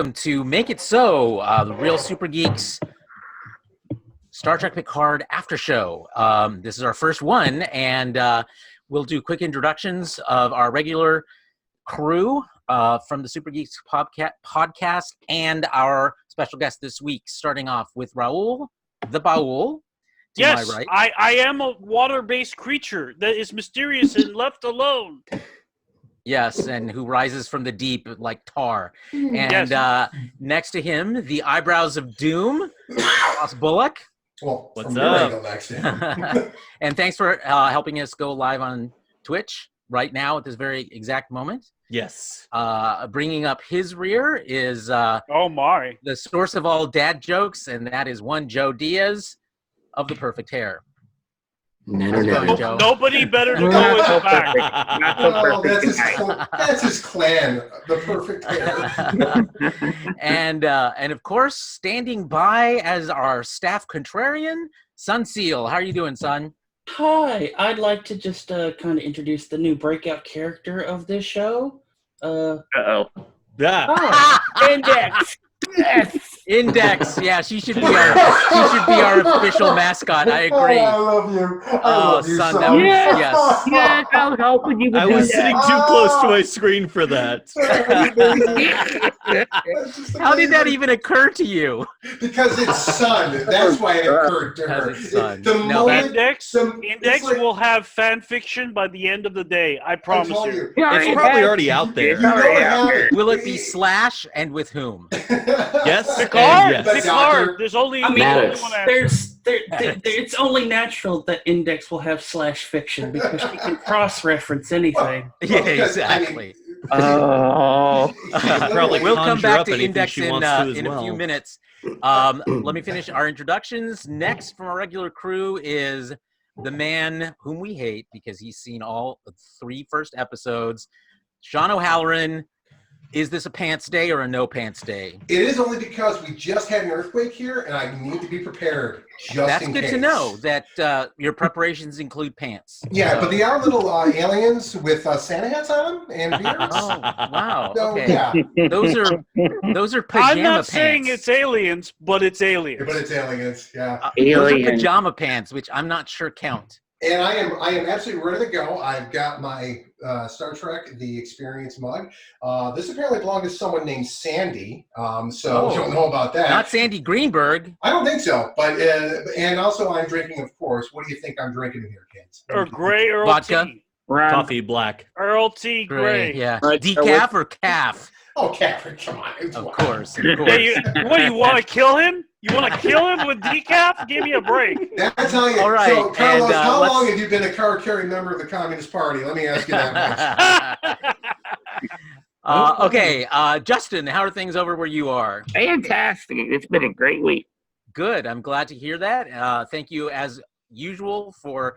welcome to Make It So, the Real Super Geeks Star Trek Picard Aftershow. This is our first one, and we'll do quick introductions of our regular crew from the Super Geeks podcast and our special guest this week, starting off with Raul, the Baul. Yes, my right. I am a water-based creature that is mysterious and left alone. Yes, and who rises from the deep like tar. And Yes. Next to him, the eyebrows of doom, Ross Bullock. Well, what's up? Next to him. And thanks for helping us go live on Twitch right now at this very exact moment. Yes. Bringing up his rear is Oh my! the source of all dad jokes, and that is one Joe Diaz of the perfect hair. How's it going, Joe? Nobody better to go with the back. Oh, that's his clan, the perfect hair. And of course, standing by as our staff contrarian, Sun Seal. How are you doing, Sun? Hi, I'd like to just kind of introduce the new breakout character of this show. Yeah. Hi, Index. Yes. Index. Yeah, she should be our official mascot. I agree. Oh, I love you. I Oh, love you, son, son. that was Yes. Yes, I was hoping you would I do was that. sitting too close to my screen for that. That's just How did that amazing. even occur to you? Because it's sun. That's why it occurred to her. Because it's sun. The No, moment, Index it's like- will have fan fiction by the end of the day. I I promise told you. you. It's probably already out there. You know what happened. Will it be slash and with whom? Yes. Picard, and yes. That's Picard. Doctor. There's only I mean, one answer. it's only natural that Index will have slash fiction because she can cross-reference anything. Yeah, because, exactly. Oh. Probably We'll come conjure back up to anything Index she in wants to as a few well. minutes. Let me finish our introductions. Next from our regular crew is the man whom we hate because he's seen all three first episodes, Sean O'Halloran. Is this a pants day or a no pants day? It is only because we just had an earthquake here, and I need to be prepared just That's in good case. to know that your preparations include pants. Yeah, but they are little aliens with Santa hats on them and beards. Oh, wow. So, Okay. yeah, Those are pajama I'm not pants. saying it's aliens, but it's aliens. but it's aliens. Yeah, Those are pajama pants, which I'm not sure count. and I am absolutely ready to go. I've got my Star Trek The Experience mug. This apparently belonged to someone named Sandy. So Oh. don't know about that. Not Sandy Greenberg. I don't think so. But and also I'm drinking, of course. What do you think I'm drinking here, kids? Or gray Earl Vodka? Tea. Coffee black. Earl Tea Gray. Yeah. Right, Decaf or calf? Oh, Catherine, come on. It's Of wild. course. Of Yeah, course. what, you want to kill him? You want to kill him with decaf? Give me a break. That's how you. All right, So, Carlos, and, how let's- long have you been a card-carrying member of the Communist Party? Let me ask you that much. Okay, Justin, how are things over where you are? Fantastic. It's been a great week. Good. I'm glad to hear that. Thank you, as usual, for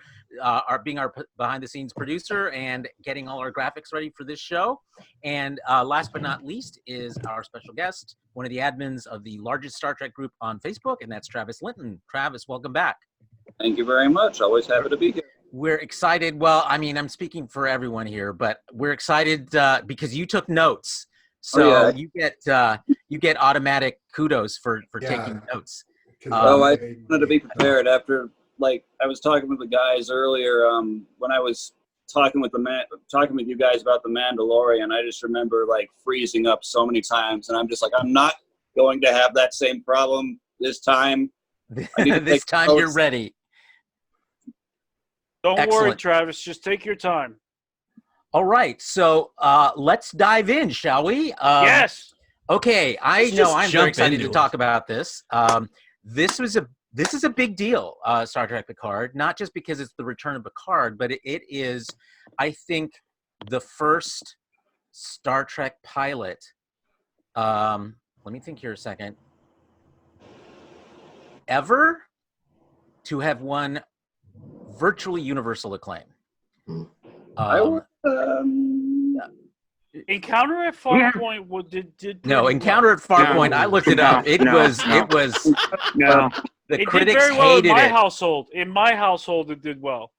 being our behind-the-scenes producer and getting all our graphics ready for this show. And last but not least is our special guest, one of the admins of the largest Star Trek group on Facebook, and that's Travis Linton. Travis, welcome back. Thank you very much. Always happy to be here. We're excited. Well, I mean, I'm speaking for everyone here, but we're excited because you took notes. So yeah. you get automatic kudos for Yeah. taking notes. I wanted to be prepared after, like, I was talking with the guys earlier when I was talking with you guys about the Mandalorian. I just remember like freezing up so many times, and I'm just like, I'm not going to have that same problem this time. This time you're ready. Don't worry, Excellent. Travis. Just take your time. All right, so let's dive in, shall we? Yes. Okay, I Let's know just I'm jump very excited into to it. talk about this. This is a big deal, Star Trek Picard, not just because it's the return of Picard, but it is, I think, the first Star Trek pilot. Let me think here a second. Ever to have won virtually universal acclaim. Encounter at Farpoint. What did No, Encounter at Farpoint. I looked it up. It was No. the It critics did very well hated in my it. household. In my household, it did well.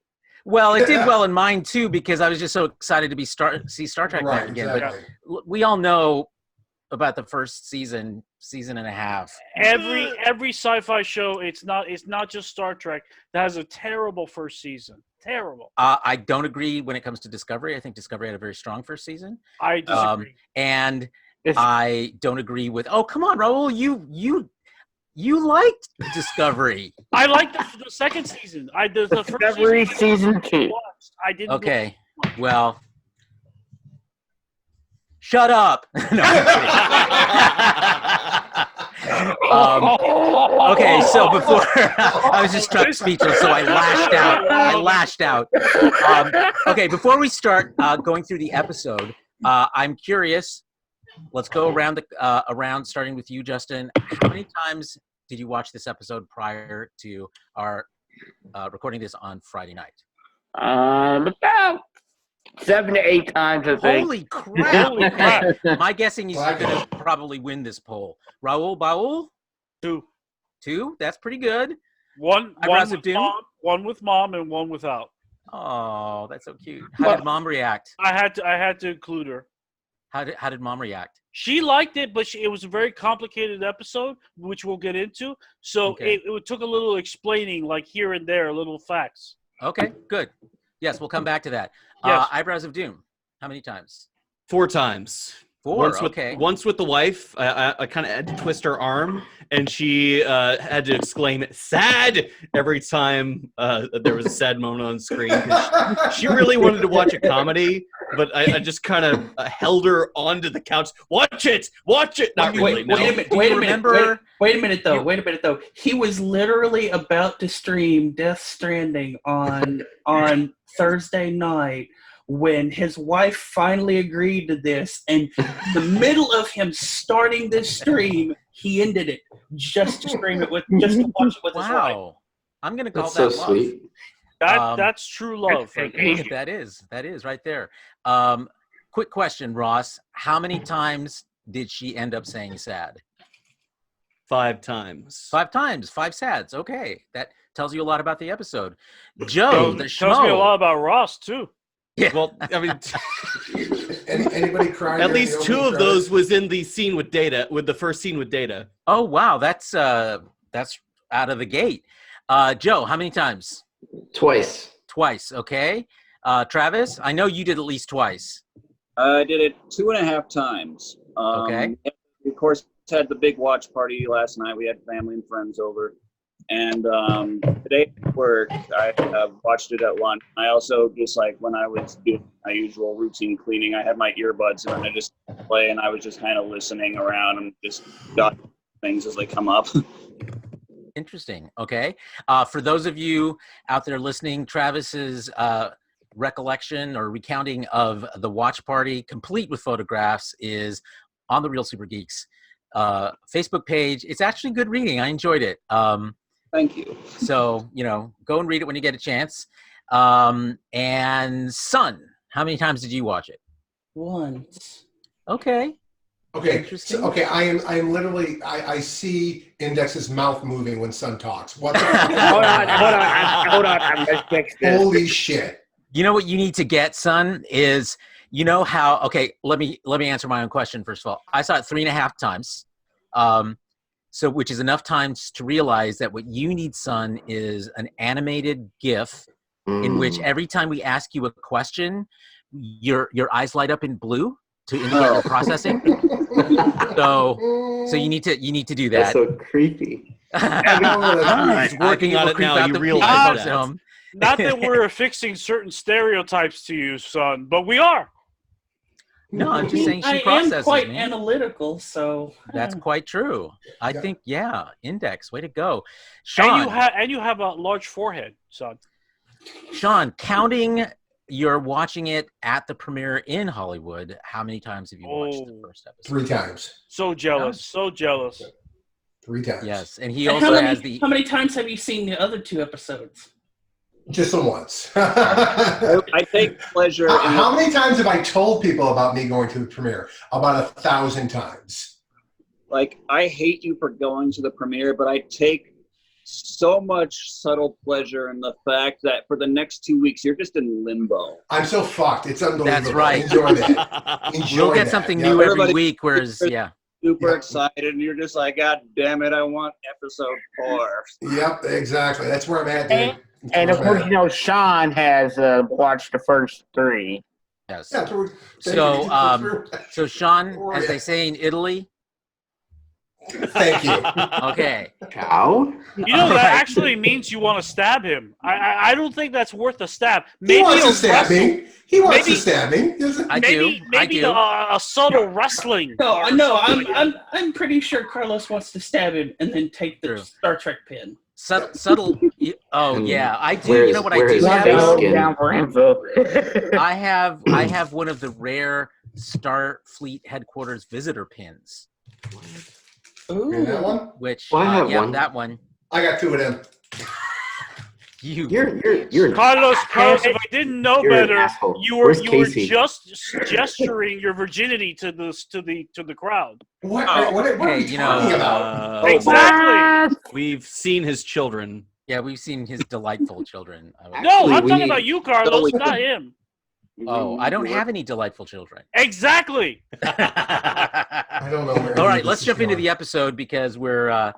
Well, it did well in mine too because I was just so excited to see Star Trek Right, back again. exactly. But we all know about the first season and a half. Every sci-fi show, it's not just Star Trek, that has a terrible first season. Terrible. I don't agree when it comes to Discovery. I think Discovery had a very strong first season. I disagree. And I don't agree with. Oh, come on, Raul, you liked Discovery. I liked the second season. The first Discovery season 2. I didn't. Okay, well, shut up. No, okay, so before I was just struck speechless, so I lashed out. Okay, before we start going through the episode, I'm curious. Let's go around starting with you, Justin. How many times did you watch this episode prior to our recording this on Friday night? About 7 to 8 times, I think. Holy crap! Okay. My guessing is you're going to probably win this poll. Raul? 2. 2? That's pretty good. One Eyebrows with of Doom? mom, one with mom, and one without. Oh, that's so cute. How did Mom react? I had to include her. How did Mom react? She liked it, but it was a very complicated episode, which we'll get into. So Okay. it took a little explaining, like here and there, little facts. Okay, good. Yes, we'll come back to that. Yes. Eyebrows of Doom. How many times? 4 times. 4. Okay. Once with the wife, I kind of had to twist her arm, and she had to exclaim "sad" every time there was a sad moment on screen. She really wanted to watch a comedy, but I just kind of held her onto the couch. Watch it. Not really. No. Wait a minute though. He was literally about to stream Death Stranding on Thursday night when his wife finally agreed to this, and in the middle of him starting this stream, he ended it just to watch it with his wife. Wow. I'm going to call That's that so love. sweet. That's true love. That is right there. Quick question, Ross. How many times did she end up saying sad? 5 times. 5 times. 5 sads. Okay. That tells you a lot about the episode. Joe, the tells me a lot schmo. about Ross too. Yeah. Well, I mean, Anybody crying? at during least the 2 opening of those credits? was in the scene with Data, with the first scene with Data. Oh, wow. That's out of the gate. Joe, how many times? Twice. Twice. Okay. Travis, I know you did at least twice. I did it 2.5 times. Okay. Of course, had the big watch party last night. We had family and friends over. And today at work, I watched it at lunch. I also just when I was doing my usual routine cleaning, I had my earbuds and I just play, and I was just kind of listening around and just got things as they come up. Interesting. Okay. For those of you out there listening, Travis's recollection or recounting of the watch party, complete with photographs, is on the Real Super Geeks Facebook page. It's actually good reading. I enjoyed it. Thank you. So, go and read it when you get a chance. And Son, how many times did you watch it? Once. Okay. Okay. Interesting. Okay. I am literally. I see Index's mouth moving when Sun talks. What the fuck? Hold on. Let's fix this. Holy shit. You know what you need to get, Son, is how. Okay, let me answer my own question first of all. I saw it 3.5 times. So, which is enough times to realize that what you need, Son, is an animated GIF in which every time we ask you a question, your eyes light up in blue to indicate you're processing. So you need to do that. That's so creepy. He's working on will it creep now, out you the realize folks that. at home. Not that we're affixing certain stereotypes to you, son, but we are. No, I'm just saying she I am processes, quite man. analytical, so That's quite true. I Yeah. think, Index, way to go. Sean, And you have a large forehead, son. Sean, counting you're watching it at the premiere in Hollywood, how many times have you watched the first episode? 3 times. So jealous, so jealous. 3 times. Yes, and he And also has the... how many times have you seen the other 2 episodes? Just the once. I take pleasure in How many times have I told people about me going to the premiere? About 1,000 times. I hate you for going to the premiere, but I take so much subtle pleasure in the fact that for the next 2 weeks, you're just in limbo. I'm so fucked. It's unbelievable. That's right. Enjoy that. Enjoy We'll get that. something Yeah. new every Everybody- week, whereas, yeah. super Yep. excited, and you're just like, God damn it, I want episode 4. Yep, exactly. That's where I'm at, dude. That's And where of I'm course, at. you know, Sean has watched the first 3. Yes. Yeah, thank So, you. so Sean, Oh, as yeah. they say in Italy, Thank you. okay. Ciao? You know, that Alright. actually means you want to stab him. I don't think that's worth a stab. He Maybe wants a to stab wrestle. me. He wants to Maybe- stab me. I do. Maybe a subtle wrestling. No, or no, something like that. I'm pretty sure Carlos wants to stab him and then take the True. Star Trek pin. Subtle. Oh And yeah, I do. where You know is- what I where do is You have? face hold skin? down for info. I have one of the rare Starfleet headquarters visitor pins, Ooh. And that one? which Well, I have yeah, one. that one. I got 2 of them. You You're Carlos, if I didn't know You're an better, asshole. you were Where's you were Casey? just gesturing your virginity to the crowd. What, Oh, what are hey, you you talking know, about? Exactly. We've seen his children. yeah, we've seen his delightful children. I would- No, Actually, I'm talking we- about you, Carlos, So- not him. Oh, I don't have any delightful children. Exactly. I don't know where. All any right, of let's this jump is into going. the episode because we're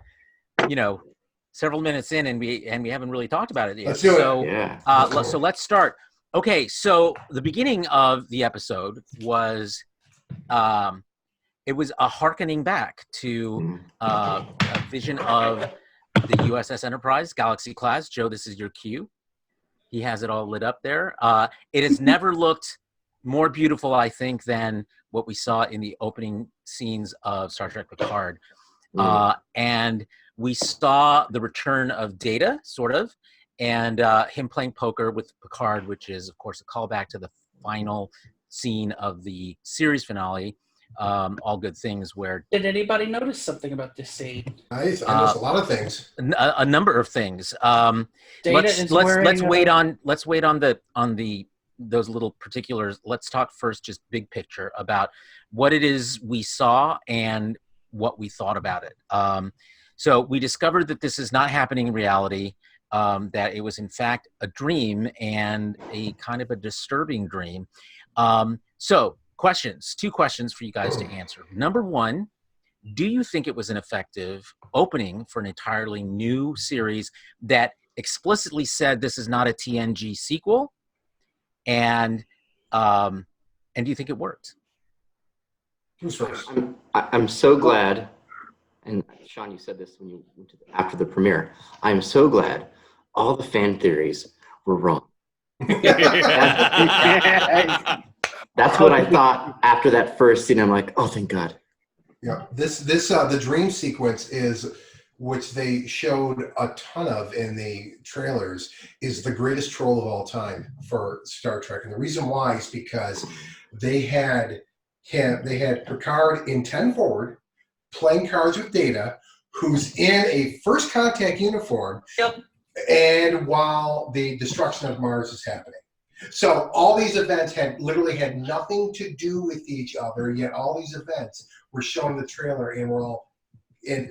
several minutes in and we haven't really talked about it yet. Let's do it. So, Yeah. so let's start. Okay, so the beginning of the episode was it was a hearkening back to a vision of the USS Enterprise, Galaxy class. Joe, this is your cue. He has it all lit up there. It has never looked more beautiful, I think, than what we saw in the opening scenes of Star Trek Picard. And we saw the return of Data, sort of, and him playing poker with Picard, which is, of course, a callback to the final scene of the series finale, All Good Things, where Did anybody notice something about this scene? I missed a lot of things. a number of things. Data is let's wearing wait on those little particulars. Let's talk first, just big picture about what it is we saw and what we thought about it. So we discovered that this is not happening in reality, that it was in fact a dream and a kind of a disturbing dream. So two questions for you guys to answer. Number one, do you think it was an effective opening for an entirely new series that explicitly said this is not a TNG sequel? And do you think it worked? Who's first? I'm so glad, and Sean, you said this when you went to after the premiere. I'm so glad all the fan theories were wrong. That's what I thought after that first scene. I'm like, oh, thank God. Yeah, the dream sequence is, which they showed a ton of in the trailers, is the greatest troll of all time for Star Trek, and the reason why is because they had Picard in 10 forward playing cards with Data, who's in a first contact uniform, Yep. and while the destruction of Mars is happening. So all these events literally had nothing to do with each other, yet all these events were shown in the trailer and were all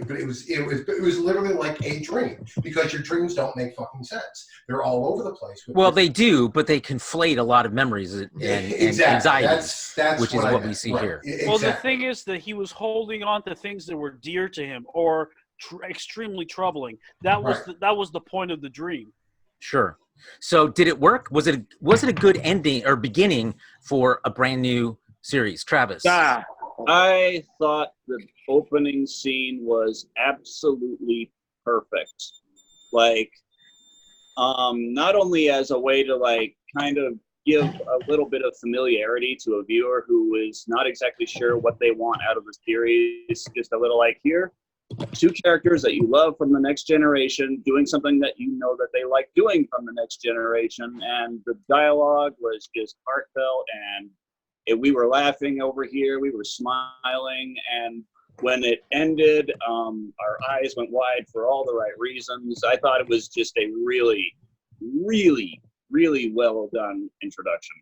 but it was literally like a dream, because your dreams don't make fucking sense. They're all over the place. Well, they do, but they conflate a lot of memories and anxieties, That's which is I what we meant. see Right. here. Well, the Exactly. thing is that he was holding on to things that were dear to him or extremely troubling. That was Right. the point of the dream. Sure. So did it work? Was it a good ending or beginning for a brand new series? Travis? I thought the opening scene was absolutely perfect. Like, not only as a way to like kind of give a little bit of familiarity to a viewer who is not exactly sure what they want out of the series, just a little like, here, two characters that you love from the next generation doing something that you know that they like doing from the next generation, and the dialogue was just heartfelt, and we were laughing over here, we were smiling, and when it ended, our eyes went wide for all the right reasons. I thought it was just a really, really, really well done introduction.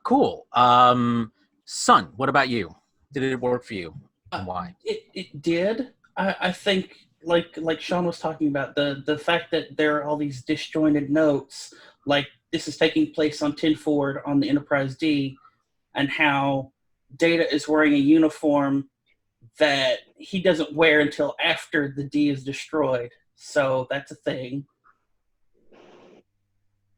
Cool. Son, what about you? Did it work for you? And why? It did. I think like Sean was talking about, the fact that there are all these disjointed notes, like this is taking place on 10 forward on the Enterprise D, and how Data is wearing a uniform that he doesn't wear until after the D is destroyed. So that's a thing.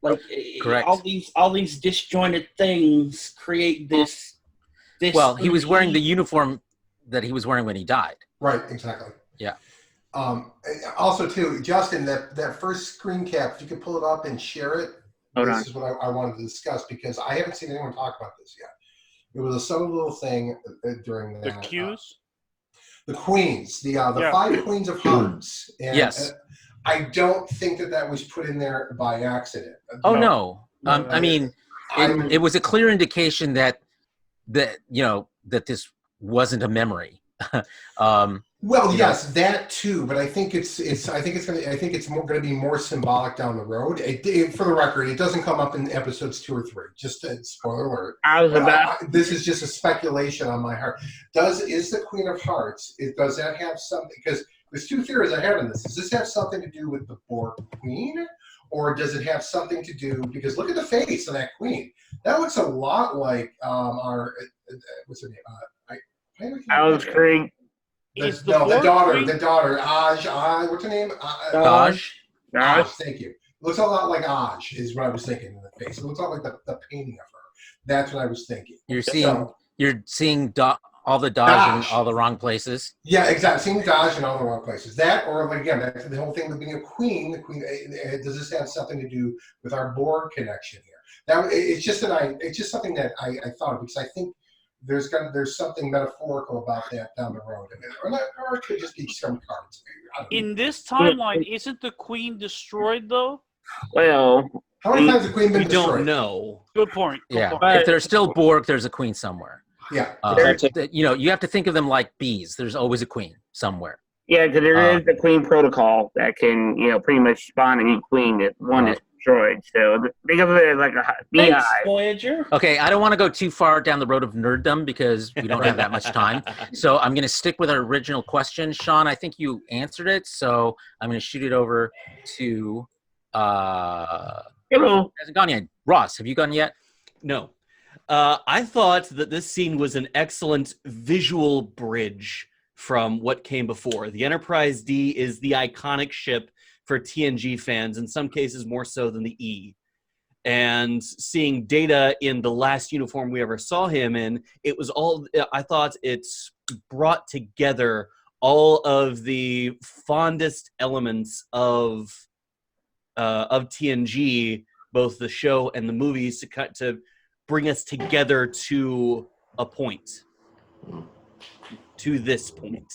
Like Correct. all these disjointed things create this. Well, he was wearing the uniform that he was wearing when he died. Right, exactly. Yeah. Also, too, Justin, that first screen cap, if you could pull it up and share it, this is what I wanted to discuss, because I haven't seen anyone talk about this yet. It was a subtle little thing during that. The cues? The queens, the 5 queens of hearts. And, Yes. I don't think that was put in there by accident. Oh, no. I mean, it was a clear indication that this wasn't a memory. Well, yes, that too, but I think it's more going to be more symbolic down the road. For the record, it doesn't come up in episodes 2 or 3. Just a spoiler alert. This is just a speculation on my heart. Is the Queen of Hearts? Does that have something? Because there's 2 theories I have in this. Does this have something to do with the Borg Queen, or does it have something to do? Because look at the face of that Queen. That looks a lot like our what's her name? Alice Craig. The daughter, Aj, what's her name? Aj. Thank you. Looks a lot like Aj, is what I was thinking in the face. It looks a lot like the painting of her. That's what I was thinking. You're seeing all the Daj in all the wrong places. Yeah, exactly. Seeing Daj in all the wrong places. That, or like, again, that's the whole thing of being a queen. The queen. Does this have something to do with our Borg connection here? It's just something that I thought of, because I think there's something metaphorical about that down the road, or it could just be some cards. In this timeline, isn't the Queen destroyed though? Well, how many times has the Queen been destroyed? We don't know. Good point. Yeah, if there's still Borg, there's a queen somewhere. Yeah, you have to think of them like bees. There's always a queen somewhere. yeah, because there is the Queen protocol that can, pretty much spawn a new queen if one is destroyed. So think of it like a beehive. Thanks, Voyager. Okay, I don't want to go too far down the road of nerddom because we don't have that much time. So I'm going to stick with our original question. Sean, I think you answered it, so I'm going to shoot it over to Hello. hasn't gone yet. Ross, have you gone yet? No. I thought that this scene was an excellent visual bridge from what came before. The Enterprise D is the iconic ship for TNG fans, in some cases more so than the E. And seeing Data in the last uniform we ever saw him in, I thought it's brought together all of the fondest elements of TNG, both the show and the movies, to bring us together to a point, to this point.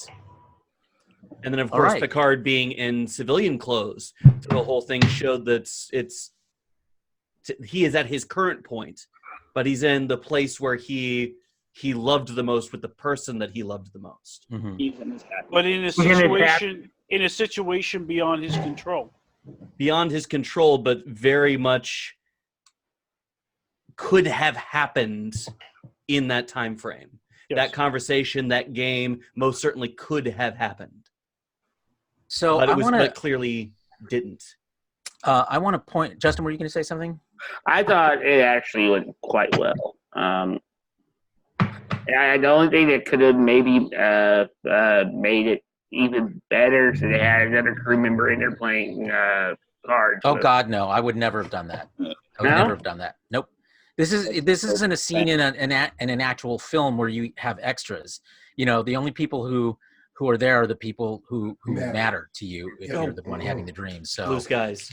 And then, of course, Picard being in civilian clothes, the whole thing showed that he is at his current point, but he's in the place where he loved the most with the person that he loved the most. Mm-hmm. But in a situation beyond his control. Beyond his control, but very much could have happened in that time frame. Yes. That conversation, that game, most certainly could have happened. So but it clearly didn't. I want to point. Justin, were you going to say something? I thought it actually went quite well. The only thing that could have maybe made it even better, so they had another crew member in there playing cards. Oh God, no! I would never have done that. I would never have done that. Nope. This isn't a scene in an actual film where you have extras. The only people who are there are the people who matter to you if you're the one having the dream. So Blue skies.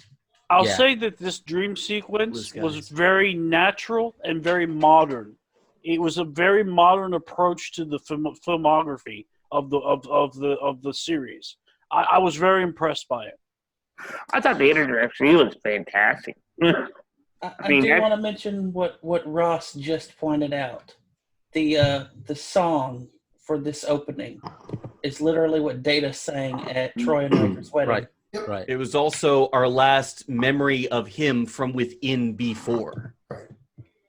I'll say that this dream sequence was very natural and very modern. It was a very modern approach to the filmography of the series. I was very impressed by it. I thought the introduction was fantastic. I do want to mention what Ross just pointed out. The song for this opening is literally what Data sang at Troy and Riker's wedding. Right. Right. It was also our last memory of him from within B4. Right.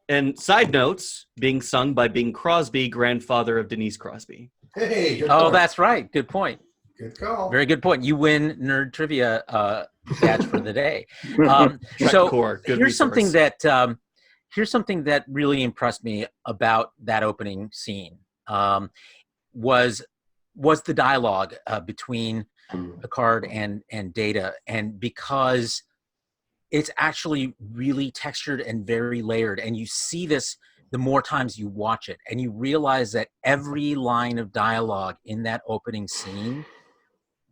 And side notes, being sung by Bing Crosby, grandfather of Denise Crosby. Hey, good point. point. That's right. Good point. Good call. Very good point. You win nerd trivia badge for the day. Here's something that here's something that really impressed me about that opening scene. Was the dialogue between Picard and Data, and because it's actually really textured and very layered, and you see this the more times you watch it, and you realize that every line of dialogue in that opening scene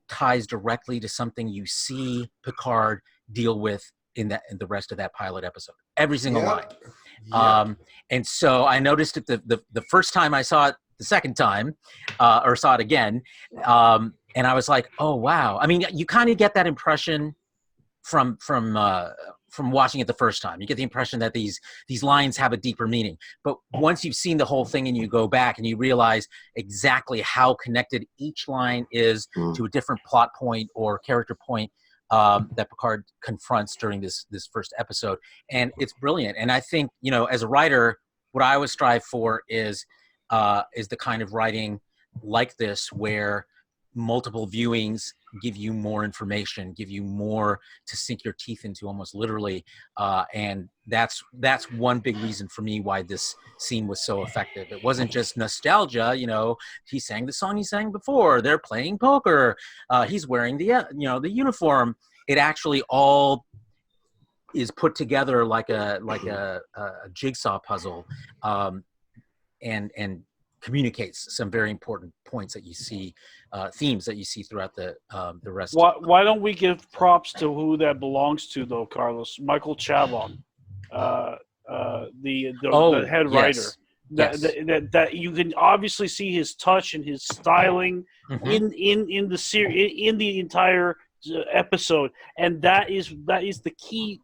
ties directly to something you see Picard deal with in the rest of that pilot episode. Every single line. And so I noticed it the first time I saw it, the second time, or saw it again, and I was like, oh wow. I mean, you kind of get that impression from watching it the first time. You get the impression that these lines have a deeper meaning. But once you've seen the whole thing and you go back and you realize exactly how connected each line is to a different plot point or character point that Picard confronts during this first episode. And it's brilliant. And I think, as a writer, what I always strive for is the kind of writing like this, where multiple viewings give you more information, give you more to sink your teeth into, almost literally. And that's one big reason for me why this scene was so effective. It wasn't just nostalgia, he sang the song he sang before, they're playing poker, he's wearing the uniform. It actually all is put together like a jigsaw puzzle, and communicates some very important points that you see, themes that you see throughout the rest. Why don't we give props to who that belongs to, though, Carlos? Michael Chabon, the head writer. That you can obviously see his touch and his styling in the series, in the entire episode, and that is the key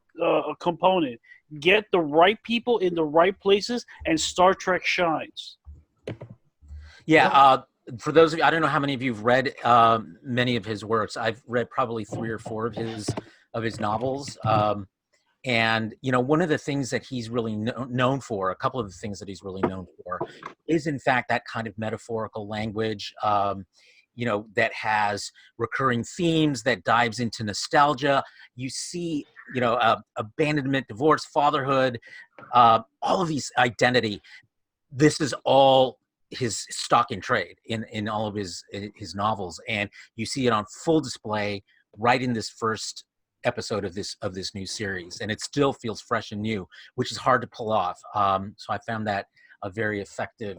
component. Get the right people in the right places, and Star Trek shines. Yeah, for those of you, I don't know how many of you have read many of his works. I've read probably 3 or 4 of his novels. And, one of the things that he's really known for, a couple of the things that he's really known for, is in fact that kind of metaphorical language, that has recurring themes, that dives into nostalgia. You see, abandonment, divorce, fatherhood, all of these, identity. This is all his stock in trade in all of his novels, and you see it on full display right in this first episode of this new series, and it still feels fresh and new, which is hard to pull off. So I found that a very effective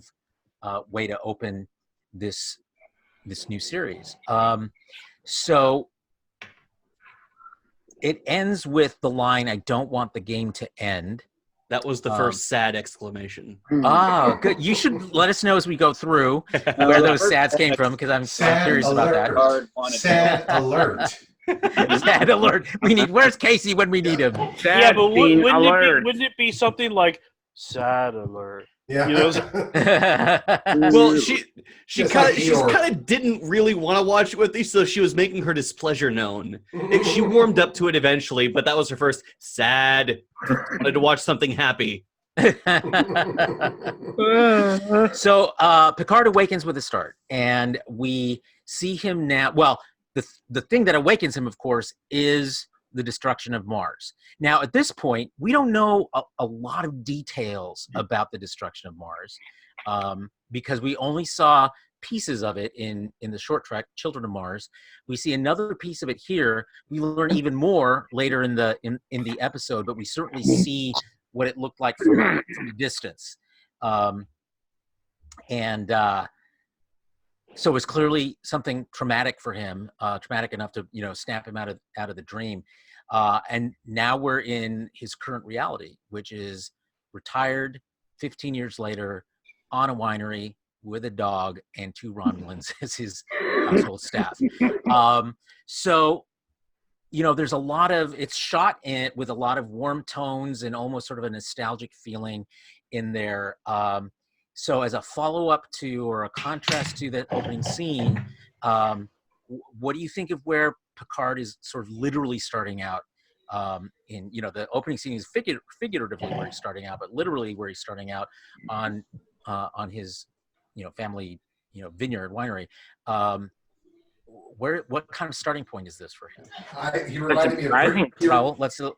way to open this new series. So it ends with the line, "I don't want the game to end." That was the first sad exclamation. Oh, good. You should let us know as we go through where those sads came from, because I'm curious about that. Sad alert. Sad alert. Where's Casey when we need him? Yeah, but wouldn't it be something like sad alert? Yeah. Well, she kind of didn't really want to watch it with me, so she was making her displeasure known. She warmed up to it eventually, but that was her first sad. Wanted to watch something happy. So Picard awakens with a start, and we see him now. Well, the thing that awakens him, of course, is the destruction of Mars. Now, at this point, we don't know a lot of details about the destruction of Mars, because we only saw pieces of it in the short track Children of Mars. We see another piece of it here. We learn even more later in the episode, but we certainly see what it looked like from a distance. So it was clearly something traumatic for him, traumatic enough to snap him out of the dream. And now we're in his current reality, which is retired 15 years later on a winery with a dog and 2 Romulans as his household staff. So there's a lot of, it's shot with a lot of warm tones and almost sort of a nostalgic feeling in there. So as a follow-up to, or a contrast to that opening scene, what do you think of where Picard is sort of literally starting out? The opening scene is figuratively where he's starting out, but literally where he's starting out on his, family, vineyard winery. what kind of starting point is this for him? He reminded me of Raul, let's get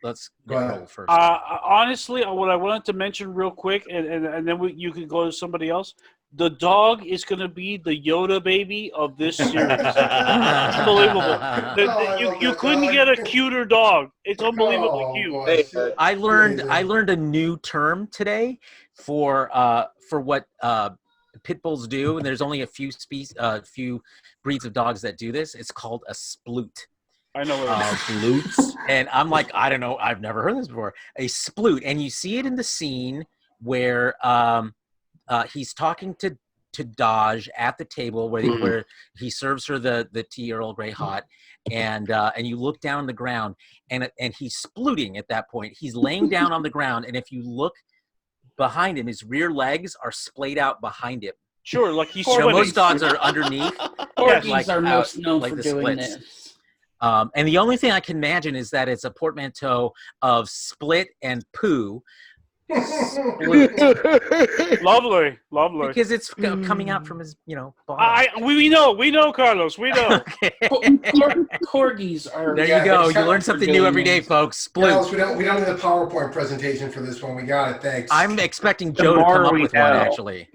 Raul first. Honestly, what I wanted to mention real quick, and then you can go to somebody else. The dog is going to be the Yoda baby of this series. It's unbelievable. You couldn't get a cuter dog. It's unbelievably cute. I learned a new term today for what pit bulls do, and there's only a few few breeds of dogs that do this. It's called a sploot. I know what sploots, and I'm like, I don't know, I've never heard this before. A sploot, and you see it in the scene where he's talking to Dodge at the table where he serves her the tea Earl Grey hot, and you look down on the ground, and he's splooting at that point. He's laying down on the ground, and if you look behind him, his rear legs are splayed out behind him. Sure, like he's most dogs are underneath. Corgis are most known for doing this. And the only thing I can imagine is that it's a portmanteau of split and poo. Lovely. Because it's coming out from his, body. We know, Carlos. We know. Corgis are. There you go. You learn something new every day, folks. Split. Carlos, we don't need a PowerPoint presentation for this one. We got it. Thanks. I'm expecting Joe to come up with one, actually.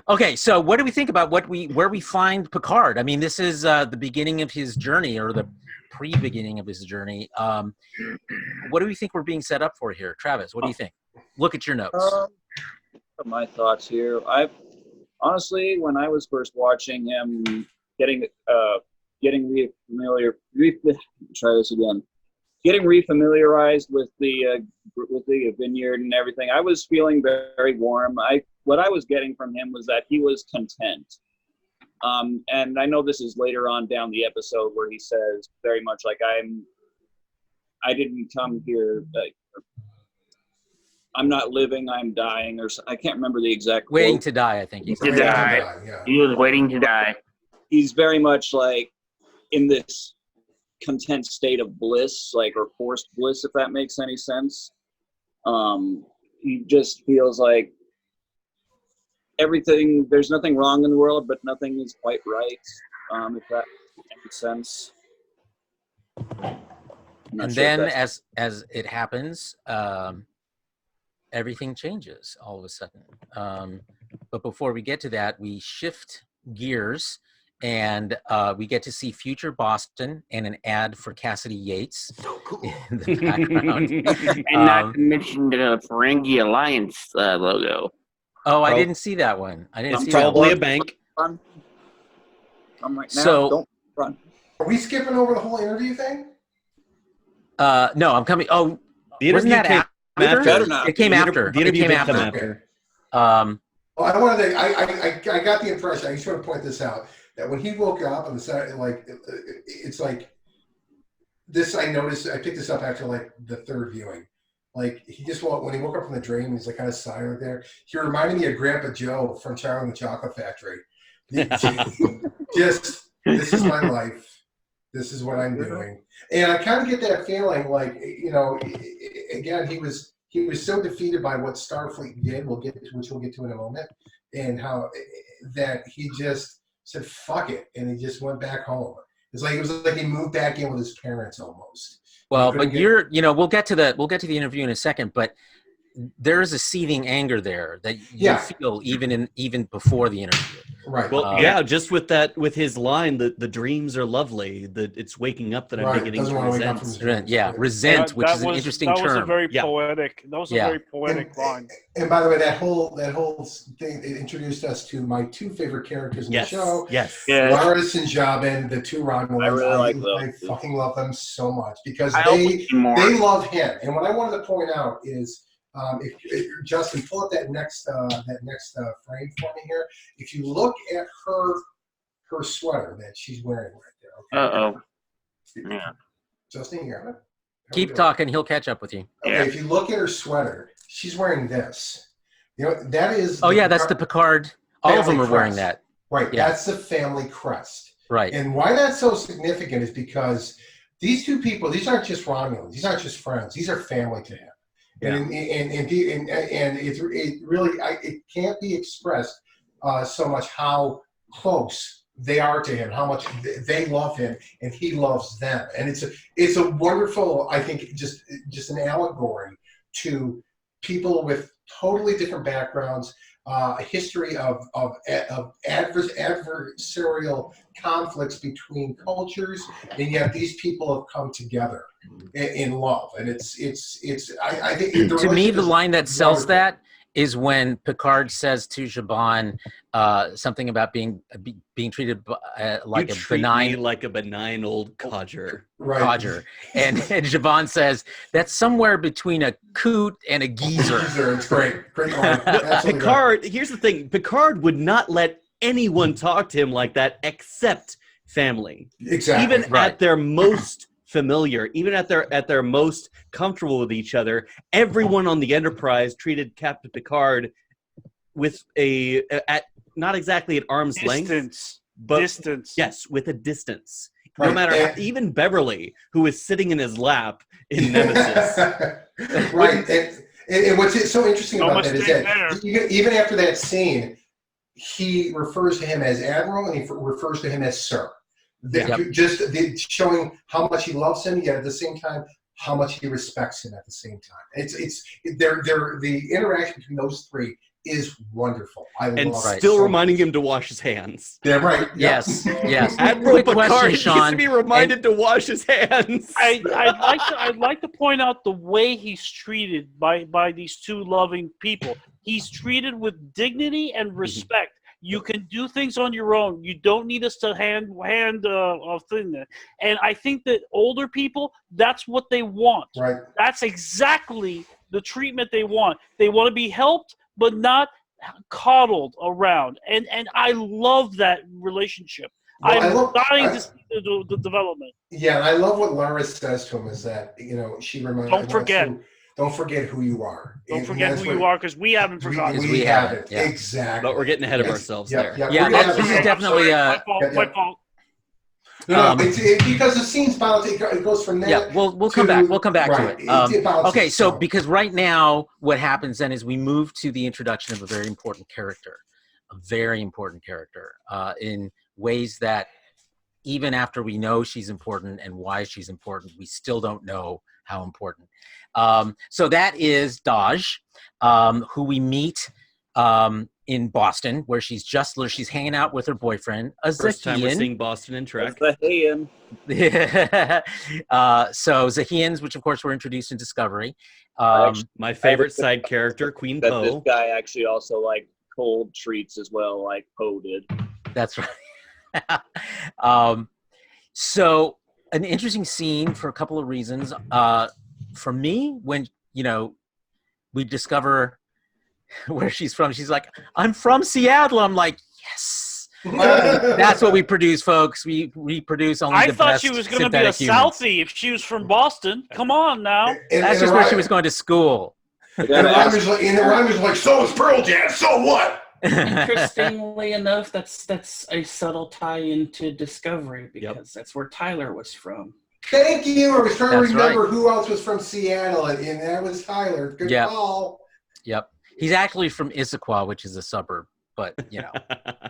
Okay, so what do we think about where we find Picard? I mean, this is the beginning of his journey, or the pre-beginning of his journey. What do we think we're being set up for here? Travis, what do you think? Look at your notes. My thoughts here. Honestly, when I was first watching him getting refamiliarized with the vineyard and everything, I was feeling very warm. What I was getting from him was that he was content. And I know this is later on down the episode where he says very much like, I didn't come here, like, I'm not living, I'm dying, or I can't remember the exact quote. Waiting to die, I think he said. Yeah. He was waiting to die. He's very much like in this content state of bliss, like, or forced bliss, if that makes any sense. He just feels like there's nothing wrong in the world, but nothing is quite right, if that makes sense. And then as it happens, everything changes all of a sudden. But before we get to that, we shift gears, and we get to see future Boston and an ad for Cassidy Yates in the background. And not to mention the Ferengi Alliance logo. Oh, I didn't see that one. It's probably a bank. I'm right now. So, don't run. Are we skipping over the whole interview thing? No, I'm coming. Oh, the wasn't that after? It came after. The interview did come after. I got the impression. I just want to point this out, that when he woke up on the side, like, it's like this. I noticed. I picked this up after like the third viewing. Like, when he woke up from the dream, he's like kind of silent there. He reminded me of Grandpa Joe from Charlie and the Chocolate Factory. This is my life. This is what I'm doing. And I kind of get that feeling, like, again, he was so defeated by what Starfleet did, which we'll get to in a moment, and how that he just said, fuck it, and he just went back home. It was like he moved back in with his parents almost. Well, but we'll get to the interview in a second, but there is a seething anger there that you feel even before the interview. Right. Well, just with his line, the dreams are lovely, that it's waking up that I'm beginning to resent. Resent, which is an interesting term. That was a very poetic line. And by the way, that whole thing, it introduced us to my two favorite characters in the show. Yes. Laris and Jabin, the two Romulans. I really like them. I fucking love them so much because they love him. And what I wanted to point out is, if Justin, pull up that next frame for me here. If you look at her sweater that she's wearing right there. Okay? Yeah. Justin, you got it? Keep talking. He'll catch up with you. Okay, if you look at her sweater, she's wearing this. That is. That's the Picard. All of them are wearing that. Right. Yeah. That's the family crest. Right. And why that's so significant is because these two people, these aren't just Romulans. These aren't just friends. These are family to him. Yeah. And it really it can't be expressed so much how close they are to him, how much they love him, and he loves them. And it's a wonderful, I think, just an allegory to people with totally different backgrounds, a history of adversarial conflicts between cultures, and yet these people have come together in love. And it's I think to me, the line that sells wonderful. that is when Picard says to Zhaban something about being treated like You a treat me benign like a benign old codger. Right. codger, and Zhaban says that's somewhere between a coot and a geezer. It's great line. Absolutely Picard, here's the thing. Picard would not let anyone talk to him like that except family. right. Exactly. Even Right. at their most familiar, even at their most comfortable with each other, everyone on the Enterprise treated Captain Picard with at not exactly at arm's length, but Distance. yes, with a distance. No Right. matter how, even Beverly, who is sitting in his lap in Nemesis. Right. And what's so interesting No about that is mistake that even after that scene, he refers to him as Admiral, and he refers to him as Sir. Just showing how much he loves him, yet at the same time, how much he respects him at the same time. The interaction between those three is wonderful. And love it. still reminding him to wash his hands. Yeah, right. Yep. Yes. Admiral Quick Picard question, needs Sean. to be reminded to wash his hands. I'd like to point out the way he's treated by these two loving people. He's treated with dignity and respect. You can do things on your own. You don't need us to hand a thing there. And I think that older people, that's what they want. Right. That's exactly the treatment they want. They want to be helped, but not coddled around. And I love that relationship. Well, I'm dying to see the development. Yeah, and I love what Lara says to him is that, she reminds Don't forget. Don't forget who you are. Don't And forget that's who what- you are, because we haven't forgotten. We haven't. Yeah. Exactly. But we're getting ahead of Yes. ourselves Yep, there. yep. Yeah, We're gonna this have is to- definitely My fault. yeah. My fault. No, because the scene's balanced. It goes from that. Yeah, we'll come back. We'll come back to right. it. It balances Okay, so out. because right now what happens then is we move to the introduction of a very important character, in ways that even after we know she's important and why she's important, we still don't know how important. So that is Daj, who we meet in Boston, where she's hanging out with her boyfriend, a First time we're Zahian. seeing Boston in Trek. The Hayan. So Zahians, which of course were introduced in Discovery. My favorite side character, Queen That this Poe. guy actually also liked cold treats as well, like Poe did. That's right. So an interesting scene for a couple of reasons. For me, when we discover where she's from, she's like, "I'm from Seattle." I'm like, "Yes." That's what we produce, folks. We reproduce only I the thought best she was going to be a synthetic humans. Southie if she was from Boston. Come on now. That's just where she was going to school. And the rhymer's like, so is Pearl Jam. So what? Interestingly enough, that's a subtle tie into Discovery, because that's where Tyler was from. Thank you. I was trying to That's remember right. who else was from Seattle, and that was Tyler. Good Yep. call. Yep. He's actually from Issaquah, which is a suburb, but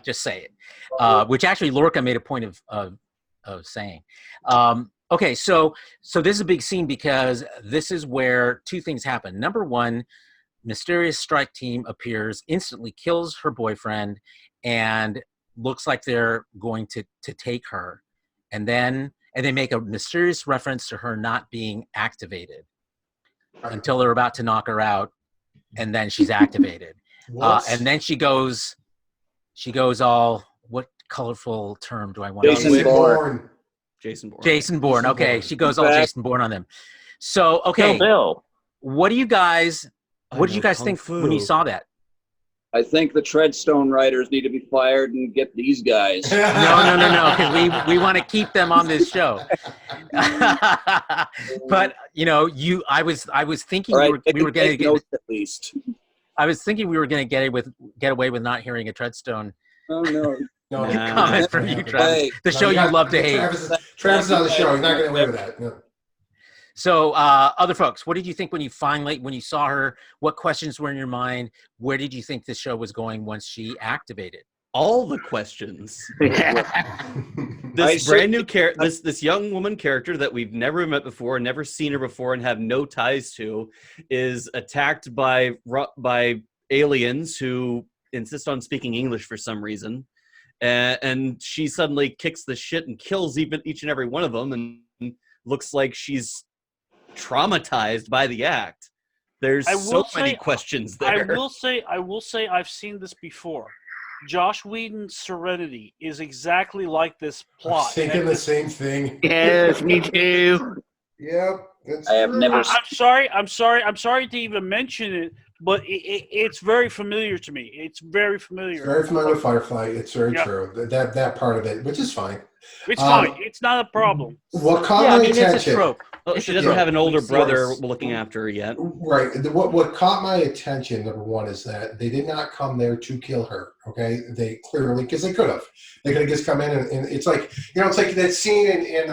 just say it. Which actually Lorca made a point of saying. Okay, so this is a big scene because this is where two things happen. Number one, mysterious strike team appears, instantly kills her boyfriend, and looks like they're going to take her. And they make a mysterious reference to her not being activated until they're about to knock her out, and then she's activated. And then she goes all, what colorful term do I want to use? Jason Bourne. Jason Bourne. Okay, she goes all Jason Bourne on them. So, okay, Bill. what did you guys think when you saw that? I think the Treadstone writers need to be fired and get these guys. No, because we want to keep them on this show. But I was thinking All right, we were going to take notes at least. I was thinking we were going to get away with not hearing a Treadstone Oh no. No, comment from you, Travis. Hey, The show you love to hate. Travis is on the show. He's not getting away with that. No. So, other folks, what did you think when you saw her? What questions were in your mind? Where did you think the show was going once she activated? all the questions. I This brand new certainly- this young woman character that we've never met before, never seen her before, and have no ties to, is attacked by aliens who insist on speaking English for some reason, and she suddenly kicks the shit and kills each and every one of them, and looks like she's traumatized by the act. There's so many questions there. I will say I've seen this before. Josh Whedon's Serenity is exactly like this I was plot. thinking the same thing. Yes, me too. Yep. That's I have true. never- I'm sorry to even mention it, but it's very familiar to me. It's very familiar. It's very familiar with Firefly. It's very Yeah. true. That part of it, which is fine. It's fine. It's not a problem. What caught Yeah, my I mean, it's a attention? trope. Oh, It's she a doesn't trope. have an older We've seen brother this. looking after her yet. Right. What caught my attention, number one, is that they did not come there to kill her. Okay, they clearly, because they could have. They could have just come in and it's like, it's like that scene in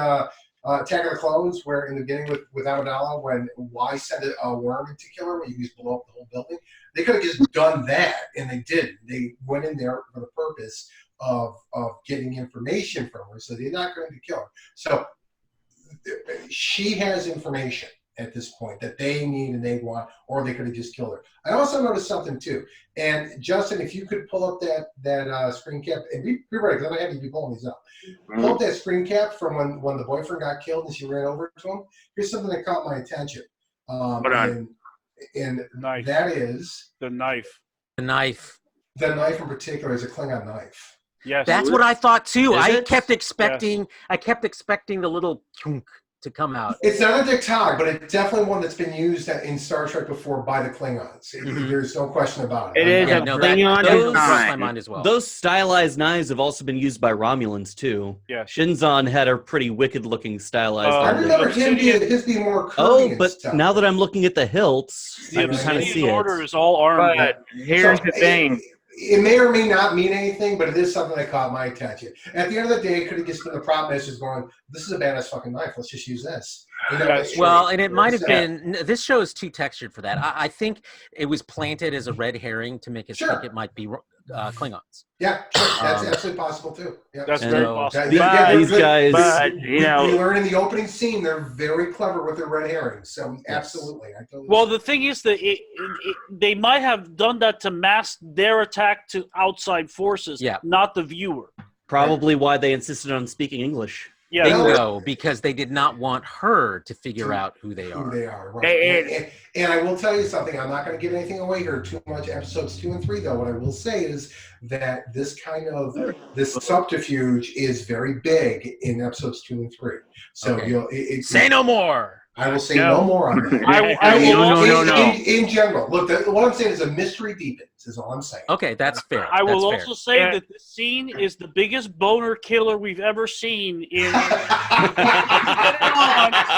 Attack of the Clones where in the beginning with Amidala when Y sent a worm in to kill her when you just blow up the whole building. They could have just done that, and they didn't. They went in there for the purpose of getting information from her, so they're not going to kill her. So she has information at this point that they need and they want, or they could have just killed her. I also noticed something too, and Justin, if you could pull up that screen cap and be ready, because I'm gonna have you be pulling these up. Pull up that screen cap from when the boyfriend got killed and she ran over to him. Here's something that caught my attention. Hold on. And Knife. that is The knife. The knife. the knife in particular is a Klingon knife. Yes. That's what I thought too. Is I it? kept expecting the little chunk to come out. It's not a dictog, but it's definitely one that's been used in Star Trek before by the Klingons. Mhm. There's no question about it. It is Yeah, a no, Klingon that those- crossed my design. mind as well. Those stylized knives have also been used by Romulans too. Yeah. Shinzon had a pretty wicked-looking stylized. I knife. remember his being more curvy Oh, and but stuff. now that I'm looking at the hilts, The I can kind of Obsidian see Order it. is all armed. But here's the thing. It may or may not mean anything, but it is something that caught my attention. At the end of the day, it could have just been the problem is just going, this is a badass fucking knife. Let's just use this. That's Well, and it might have Yeah. been. This show is too textured for that. I think it was planted as a red herring to make us Sure. think it might be Klingons. Yeah, sure. That's Um, absolutely possible too. Yeah. That's And very so- possible. These guys, But, We learn in the opening scene they're very clever with their red herrings. So absolutely, I totally. Well, the thing is that they might have done that to mask their attack to outside forces, Yeah. not the viewer. probably why they insisted on speaking English. Yeah. No. Bingo, because they did not want her to figure out who they who are. they are. Right. Hey, And I will tell you something. I'm not going to give anything away here too much. Episodes 2 and 3, though, what I will say is that this subterfuge is very big in episodes 2 and 3. So Okay. Say no more. I will say no more on that. I will also- no. In general, look, what I'm saying is a mystery deepens. Is all I'm saying. Okay, that's fair. I will That's also say that this scene is the biggest boner killer we've ever seen in.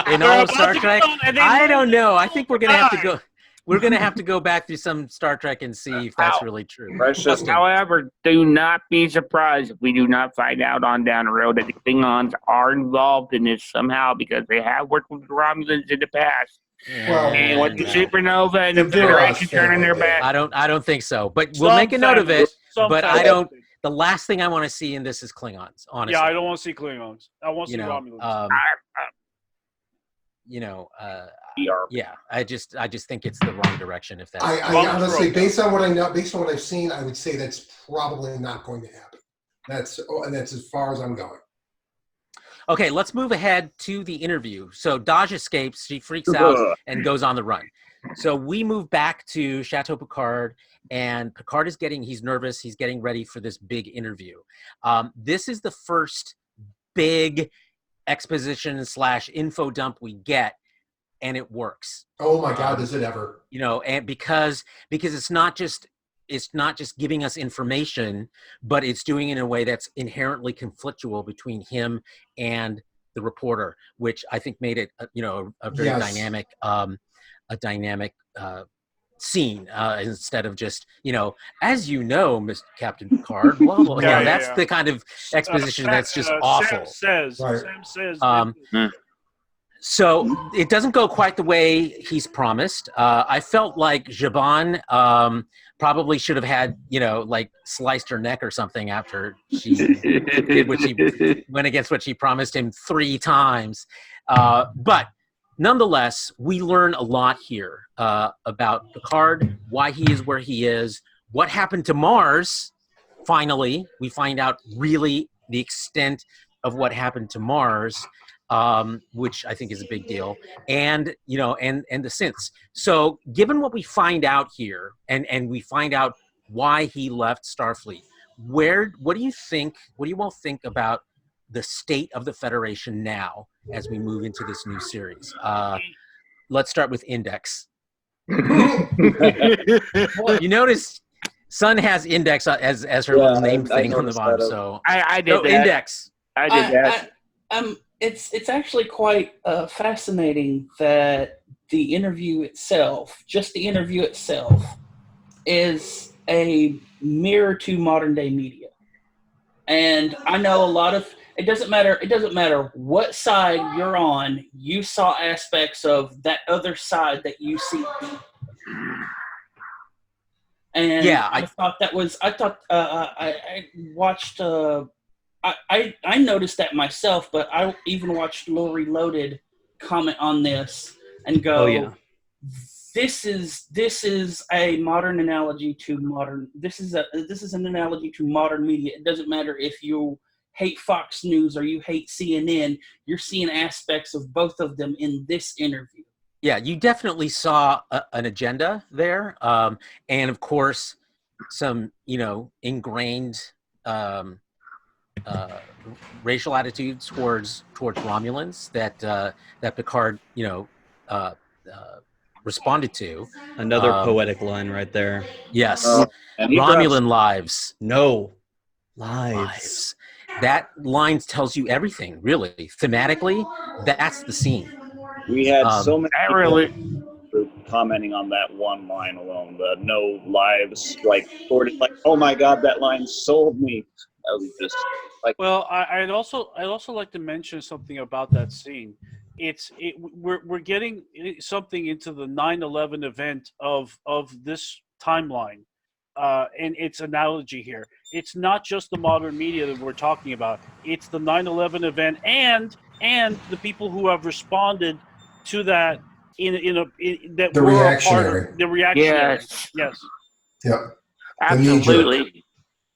In all of Star Trek, I don't know. I think we're gonna have to go. We're gonna have to go back through some Star Trek and see if that's really true. Precious. However, do not be surprised if we do not find out on down the road that the Klingons are involved in this somehow because they have worked with the Romulans in the past. Well, And with the supernova and the There are Federation turning their back. I don't think so. But we'll make a note of it. Some But I fact- don't. The last thing I want to see in this is Klingons. Honestly, Yeah, I don't want to see Klingons. I want to you see know, Romulans. yeah. I just think it's the wrong direction. If that's I honestly, based on what I know, based on what I've seen, I would say that's probably not going to happen. That's as far as I'm going. okay. Let's move ahead to the interview. So Daj escapes. She freaks out and goes on the run. So we move back to Chateau Picard, and Picard he's nervous. He's getting ready for this big interview. This is the first big exposition / info dump we get, and it works. Oh my God, does it ever? And because it's not just giving us information, but it's doing it in a way that's inherently conflictual between him and the reporter, which I think made it a very Yes. dynamic scene instead of just as Mr. Captain Picard, blah, blah. Yeah, That's yeah. the kind of exposition that's just Sam awful. says. Right. Sam says. Um, So it doesn't go quite the way he's promised. I felt like Jabon probably should have had, like sliced her neck or something after she did what she went against what she promised him 3 times. But nonetheless, we learn a lot here about Picard, why he is where he is, what happened to Mars. Finally, we find out really the extent of what happened to Mars. Which I think is a big deal, and and the synths. So, given what we find out here, and we find out why he left Starfleet, what do you think? What do you all think about the state of the Federation now as we move into this new series? Let's start with Index. Well, you notice Sun has Index as her little name thing on the bottom. So I did that. Index. I did that. It's actually quite fascinating that the interview itself, just the interview itself, is a mirror to modern day media. And I know a lot of it doesn't matter what side you're on, you saw aspects of that other side that you see. And yeah, I watched. I noticed that myself, but I even watched Lori Loaded comment on this and go, Oh, yeah. This is a modern analogy to modern. This is an analogy to modern media. It doesn't matter if you hate Fox News or you hate CNN. You're seeing aspects of both of them in this interview. Yeah, you definitely saw an agenda there, and of course, some ingrained racial attitudes towards Romulans that Picard responded to. Another poetic line right there. Yes, and he Romulan lives. No. Lives. That line tells you everything, really. Thematically, that's the scene. We had so many really commenting on that one line alone, the no lives, like oh my god, that line sold me. That was just like. Well, I'd also like to mention something about that scene. We're getting something into the 9/11 event of this timeline, and its analogy here. It's not just the modern media that we're talking about. It's the 9/11 event and the people who have responded to that that The were reactionary. a part of the reactionary. Yes. Yep. Absolutely.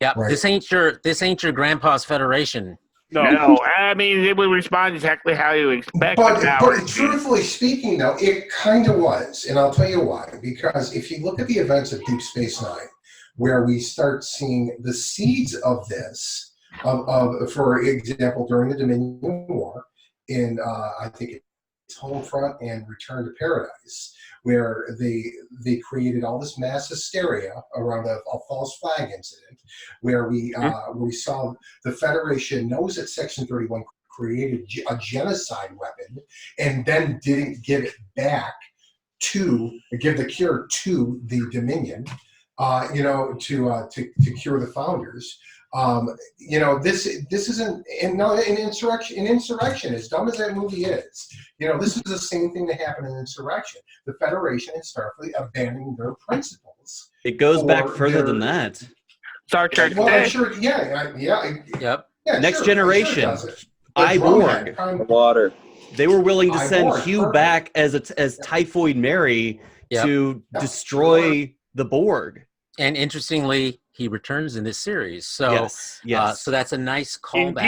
Yeah, Right. this ain't your grandpa's Federation. No, I mean, they would respond exactly how you expect. But truthfully speaking, though, it kind of was, and I'll tell you why. Because if you look at the events of Deep Space Nine, where we start seeing the seeds of this, for example, during the Dominion War, in I think it's Homefront and Return to Paradise, where they created all this mass hysteria around a false flag incident, where we saw the Federation knows that Section 31 created a genocide weapon and then didn't give it back give the cure to the Dominion, to cure the founders. This isn't an insurrection. An insurrection, as dumb as that movie is, this is the same thing that happened in Insurrection. The Federation and Starfleet abandoning their principles. It goes back further than that. Star Trek. Well, I'm sure. Yeah. Yep. Yeah, Next sure, generation. Sure does it. Iborg. Water. They were willing to send Iborg, Hugh perfect. back as Typhoid Mary to destroy the Borg. And interestingly, he returns in this series. So, yes. So that's a nice In callback.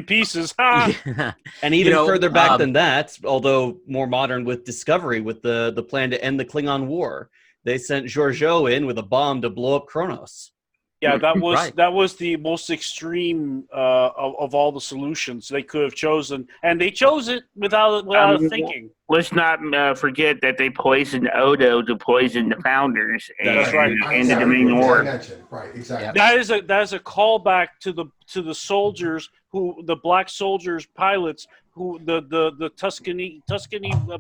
pieces. Ha! Yeah. And even further back than that, although more modern with Discovery, with the plan to end the Klingon War, they sent Georgiou in with a bomb to blow up Kronos. Yeah, that was Right. that was the most extreme of all the solutions they could have chosen, and they chose it without thinking. Let's not forget that they poisoned Odo to poison the founders That's right. in the Dominion War. Right, exactly. That is a callback to the soldiers the black soldiers pilots the Tuscany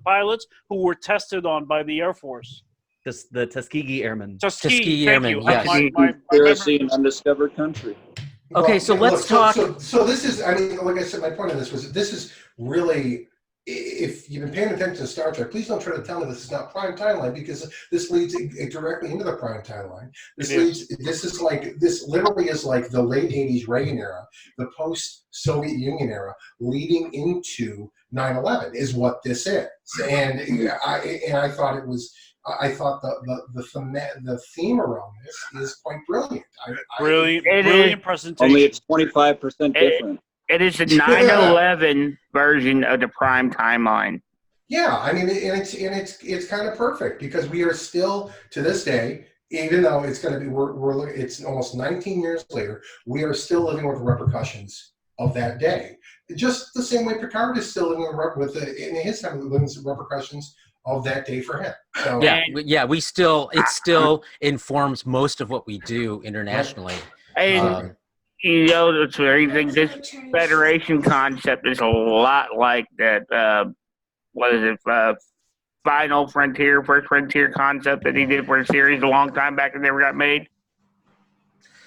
pilots who were tested on by the Air Force. The Tuskegee Airmen. Tuskegee thank Airmen, you. yes. Conspiracy in undiscovered country. Okay, so let's talk. So this is, like I said, my point of this was this is really if you've been paying attention to Star Trek, please don't try to tell me this is not prime timeline, because this leads directly into the prime timeline. This literally is like the late 80s Reagan era, the post-Soviet Union era, leading into 9/11 is what this is. And I thought it was. I thought the theme around this is quite brilliant. Brilliant presentation. Only it's 25% different. It is a 9/11 version of the prime timeline. Yeah, I mean, it's kind of perfect, because we are still, to this day, even though it's going to be it's almost 19 years later, we are still living with the repercussions of that day. Just the same way Picard is still living in his time, living with the repercussions of that day for him. So, it still informs most of what we do internationally. And that's where you think this Federation concept is a lot like that. What is it? Final Frontier, First Frontier concept that he did for a series a long time back and never got made.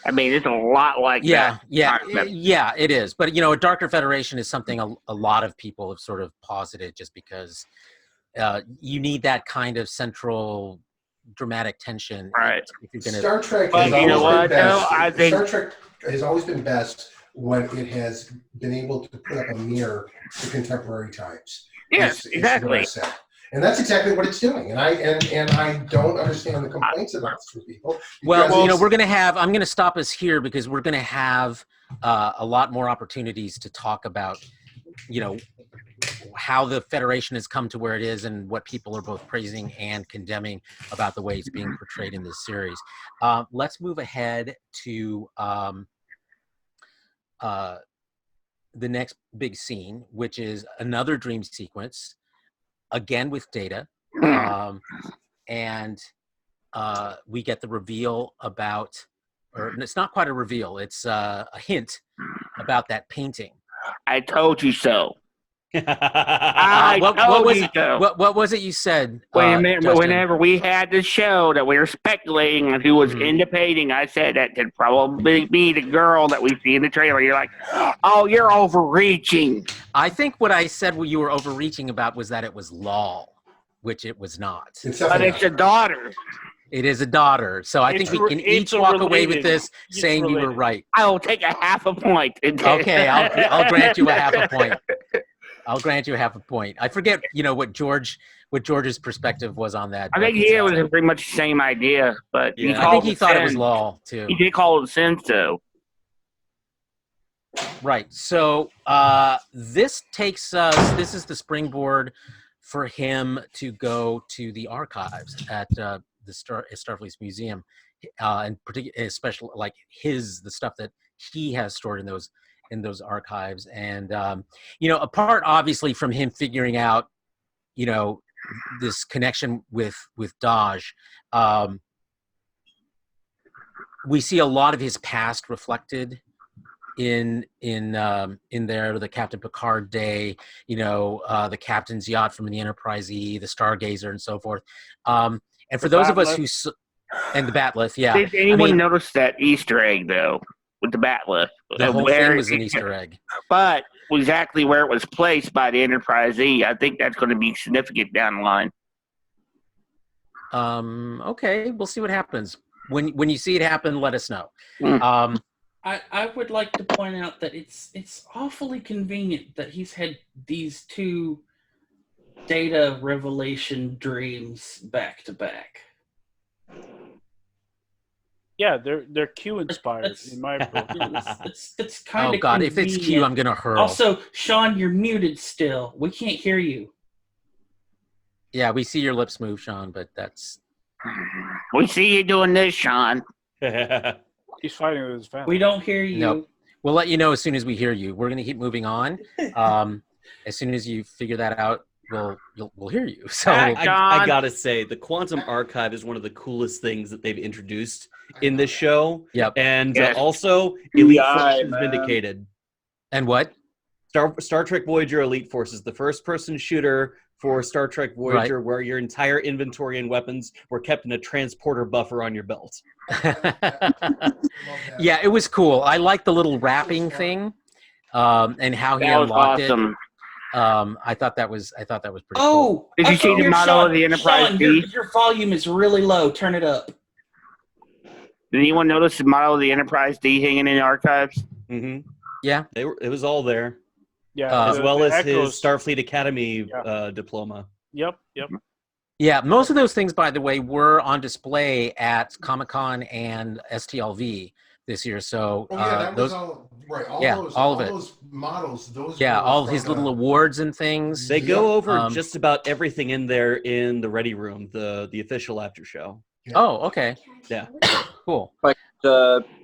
I mean, it's a lot like that. Yeah, it is. But a Darker Federation is something a lot of people have sort of posited, just because you need that kind of central dramatic tension. Right. If you're gonna, Star Trek But has you know always what, been best. though? I think- Star Trek has always been best when it has been able to put up a mirror to contemporary times. Yes, Is what I exactly. said. And that's exactly what it's doing. And I don't understand the complaints about this with people. well, because we're gonna have. I'm gonna stop us here, because we're gonna have a lot more opportunities to talk about, how the Federation has come to where it is, and what people are both praising and condemning about the way it's being portrayed in this series. Let's move ahead to the next big scene, which is another dream sequence, again with Data, and we get the reveal about, or it's not quite a reveal, it's a hint about that painting. I told you so. What was it you said? Justin? Whenever we had the show that we were speculating on who was in the painting, I said that could probably be the girl that we see in the trailer. You're like, oh, you're overreaching. I think what I said you were overreaching about was that it was Lal, which it was not. But it's a daughter. It is a daughter. So I think we can each walk away with this saying you were right. I will take a half a point. Okay, I'll grant you a half a point. I'll grant you half a point. I forget, what George's perspective was on that. I think he was pretty much the same idea, but I think he thought it was Lal too. He did call it Sin, though. Right. So this takes us. This is the springboard for him to go to the archives at the Starfleet's museum, and especially like the stuff that he has stored in those archives. And apart obviously from him figuring out this connection with Daj, we see a lot of his past reflected in there, the Captain Picard day, the captain's yacht from the Enterprise E, the Stargazer, and so forth. And for those of us and the Batleth, yeah. Did anyone notice that Easter egg though? With the Batleth. The whole thing was an Easter egg. But exactly where it was placed by the Enterprise E, I think that's going to be significant down the line. Okay, we'll see what happens. When you see it happen, let us know. I would like to point out that it's awfully convenient that he's had these two Data revelation dreams back to back. Yeah, they're Q inspired in my opinion. It's kind of. Oh God, convenient. if it's Q, I'm gonna hurl. Also, Sean, you're muted still. We can't hear you. Yeah, we see your lips move, Sean, but that's. We see you doing this, Sean. He's fighting with his family. We don't hear you. Nope. We'll let you know as soon as we hear you. We're gonna keep moving on. As soon as you figure that out, we'll hear you. So I gotta say, the Quantum Archive is one of the coolest things that they've introduced in this show. Yep. And also, Elite Force is vindicated. And what? Star Trek Voyager Elite Force is the first-person shooter for Star Trek Voyager, where your entire inventory and weapons were kept in a transporter buffer on your belt. Yeah, it was cool. I like the little wrapping thing, and how he unlocked it. I thought that was pretty cool. Oh, Did you see the model of the Enterprise Sean, D? your volume is really low. Turn it up. Did anyone notice the model of the Enterprise D hanging in the archives? Mm-hmm. Yeah. It was all there, Yeah, as well the as echoes. his Starfleet Academy diploma. Yep. Yeah, most of those things, by the way, were on display at Comic-Con and STLV this year. So that those, was all right. all of it. Those models, those yeah, were all from his the- little awards and things. They go over Um, just about everything in there in the Ready Room, the official after show. Oh, okay. Yeah. Cool.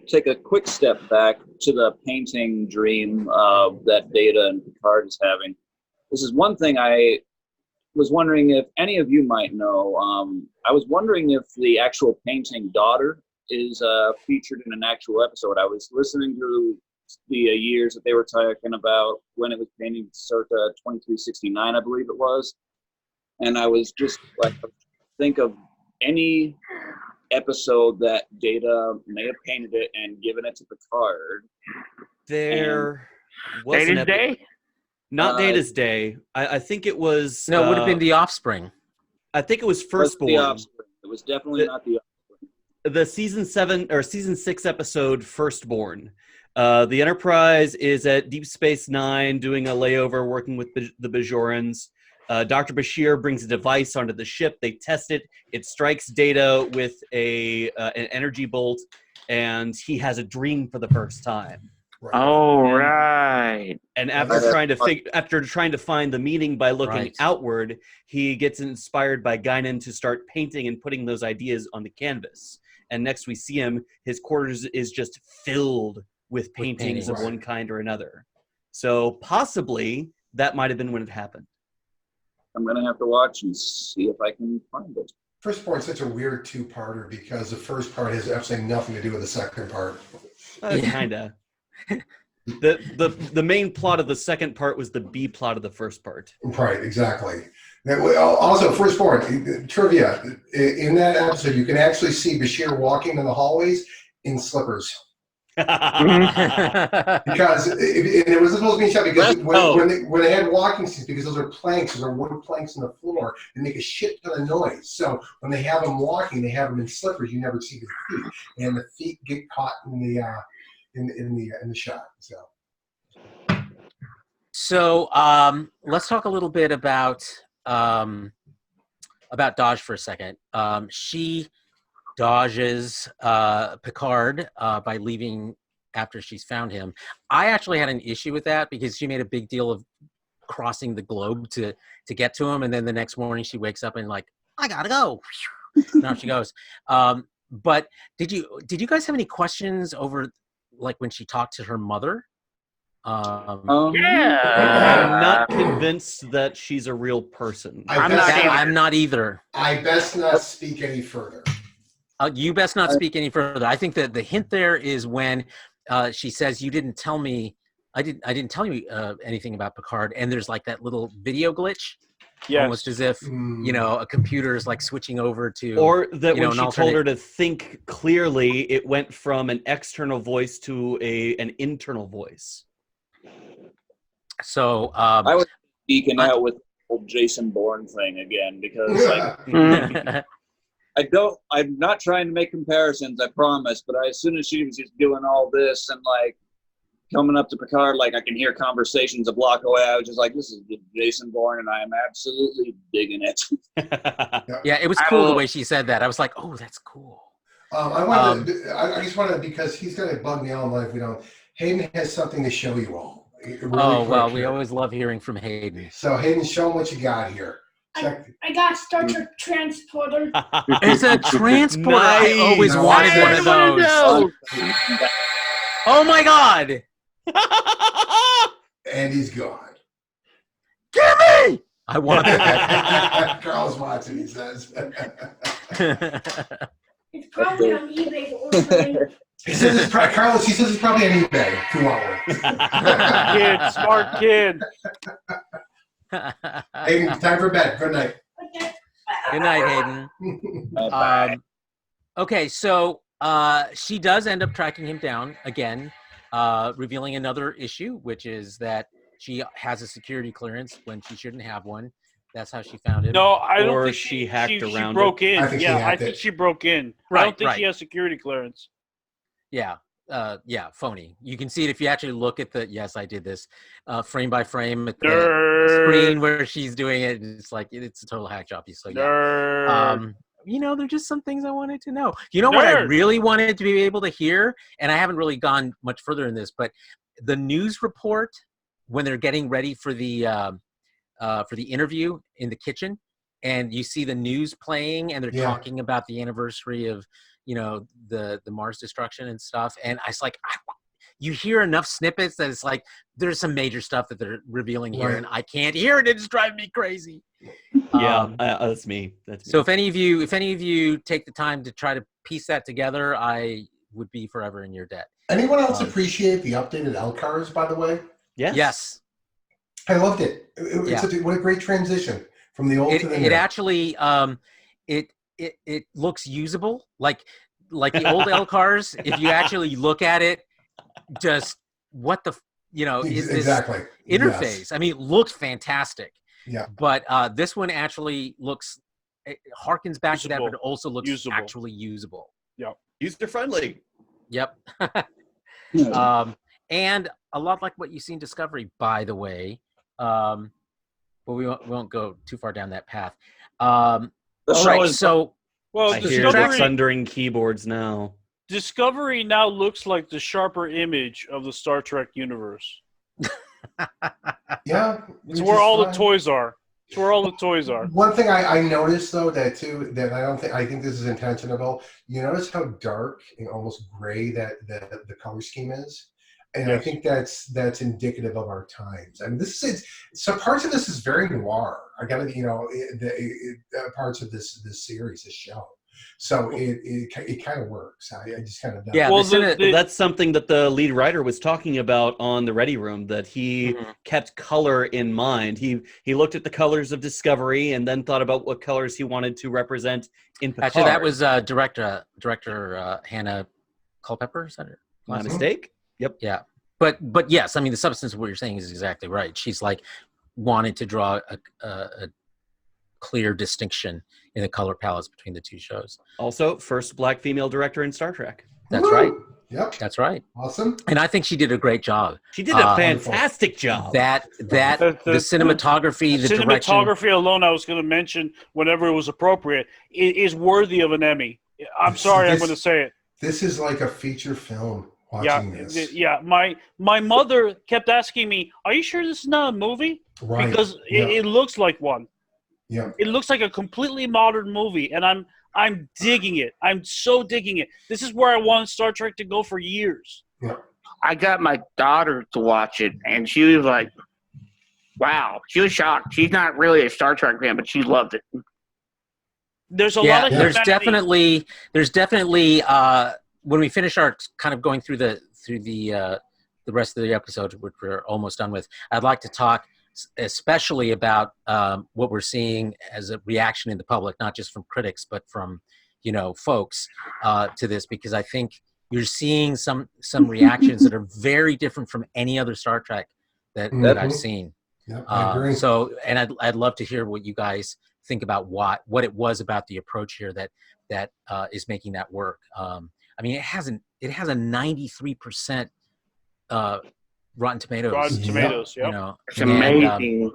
Take a quick step back to the painting dream that Data and Picard is having. This is one thing I was wondering if any of you might know. I was wondering if the actual painting daughter is featured in an actual episode. I was listening to the years that they were talking about when it was painted, circa 2369, I believe it was. And I was just like, think of any episode that Data may have painted it and given it to Picard. There was an Data's Day? Not Data's Day. I think it was. No, it would have been The Offspring. I think it was It Firstborn. was definitely not the The season 6 episode Firstborn. The Enterprise is at Deep Space Nine doing a layover, working with the Bajorans. Dr. Bashir brings a device onto the ship. They test it. It strikes Data with an energy bolt, and he has a dream for the first time. Right. Oh, right. And after trying to find the meaning by looking outward, he gets inspired by Guinan to start painting and putting those ideas on the canvas. And next we see him, his quarters is just filled with paintings of one kind or another. So possibly that might have been when it happened. I'm going to have to watch and see if I can find it. Firstborn is such a weird two-parter because the first part has absolutely nothing to do with the second part. Kinda. The main plot of the second part was the B plot of the first part. Right, exactly. Now, also, Firstborn, trivia, in that episode, you can actually see Bashir walking in the hallways in slippers. Because it was supposed to be shot because when they had walking scenes, because those are planks, those are wood planks on the floor, they make a shit ton of noise. So when they have them walking, they have them in slippers. You never see the feet, and the feet get caught in the shot. So let's talk a little bit about Dodge for a second. She dodges Picard by leaving after she's found him. I actually had an issue with that because she made a big deal of crossing the globe to get to him, and then the next morning she wakes up and like, I gotta go. Now she goes. But did you guys have any questions over like when she talked to her mother? Yeah. I'm not convinced that she's a real person. I'm not either. I best not speak any further. You best not speak any further. I think that the hint there is when she says, "You didn't tell me. I didn't tell you anything about Picard." And there's like that little video glitch, almost as if a computer is like switching over to. Or that when she told her to think clearly, it went from an external voice to an internal voice. So I was geeking out with the old Jason Bourne thing again because like. I'm not trying to make comparisons, I promise, but as soon as she was just doing all this and like coming up to Picard, like I can hear conversations a block away, I was just like, this is Jason Bourne and I am absolutely digging it. Yeah, it was cool the way she said that. I was like, oh, that's cool. I just wanted, because he's going to bug me all my life. Hayden has something to show you all. Really quick we always love hearing from Hayden. So Hayden, show him what you got here. I got Star Trek transporter. It's a transporter. Nice. I always wanted one of those. Oh my god! And he's gone. Gimme! I want that. Carl's watching, he says. It's probably on eBay or something. He says Carlos, he says it's probably on eBay. 2 hours. Smart kid. Hayden, time for bed. Good night. Okay. Good night, Hayden. Okay, so she does end up tracking him down again, revealing another issue, which is that she has a security clearance when she shouldn't have one. That's how she found him. No, I don't Or think she hacked around broke it. in. I think she Yeah, I hacked think it. she broke in. I Right, don't think she right. has security clearance. Yeah. Phony. You can see it if you actually look at the, yes, I did this, frame by frame at the Nerd. screen where she's doing it. And it's like, it's a total hack job. So yeah. Nerd. There's just some things I wanted to know. You know what I really wanted to be able to hear, and I haven't really gone much further in this, but the news report when they're getting ready for the interview in the kitchen, and you see the news playing, and they're talking about the anniversary of the Mars destruction and stuff, and I was like, you hear enough snippets that it's like there's some major stuff that they're revealing here, and I can't hear it. It's driving me crazy. That's me. So if any of you take the time to try to piece that together, I would be forever in your debt. Anyone else appreciate the updated LCARs, by the way? Yes. I loved it. What a great transition from the old to the new. It actually it looks usable, like the old LCARs. If you actually look at it, just what the is this exactly interface? Yes. I mean, it looks fantastic. Yeah. But this one actually looks, it harkens back to that, but it also looks actually usable. Yep. User friendly. Yep. And a lot like what you see in Discovery, by the way. But we won't go too far down that path. I hear Discovery, thundering keyboards now. Discovery now looks like the sharper image of the Star Trek universe. Yeah, it's where all the toys are. It's where all the toys are. One thing I noticed though that I think this is intentional. You notice how dark and almost gray that the color scheme is, and I think that's indicative of our times. I mean, so parts of this is very noir. I got to parts of this series, this show. So it kind of works. I just kind of that's something that the lead writer was talking about on the Ready Room, that he kept color in mind. He looked at the colors of Discovery and then thought about what colors he wanted to represent in Picard. Actually, that was director Hannah Culpepper. Is that her last name? Mistake? Yep. Yeah, but yes, I mean the substance of what you're saying is exactly right. She's like wanted to draw a clear distinction in the color palettes between the two shows. Also, first black female director in Star Trek. That's right. Yep. That's right. Awesome. And I think she did a great job. She did a fantastic job. The cinematography, the direction. Cinematography alone, I was going to mention whenever it was appropriate, is worthy of an Emmy. I'm sorry, I'm going to say it. This is like a feature film. Watching this. Yeah. My mother kept asking me, "Are you sure this is not a movie?" Right. Because it looks like one. Yeah. It looks like a completely modern movie, and I'm digging it. I'm so digging it. This is where I wanted Star Trek to go for years. Yeah. I got my daughter to watch it, and she was like, wow. She was shocked. She's not really a Star Trek fan, but she loved it. There's a lot of there's definitely when we finish our kind of going through the rest of the episode, which we're almost done with, I'd like to talk especially about what we're seeing as a reaction in the public, not just from critics, but from, folks to this, because I think you're seeing some reactions that are very different from any other Star Trek that I've seen. Yeah, I agree. So, and I'd love to hear what you guys think about what it was about the approach here that is making that work. I mean, it has a 93% Rotten Tomatoes. Rotten Tomatoes, yeah. It's amazing.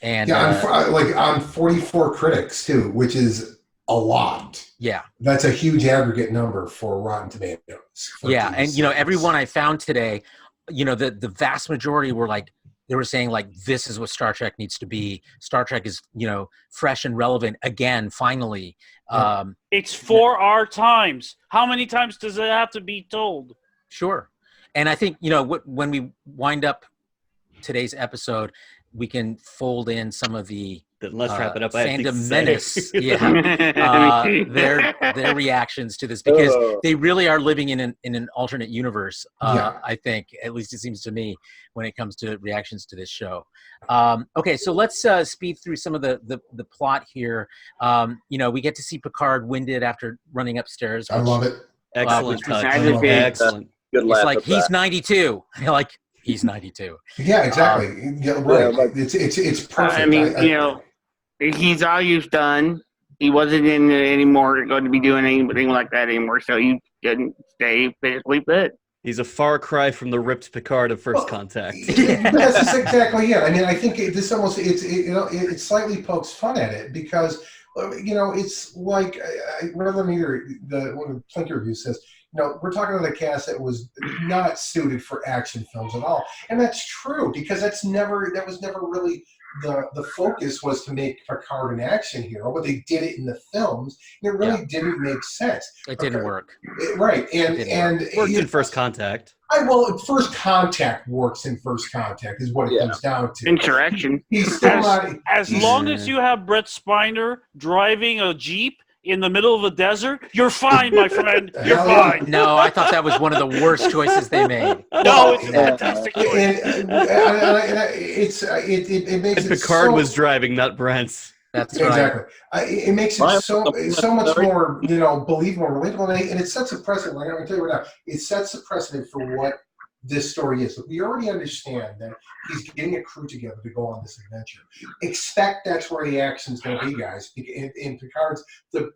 On 44 critics too, which is a lot. Yeah, that's a huge aggregate number for Rotten Tomatoes. Yeah, and everyone I found today, the vast majority were like, they were saying like, this is what Star Trek needs to be. Star Trek is fresh and relevant again. Finally, it's for our times. How many times does it have to be told? Sure. And I think, when we wind up today's episode, we can fold in some of the let's wrap it up. Fandom menace, their reactions to this, because they really are living in an alternate universe. I think, at least it seems to me, when it comes to reactions to this show. Okay, so let's speed through some of the plot here. We get to see Picard winded after running upstairs. I love it. Excellent touch. Excellent. Good laugh. It's like he's 92. Like, he's 92. Yeah, exactly. Yeah, right. like- It's perfect. I mean, he's all you've done. He wasn't in it anymore, going to be doing anything like that anymore, so he didn't stay physically fit. He's a far cry from the ripped Picard of First Contact. That's exactly it. I mean, I think this almost it slightly pokes fun at it because it's like rather than either one of the Plinker review says, we're talking about a cast that was not suited for action films at all, and that's true because that was never really the focus was to make Picard an action hero, but they did it in the films, and it really didn't make sense. It didn't work. Right, and Worked in First Contact. First Contact works in First Contact is what it comes down to. Insurrection. He's still not. As long as you have Brett Spiner driving a Jeep in the middle of a desert, you're fine, my friend. You're fine. No, I thought that was one of the worst choices they made. No, it's a fantastic choice. It makes And it Picard so, was driving, not Brent. That's right. exactly. It makes it so much more believable, relatable, and it sets a precedent. Like I'm going to tell you right now, it sets a precedent for what this story is. We already understand that he's getting a crew together to go on this adventure. Expect that's where the action's going to be, guys. In Picard's the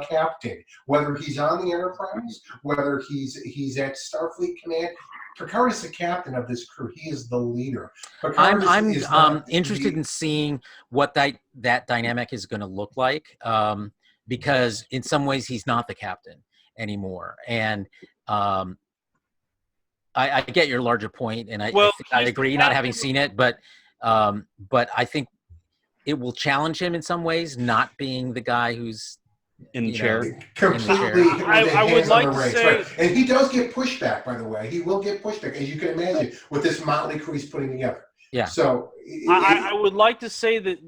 captain, whether he's on the Enterprise, whether he's at Starfleet Command. Picard is the captain of this crew. He is the leader. Picard I'm interested in seeing what that dynamic is going to look like, because in some ways he's not the captain anymore, and I get your larger point, and I agree, not having seen it, but I think it will challenge him in some ways, not being the guy who's in the chair. Completely. I would like to say, right. And he does get pushback, by the way. He will get pushback, as you can imagine, with this motley crew he's putting together. Yeah. So I would like to say that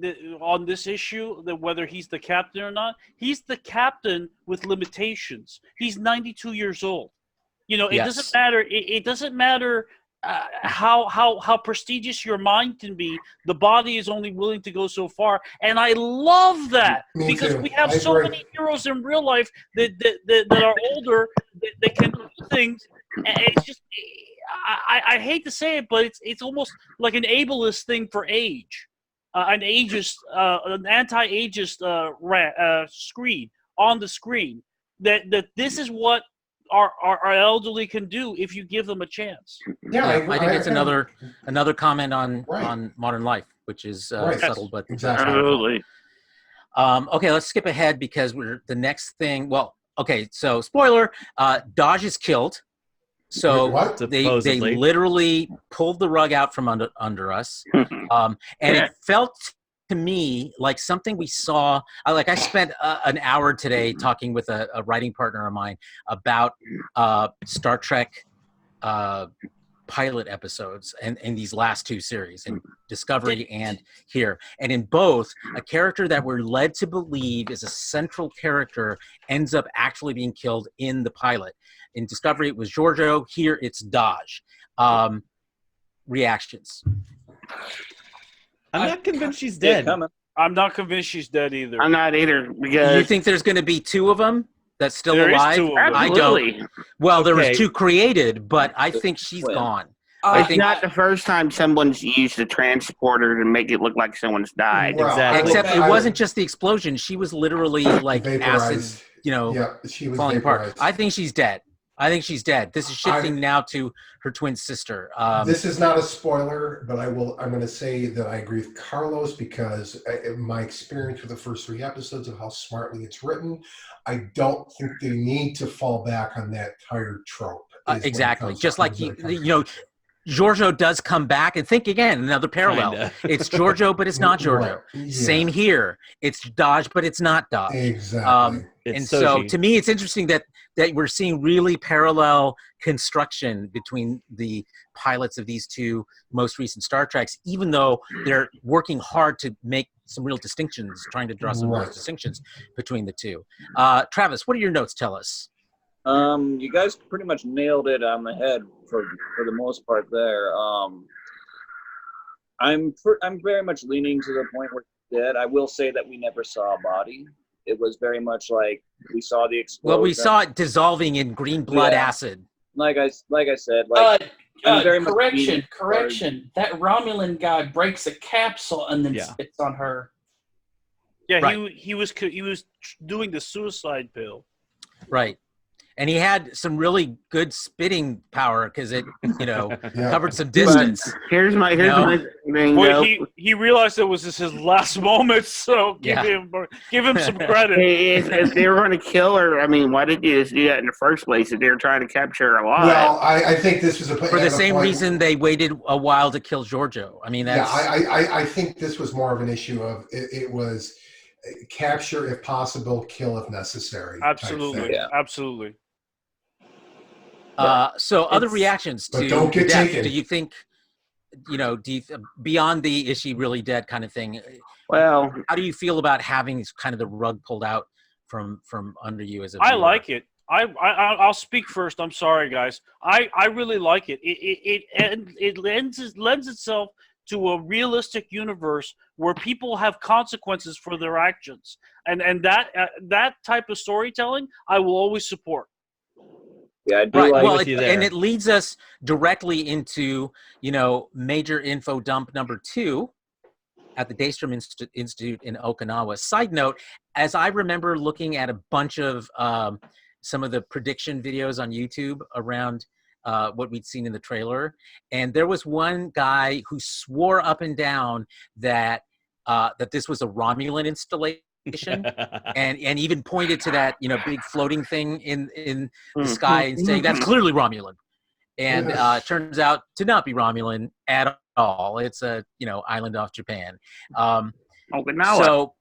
on this issue, that whether he's the captain or not, he's the captain with limitations. He's 92 years old. It doesn't matter. It doesn't matter how prestigious your mind can be. The body is only willing to go so far, and I love that because we have so many heroes in real life that are older that can do things. And it's just, I hate to say it, but it's almost like an ableist thing for age, an anti-ageist screen on the screen. That this is what our elderly can do if you give them a chance. Yeah, I think it's another comment on modern life, which is subtle, but exactly. Absolutely. Okay, let's skip ahead because the next thing. Well, okay, so spoiler: Dodge is killed. So What? they Supposedly. literally pulled the rug out from under us, and it felt to me like something we saw. I spent an hour today talking with a writing partner of mine about Star Trek pilot episodes and in these last two series, in Discovery and here. And in both, a character that we're led to believe is a central character ends up actually being killed in the pilot. In Discovery, it was Giorgio. Here, it's Dodge. Reactions. I'm not convinced she's dead. I'm not convinced she's dead either. I'm not either because You think there's going to be two of them that's still There is alive? two of them. I absolutely. don't. Well, there Okay. was two created, but I think she's gone. I It's think, not the first time someone's used a transporter to make it look like someone's died. Well, Exactly. except it I- wasn't just the explosion. She was literally like vaporized. acid, Yeah, she was falling vaporized. apart. I think she's dead. This is shifting now to her twin sister. This is not a spoiler, but I'm going to say that I agree with Carlos because my experience with the first three episodes of how smartly it's written, I don't think they need to fall back on that tired trope. Exactly. Just like Giorgio does come back, and think again, another parallel. Kinda. It's Giorgio, but it's not Giorgio. Right. Yeah. Same here. It's Dodge, but it's not Dodge. Exactly. It's And so Soji. to me, it's interesting that we're seeing really parallel construction between the pilots of these two most recent Star Treks, even though they're working hard to make some real distinctions, trying to draw some real Right. distinctions between the two. Travis, what do your notes tell us? You guys pretty much nailed it on the head for the most part there. I'm very much leaning to the point where he's dead. I will say that we never saw a body. It was very much like we saw the explosion. Well, we saw it dissolving in green blood Yeah. acid. Like I said, very much Correction. That Romulan guy breaks a capsule and then spits on her. Yeah, Right. he was doing the suicide pill. Right. And he had some really good spitting power because it, covered some distance. But here's my thing. Well, he realized it was his last moment, so give him some credit. If they were going to kill her, I mean, why did you just do that in the first place? If they were trying to capture her alive? Well, I think this was for the same reason they waited a while to kill Giorgio. I mean, that's I think this was more of an issue of it was capture if possible, kill if necessary. Absolutely, absolutely. So other reactions to don't get death. taken. Do you think, beyond the is she really dead kind of thing? Well, how do you feel about having kind of the rug pulled out from under you as a I viewer? like it. I'll speak first. I'm sorry, guys. I really like it. It lends itself to a realistic universe where people have consequences for their actions, and that type of storytelling I will always support. Yeah, I do right. like Well, with you and there. it leads us directly into major info dump number 2 at the Daystrom Institute in Okinawa. Side note: as I remember looking at a bunch of some of the prediction videos on YouTube around what we'd seen in the trailer, and there was one guy who swore up and down that that this was a Romulan installation. and even pointed to that big floating thing in the sky and saying that's clearly Romulan, and turns out to not be Romulan at all. It's a island off Japan. Okinawa. So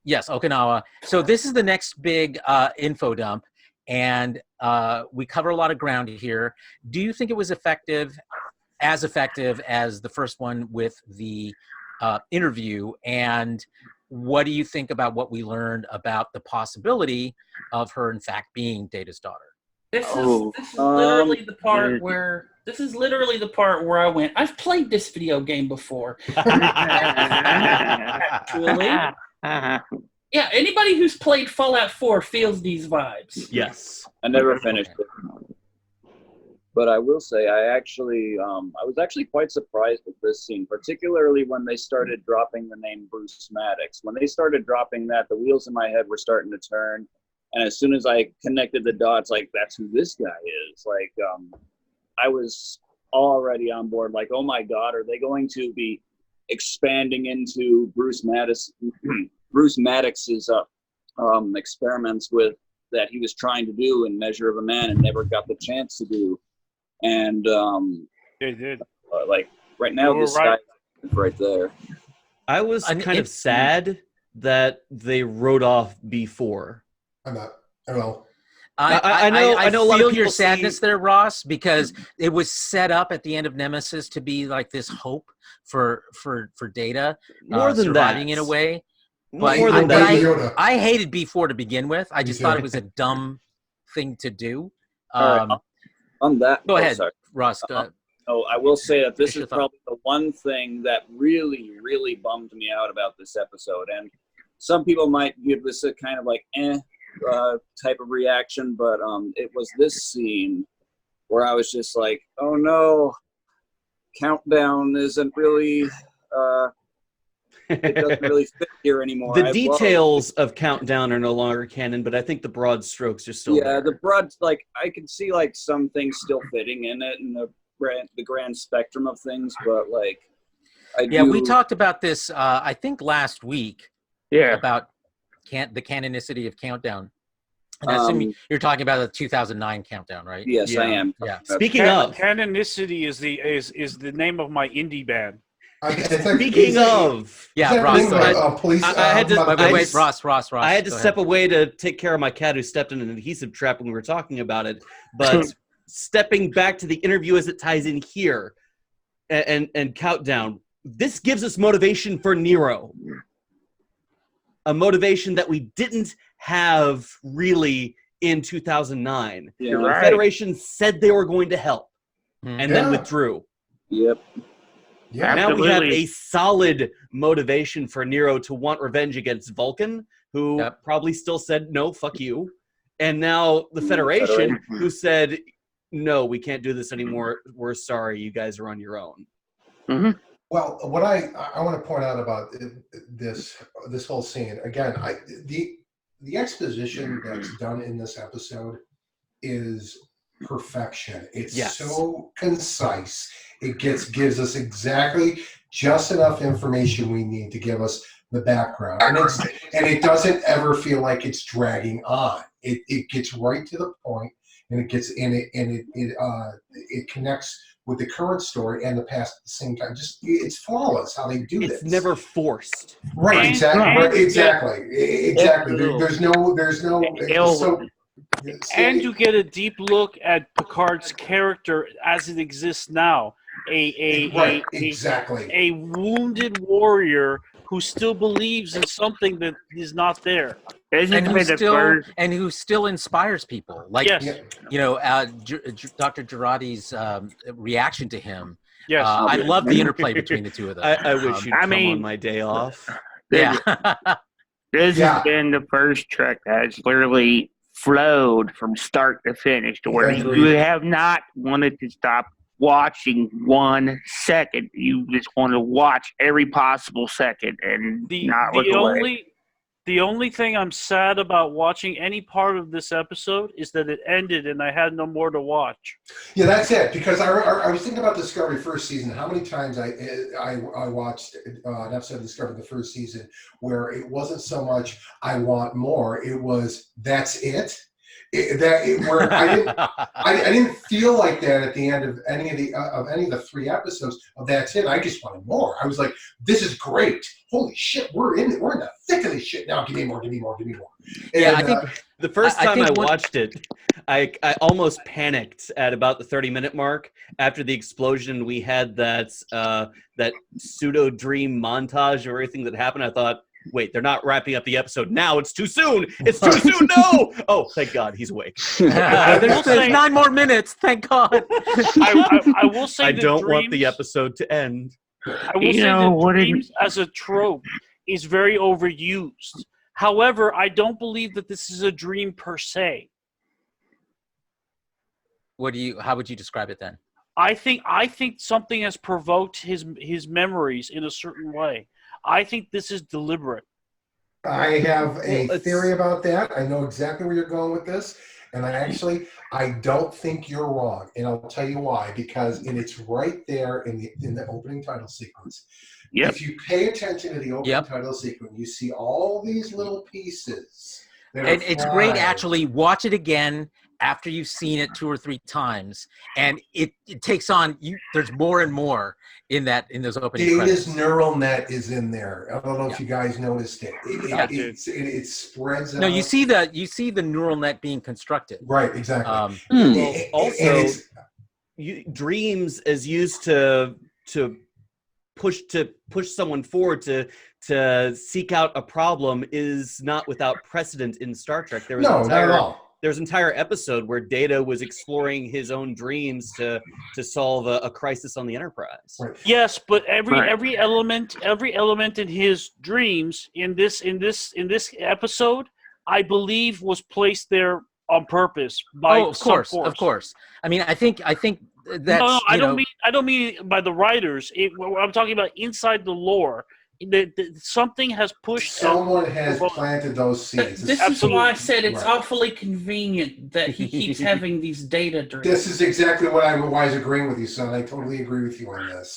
yes, Okinawa. So this is the next big info dump, and we cover a lot of ground here. Do you think it was effective as the first one with the interview? And what do you think about what we learned about the possibility of her, in fact, being Data's daughter? This is literally the part where I went, I've played this video game before. Actually. Yeah, anybody who's played Fallout 4 feels these vibes. Yes. I never finished it. But I will say, I was actually quite surprised with this scene, particularly when they started dropping the name Bruce Maddox. When they started dropping that, the wheels in my head were starting to turn. And as soon as I connected the dots, like, that's who this guy is. Like, I was already on board. Like, oh my God, are they going to be expanding into Bruce Maddox's experiments with that he was trying to do in Measure of a Man and never got the chance to do? And they did. Like right now, this guy is right there. I was kind of sad that they wrote off B4. I'm not. I don't know. I know a lot of feel people your sadness there, Ross, because it was set up at the end of Nemesis to be like this hope for Data More than surviving that. in a way. More But than that. I hated B4 to begin with. I just thought it was a dumb thing to do. All right, on that, Go ahead, sorry. Ross. Go ahead. Oh, I will say that this Finish your is probably the one thing that really, really bummed me out about this episode. And some people might give this a kind of like type of reaction, but it was this scene where I was just like, oh no, Countdown isn't really it doesn't really fit here anymore. The details of Countdown are no longer canon, but I think the broad strokes are still there. the broad, like, I can see like some things still fitting in it and the grand spectrum of things, but like we talked about this I think last week. Yeah. About the canonicity of Countdown. And I assume you're talking about the 2009 Countdown, right? Yes, I am. Yeah. Speaking of Canonicity is the name of my indie band. Speaking of, Ross. Police. I had to wait, Ross. I had to step away to take care of my cat who stepped in an adhesive trap when we were talking about it. But stepping back to the interview as it ties in here, and Countdown, this gives us motivation for Nero. A motivation that we didn't have really in 2009. Yeah, the right. Federation said they were going to help, and then withdrew. Yep. Yeah. Now we have Absolutely. a solid motivation for Nero to want revenge against Vulcan, who probably still said, no, fuck you. And now the Federation, who said, no, we can't do this anymore. We're sorry. You guys are on your own. Mm-hmm. Well, what I want to point out about this whole scene again, the exposition that's done in this episode is perfection. It's so concise. It gives us exactly just enough information we need to give us the background, and it doesn't ever feel like it's dragging on. It gets right to the point, and it connects with the current story and the past at the same time. Just it's flawless how they do this. It's never forced. Right, exactly. There's no. And you get a deep look at Picard's character as it exists now. A wounded warrior who still believes in something that is not there. And who still inspires people. Like, Dr. Girardi's reaction to him. Yes. I love the interplay between the two of them. I wish you'd come on my day off. Yeah. This has been the first Trek that has literally flowed from start to finish to where you have not wanted to stop watching 1 second. You just want to watch every possible second and not look away. The only thing I'm sad about watching any part of this episode is that it ended and I had no more to watch. Yeah, that's it. Because I was thinking about Discovery first season. How many times I watched an episode of Discovery the first season where it wasn't so much I want more. It was that's it. Where I didn't feel like that at the end of any of the 3 episodes of that's it. I just wanted more. I was like, this is great. Holy shit, we're in the thick of this shit now. Give me more. And, I think the first time I watched it, I almost panicked at about the 30-minute mark after the explosion. We had that pseudo dream montage of everything that happened. I thought, wait, they're not wrapping up the episode now. It's too soon. It's too soon. No. Oh, thank God, he's awake. There's 9 more minutes. Thank God. I will say I don't want the episode to end. I will say that dreams as a trope is very overused. However, I don't believe that this is a dream per se. How would you describe it then? I think something has provoked his memories in a certain way. I think this is deliberate. I have a theory about that. I know exactly where you're going with this. And I don't think you're wrong. And I'll tell you why. Because it's right there in the opening title sequence. Yep. If you pay attention to the opening title sequence, you see all these little pieces. And it's great, actually. Watch it again after you've seen it 2 or 3 times, and it takes on there's more and more in those opening credits. Data's neural net is in there. I don't know if you guys noticed it. It spreads out. No, you see the neural net being constructed. Right, exactly. Also, dreams is used to push someone forward to seek out a problem is not without precedent in Star Trek. Not at all. There's an entire episode where Data was exploring his own dreams to solve a crisis on the Enterprise. Right. Yes, but every element in his dreams in this episode, I believe, was placed there on purpose by of course. I mean, I think that's no, I don't mean by the writers. I'm talking about inside the lore. Something has pushed. Someone has planted those seeds. This is why I said it's awfully convenient that he keeps having these data dreams. This is exactly why I was agreeing with you, son. I totally agree with you on this.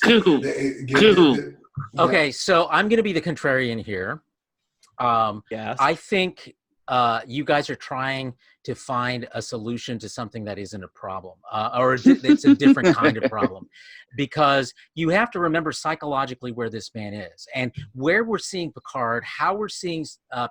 Okay, so I'm going to be the contrarian here. Yes. I think you guys are trying to find a solution to something that isn't a problem, or it's a different kind of problem, because you have to remember psychologically where this man is, and where we're seeing Picard, how we're seeing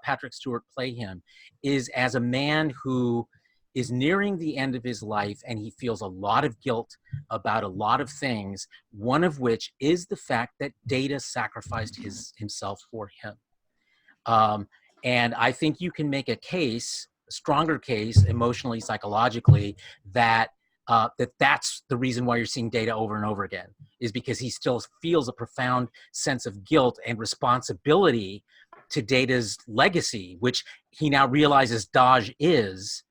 Patrick Stewart play him, is as a man who is nearing the end of his life, and he feels a lot of guilt about a lot of things, one of which is the fact that Data sacrificed himself for him. And I think you can make a stronger case, emotionally, psychologically, that that's the reason why you're seeing Data over and over again, is because he still feels a profound sense of guilt and responsibility to Data's legacy, which he now realizes Daj is.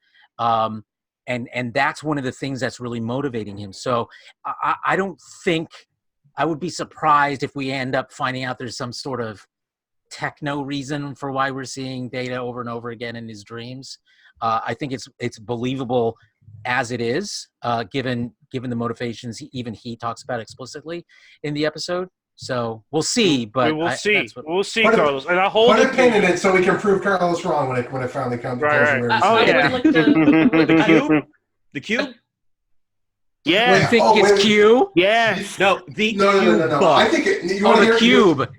and that's one of the things that's really motivating him. So I don't think, I would be surprised if we end up finding out there's some sort of techno reason for why we're seeing Data over and over again in his dreams. I think it's believable as it is, given the motivations even he talks about explicitly in the episode. So we'll see, but we'll see. We'll see, Put a- Carlos. And I hold Put a it. pin in it so we can prove Carlos wrong when it finally comes. Right. Oh, I yeah. would like to- The cube? The cube? Yeah. You think Oh, it's wait. Q? Yes. No, the No. cube. I think you Oh, want to the hear cube.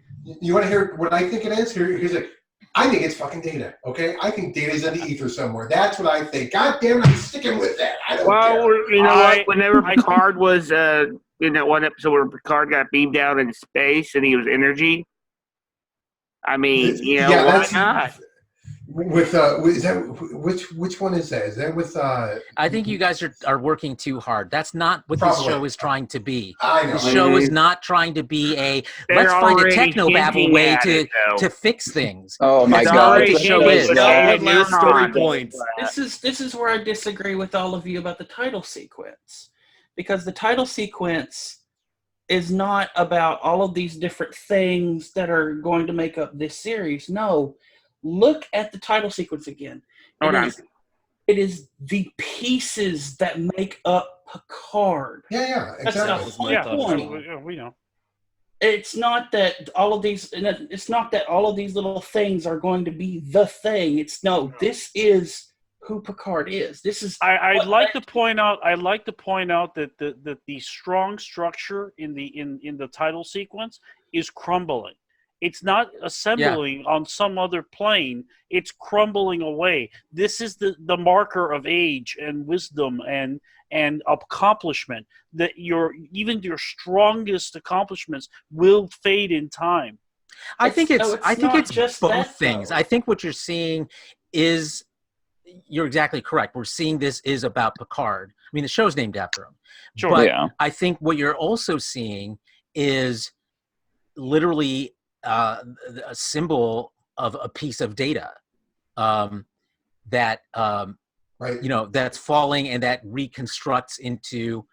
You want to hear what I think it is? Here's it. I think it's fucking Data. Okay, I think Data's in the ether somewhere. That's what I think. God damn it, I'm sticking with that. I don't Well, care. you know what? Whenever Picard was in that one episode where Picard got beamed down in space and he was energy, I mean, you know, Yeah, why that's- not? With is that which one is that? Is that with I think you guys are working too hard. That's not what Probably. this show is trying to be. I know. The show is not trying to be They're let's find a already technobabble hinting way at it, though. to fix things. Oh my That's God! not what already the show hinting, is. but One you're last story not. point. This is where I disagree with all of you about the title sequence, because the title sequence is not about all of these different things that are going to make up this series. No, look at the title sequence again. Hold on. It is the pieces that make up Picard. Yeah, That's exactly. the was whole my thought as point. well. Yeah, we know. It's not that all of these. It's not that all of these little things are going to be the thing. It's no. This is who Picard is. This is. I'd like to point out. That the strong structure in the title sequence is crumbling. It's not assembling on some other plane. It's crumbling away. This is the marker of age and wisdom and accomplishment. That even your strongest accomplishments will fade in time. I think not it's just both that, things. though. I think what you're seeing is, you're exactly correct. We're seeing this is about Picard. I mean, the show's named after him. Sure. But Yeah. I think what you're also seeing is literally a symbol of a piece of data that Right. that's falling and that reconstructs into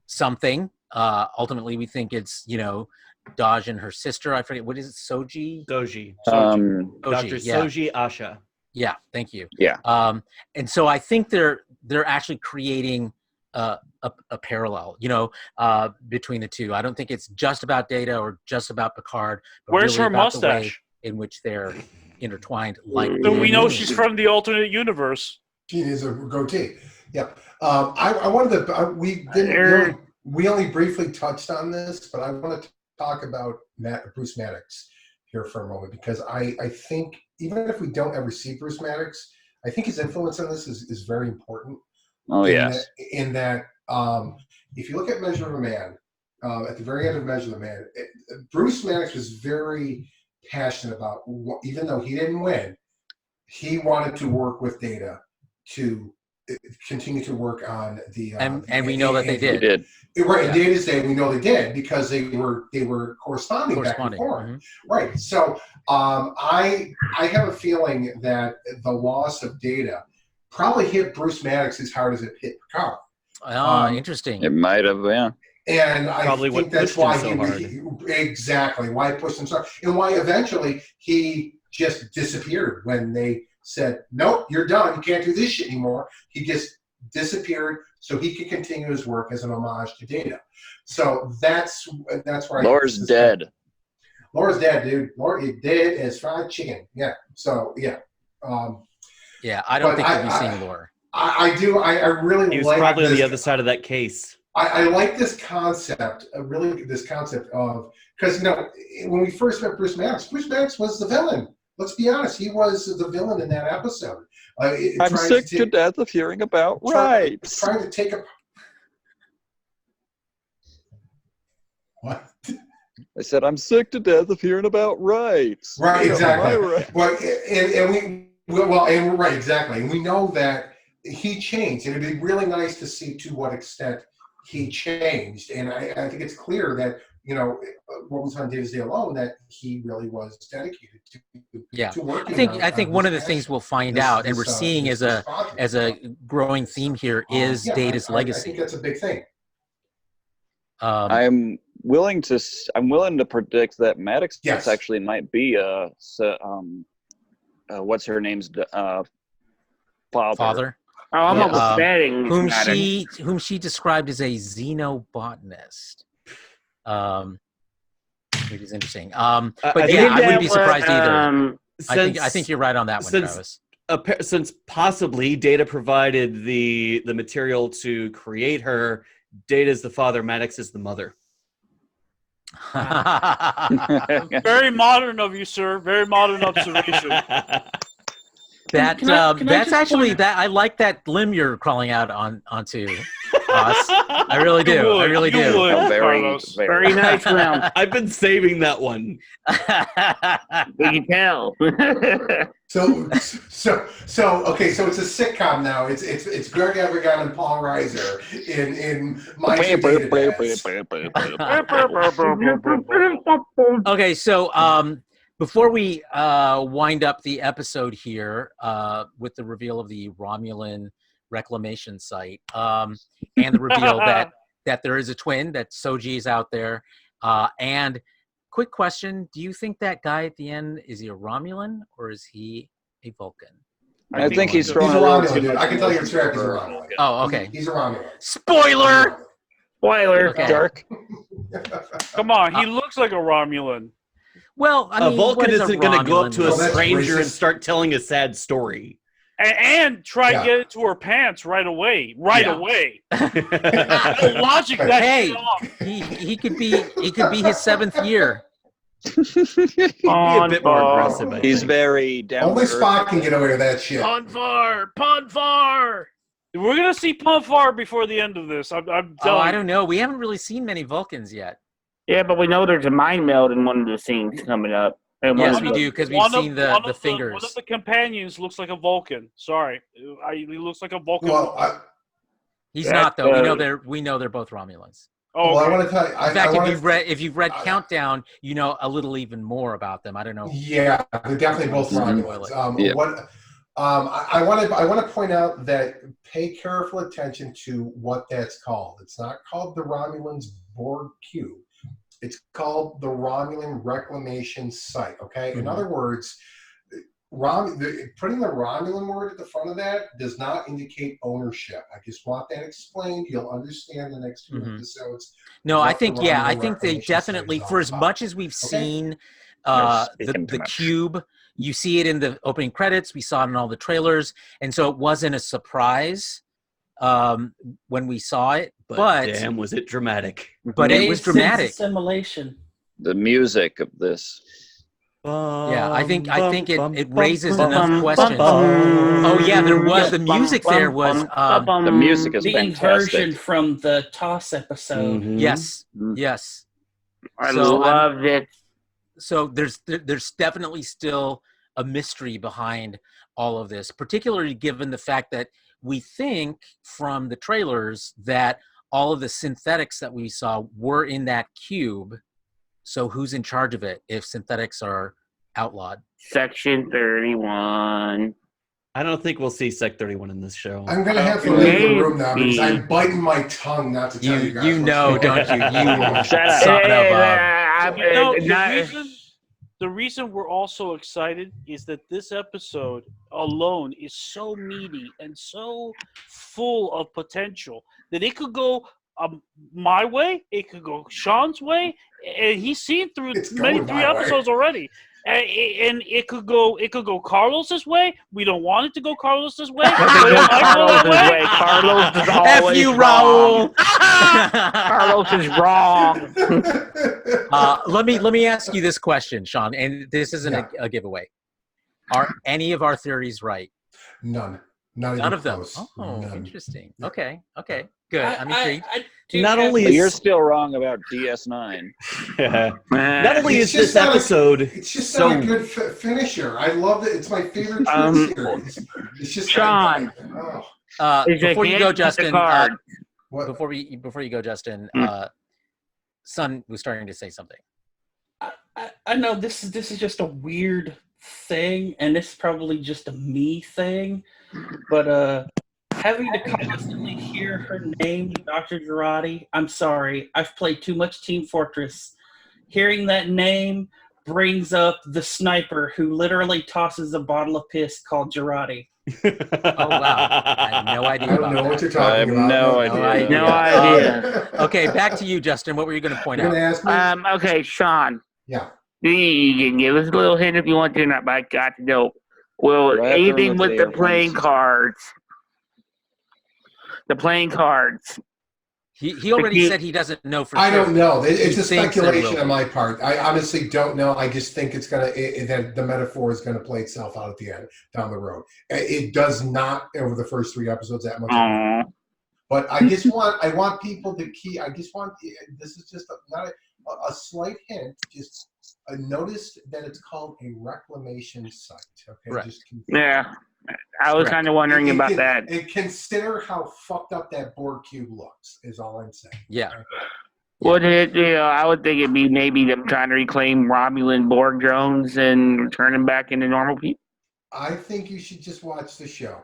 something. Ultimately, we think it's Daj and her sister. I forget, what is it? Soji. Doji. Soji, Dr. yeah. Soji Asha. Yeah, thank you. Yeah. And so I think they're actually creating a parallel, between the two. I don't think it's just about Data or just about Picard. But Where's really her about the way mustache? in which they're intertwined. Like So we know she's from the alternate universe. She needs a goatee. Yep. I wanted to. We didn't. We only briefly touched on this, but I want to talk about Bruce Maddox here for a moment, because I think even if we don't ever see Bruce Maddox, I think his influence on this is very important. Oh yes. In that, if you look at Measure of a Man, at the very end of Measure of a Man, Bruce Maddox was very passionate about, even though he didn't win, he wanted to work with Data to continue to work on the and we know that they He did. did. Right, in Yeah. Data's day, we know they did, because they were corresponding back and forth. Mhm. Right. So I have a feeling that the loss of Data probably hit Bruce Maddox as hard as it hit Picard. Interesting. It might have. Yeah. And I Probably think what that's pushed why him so exactly why it pushed him so, and why eventually he just disappeared when they said, "Nope, you're done. You can't do this shit anymore." He just disappeared so he could continue his work as an homage to Data. So that's where Laura's dead. Laura's dead, dude. Laura is dead as fried chicken. Yeah. So yeah. Yeah, I don't But think we'll be seeing Laura. I do. I really He was like probably on this. the other side of that case. I like this concept, really this concept of, because when we first met Bruce Maddox was the villain. Let's be honest, he was the villain in that episode. I'm sick to death of hearing about rights. Trying to take a what? I said I'm sick to death of hearing about rights. Right, exactly. Right. Well, and right, exactly. And we know that he changed, and it'd be really nice to see to what extent he changed. And I think it's clear that what was on David's Day alone, that he really was dedicated to working. I think one of the things we'll find out, and we're seeing as a growing theme here, is Data's legacy. I think that's a big thing. I'm willing to predict that Maddox actually might be what's her name's father. Oh, I'm almost betting whom she described as a xenobotanist. Which is interesting. But I wouldn't be surprised either. I think you're right on that one, Travis. Since possibly Data provided the material to create her, Data's the father, Maddox is the mother. Very modern of you, sir. Very modern observation. That's actually that. I like that limb you're crawling out onto us. I really do. I really do. Very nice round. I've been saving that one. We can tell. Okay, so it's a sitcom now. It's Greg Ebergon and Paul Reiser in My Okay, so before we wind up the episode here with the reveal of the Romulan reclamation site and the reveal that there is a twin, that Soji is out there, and quick question, do you think that guy at the end, is he a Romulan or is he a Vulcan? I think he's throwing a Romulan, dude. I can tell you it's right, he's a Romulan. Oh, okay. He's a Romulan. Spoiler! Okay. Dark. Come on, he looks like a Romulan. Well, I mean, a Vulcan isn't going to go up to a stranger racist. And start telling a sad story. And try to get into her pants right away. Away. The logic he could be his seventh year. He'd be a bit more aggressive. He's very down. Only Spock can get away with that shit. Ponfar. We're gonna see Ponfar before the end of this. I'm telling you. I don't know. We haven't really seen many Vulcans yet. Yeah, but we know there's a mind meld in one of the scenes coming up. Yes, we do, because we've seen the fingers. One of the companions looks like a Vulcan. Sorry, he looks like a Vulcan. Well, he's not though. We know they're both Romulans. Oh, well, I want to tell you. In fact, if you've read Countdown, you know a little even more about them. I don't know. Yeah, they're definitely both Romulans. I want to point out that pay careful attention to what that's called. It's not called the Romulans Borg Cube. It's called the Romulan Reclamation Site, okay? In other words, putting the Romulan word at the front of that does not indicate ownership. I just want that explained. You'll understand the next two episodes. No, I think they definitely, for as much as we've seen the cube, you see it in the opening credits, we saw it in all the trailers, and so it wasn't a surprise when we saw it. But damn, was it dramatic? But it was dramatic. Assimilation. The music of this. Yeah, I think it raises enough questions. Oh yeah, there was the music. There was the music is the fantastic. inversion from the Toss episode. Yes. I loved it. So there's definitely still a mystery behind all of this, particularly given the fact that we think from the trailers that all of the synthetics that we saw were in that cube. So who's in charge of it if synthetics are outlawed? Section 31. I don't think we'll see Sec 31 in this show. I'm going to have to leave the room now because I'm biting my tongue not to tell you guys. You know, don't you? The reason we're all so excited is that this episode alone is so meaty and so full of potential that it could go my way, it could go Sean's way, and he's seen through three episodes already. And it could go Carlos's way. We don't want it to go Carlos's way. Carlos is always F you, Raul. Carlos is wrong. Let me ask you this question, Sean, and this isn't a giveaway. Are any of our theories right? None. None of them. Close. Oh, None. Interesting. Okay. Good. I'm intrigued. You're still wrong about DS9. Not only is this episode, it's just not a good finisher. I love it. It's my favorite series. It's just Sean. Before you go, Justin. Before you go, Justin. Sun was starting to say something. I know this is just a weird thing, and it's probably just a me thing, but having to constantly hear her name, Dr. Girardi, I'm sorry, I've played too much Team Fortress. Hearing that name brings up the sniper who literally tosses a bottle of piss called Girardi. Oh wow! I have no idea. I don't know what you're talking I have about. no idea. No idea. Okay, back to you, Justin. What were you going to point You're out? gonna ask me? Okay, Sean. Yeah. You can give us a little hint if you want to, but I got to know. Well, Do I have to anything remove with the the playing airplanes? cards. The playing cards. He already said he doesn't know for I sure. don't know. It's He a thinks there speculation will on be. my part. I honestly don't know. I just think it's gonna that the metaphor is gonna play itself out at the end down the road. It does not over the first 3 episodes that much. Aw. But I want people to keep. I just want this is just not a slight hint. Just notice that it's called a reclamation site. Okay. Right. Just Yeah. I was Correct. kind of wondering about that. And consider how fucked up that Borg cube looks. Is all I'm saying. Yeah. Would it, I would think it'd be maybe them trying to reclaim Romulan Borg drones and turn them back into normal people. I think you should just watch the show.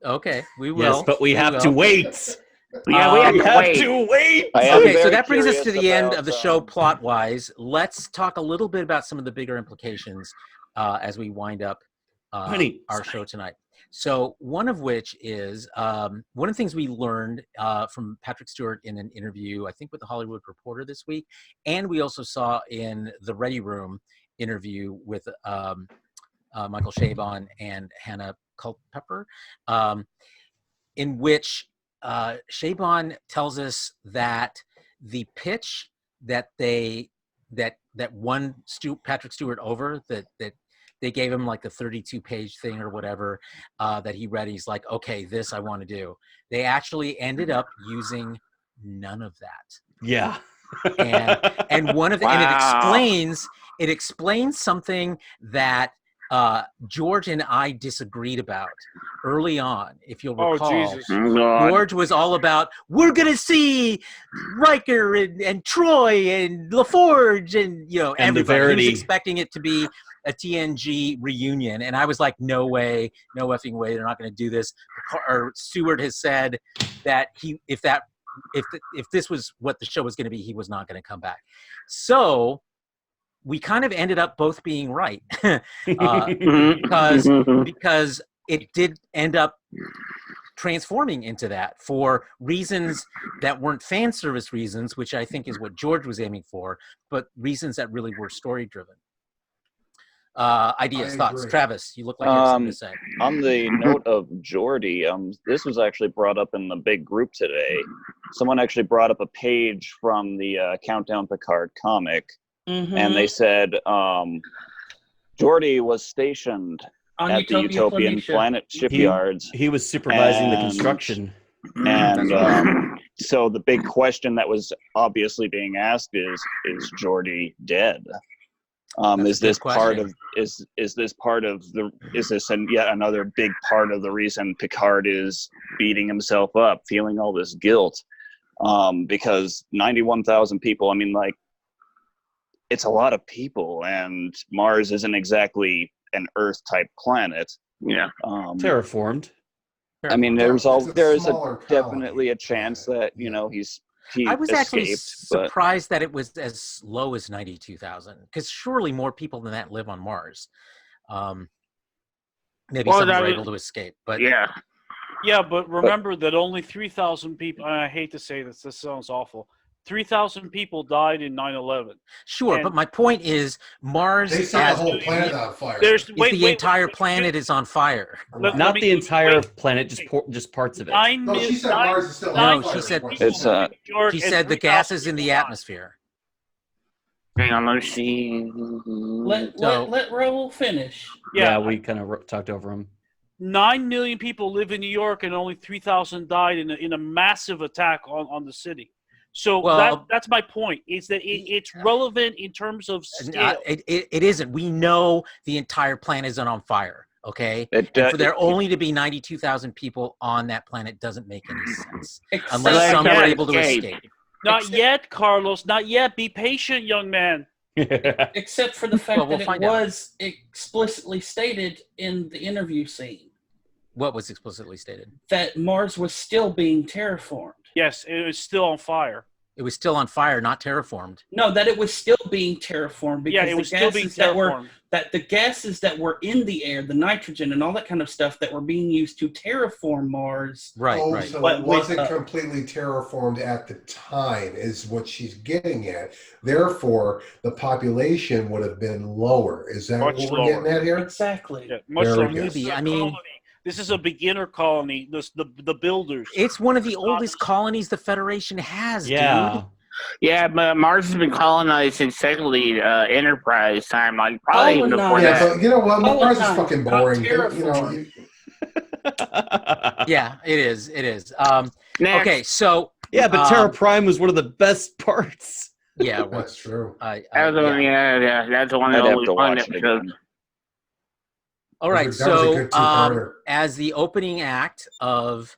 Okay, we will. Yes, but we have to will. wait. Yeah, we have We to have wait. to wait. I am Okay, so very that brings us to curious the end about, of the show plot-wise. Let's talk a little bit about some of the bigger implications as we wind up our show tonight. So one of which is one of the things we learned from Patrick Stewart in an interview, I think with the Hollywood Reporter this week, and we also saw in the Ready Room interview with Michael Chabon and Hannah Culpepper, in which Chabon tells us that the pitch that won Patrick Stewart over, that they gave him like the 32-page thing or whatever that he read. He's like, okay, this I want to do. They actually ended up using none of that. Yeah. and one of the, and it explains something that George and I disagreed about early on. If you'll recall, Jesus. George was all about, we're gonna see Riker and Troy and LaForge and everybody. He was expecting it to be a TNG reunion, and I was like, no way, no effing way, they're not going to do this. Or Stewart has said that if this was what the show was going to be, he was not going to come back. So we kind of ended up both being right because it did end up transforming into that for reasons that weren't fan service reasons, which I think is what George was aiming for, but reasons that really were story driven. Ideas, thoughts. Travis, you look like you have something to say. On the note of Geordi, this was actually brought up in the big group today. Someone actually brought up a page from the Countdown Picard comic, and they said Geordi was stationed at the Utopian planet shipyards. He was supervising the construction. And so the big question that was obviously being asked is Geordi dead? Is this part of yet another big part of the reason Picard is beating himself up, feeling all this guilt? Because 91,000 people, I mean, like, it's a lot of people, and Mars isn't exactly an Earth type planet. Yeah. Terraformed. I mean, there's definitely a chance that he was escaped, actually surprised that it was as low as 92,000, because surely more people than that live on Mars. Maybe some were able to escape, but yeah, but remember that only 3,000 people. And I hate to say this. This sounds awful. 3,000 people died in 9/11. Sure, but my point is, Mars They set the whole planet on fire. The entire planet is on fire. Not the entire planet, just parts of it. No, she said Mars is still on fire. She said it's she said the gases in the atmosphere. Hang on, let's see. Let Raul finish. Yeah, we kind of talked over him. 9 million people live in New York, and only 3,000 died in a massive attack on the city. So that's my point, is that it's relevant in terms of scale. It isn't. We know the entire planet isn't on fire, okay? And for there only to be 92,000 people on that planet doesn't make any sense. Unless some are able to escape. Not yet, Carlos. Not yet. Be patient, young man. Except for the fact Well, we'll that find it out. was explicitly stated in the interview scene What was explicitly stated? that Mars was still being terraformed. Yes, it was still on fire. It was still on fire, not terraformed. No, that it was still being terraformed because Yeah, it was still being terraformed. The gases that were in the air, the nitrogen and all that kind of stuff that were being used to terraform Mars. Right, Oh, right. so But it wasn't with, completely terraformed at the time, is what she's getting at. Therefore, the population would have been lower. Is that Much what we're lower. getting at here? Exactly. Yeah, much Very lower. good. This is a I mean- colony. This is a beginner colony. The builders. It's one of the oldest colonies the Federation has, Yeah. dude. Yeah, but Mars has been colonized since technically Enterprise time, like probably even before Yeah, that. but you know what? Mars is no, fucking not boring. You know, terraformed. Yeah, it is. It is. Next. Okay, so Yeah, but Terra Prime was one of the best parts. yeah, it that's was. true. That's the one, yeah, that's the one I'd that have only to one watch it episode. again. All right, That was a so good two-parter. as the opening act of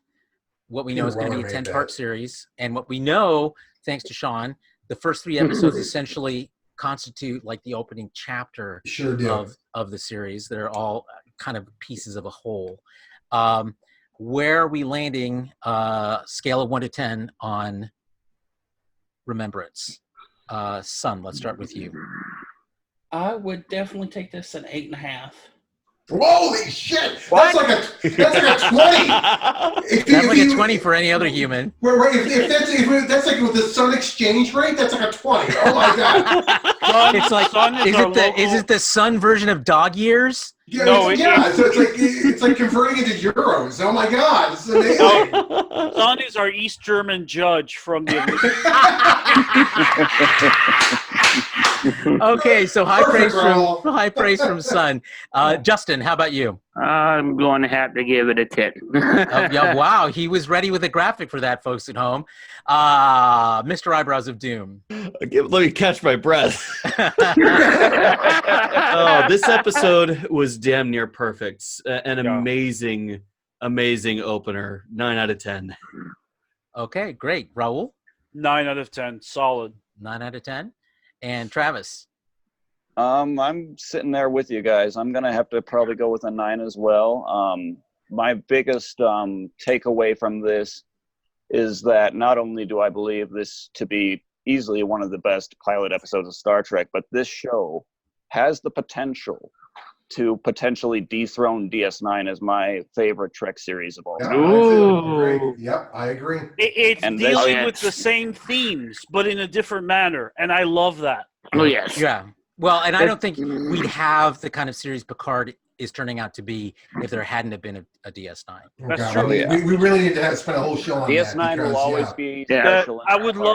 what we know Peter is going to be a Weller made 10-part that. series, and what we know, thanks to Sean, the first 3 episodes essentially constitute like the opening chapter Sure do. of the series. They're all kind of pieces of a whole. Where are we landing, scale of 1 to 10 on Remembrance? Son, let's start with you. I would definitely take this an 8.5. Holy shit! What? That's like a 20. That's like a 20 for any other human. Right, if that's like with the Sun exchange rate, that's like a 20. Oh my god! It's like, is it the Sun version of dog years? Yeah, No, so it's like converting into euros. Oh my god, this is amazing. Son is our East German judge from the. Okay, so Perfect, Raul. high praise from Sun. Justin, how about you? I'm going to have to give it a 10. Yeah, wow, he was ready with a graphic for that, folks at home. Mr. Eyebrows of Doom. Let me catch my breath. Oh, this episode was damn near perfect. An amazing, amazing opener. 9 out of 10. Okay, great. Raul? 9 out of 10. Solid. 9 out of 10. And Travis? I'm sitting there with you guys. I'm gonna have to probably go with a 9 as well. My biggest takeaway from this is that not only do I believe this to be easily one of the best pilot episodes of Star Trek, but this show has the potential to potentially dethrone DS9 as my favorite Trek series of all Yeah, time. Ooh. Yep, I agree. It's And dealing this- with the same themes, but in a different manner, and I love that. Oh, yes. Yeah. Well, and I don't think we'd have the kind of series Picard is turning out to be if there hadn't have been a DS9. Oh, That's God, true. we really need to spend a whole show on DS9 that. will because, always yeah. be Yeah. special. in I my would heart.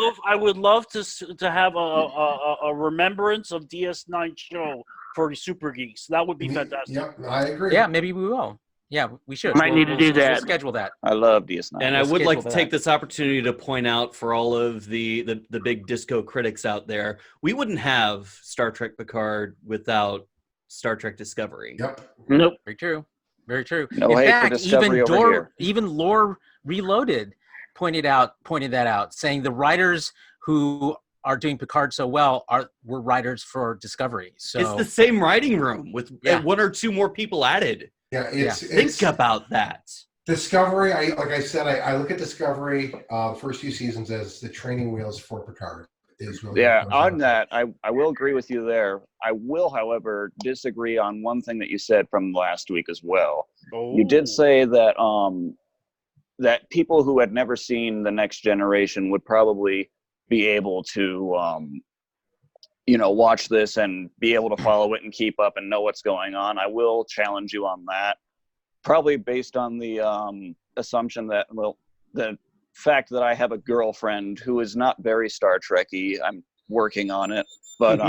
love to have a remembrance of DS9 show for the Super Geeks. That would be fantastic. Yep, I agree. Yeah, maybe we will. Yeah, we should. Might need to do We'll that. schedule that. I love DS9. And I We'll would like schedule to that. take this opportunity to point out for all of the big disco critics out there, we wouldn't have Star Trek Picard without Star Trek Discovery. Yep. Nope. Very true. Very true. No In hate for fact, Discovery over here. even Lore Reloaded pointed that out, saying the writers who are doing Picard so well were writers for Discovery. So It's the same writing room with Yeah. 1 or 2 more people added. Yeah, it's Think about that. Discovery. Like I said, I look at Discovery first few seasons as the training wheels for Picard. Is really Yeah, what comes on down that, I will agree with you there. I will, however, disagree on one thing that you said from last week as well. You did say that that people who had never seen The Next Generation would probably be able to watch this and be able to follow it and keep up and know what's going on. I will challenge you on that, probably based on the assumption that, well, the fact that I have a girlfriend who is not very Star Trekky. I'm working on it, but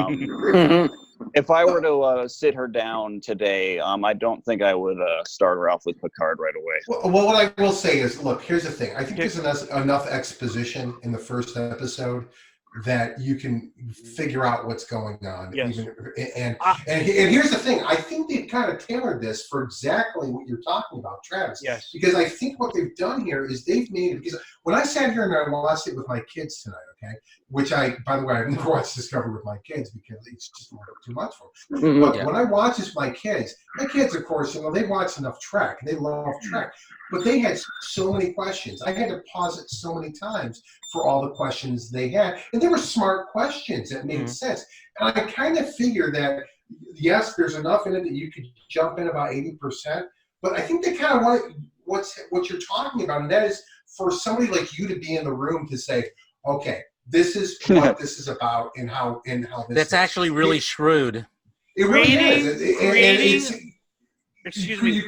if I were to sit her down today, I don't think I would start her off with Picard right away. Well, what I will say is, look, here's the thing. I think there's enough exposition in the first episode that you can figure out what's going on. Yes. And here's the thing. I think they've kind of tailored this for exactly what you're talking about, Travis. Yes. Because I think what they've done here is they've made it, because when I sat here and I watched it with my kids tonight, okay, which by the way, I've never watched Discovery with my kids because it's just too much for them. But when I watch this with my kids, of course, they watch enough Trek and they love Trek, but they had so many questions. I had to pause it so many times for all the questions they had. And they were smart questions that made sense. And I kind of figured that, yes, there's enough in it that you could jump in about 80%, but I think they kind of want what you're talking about, and that is for somebody like you to be in the room to say, okay, this is what this is about and how this That's actually really shrewd. It really is. Excuse me. You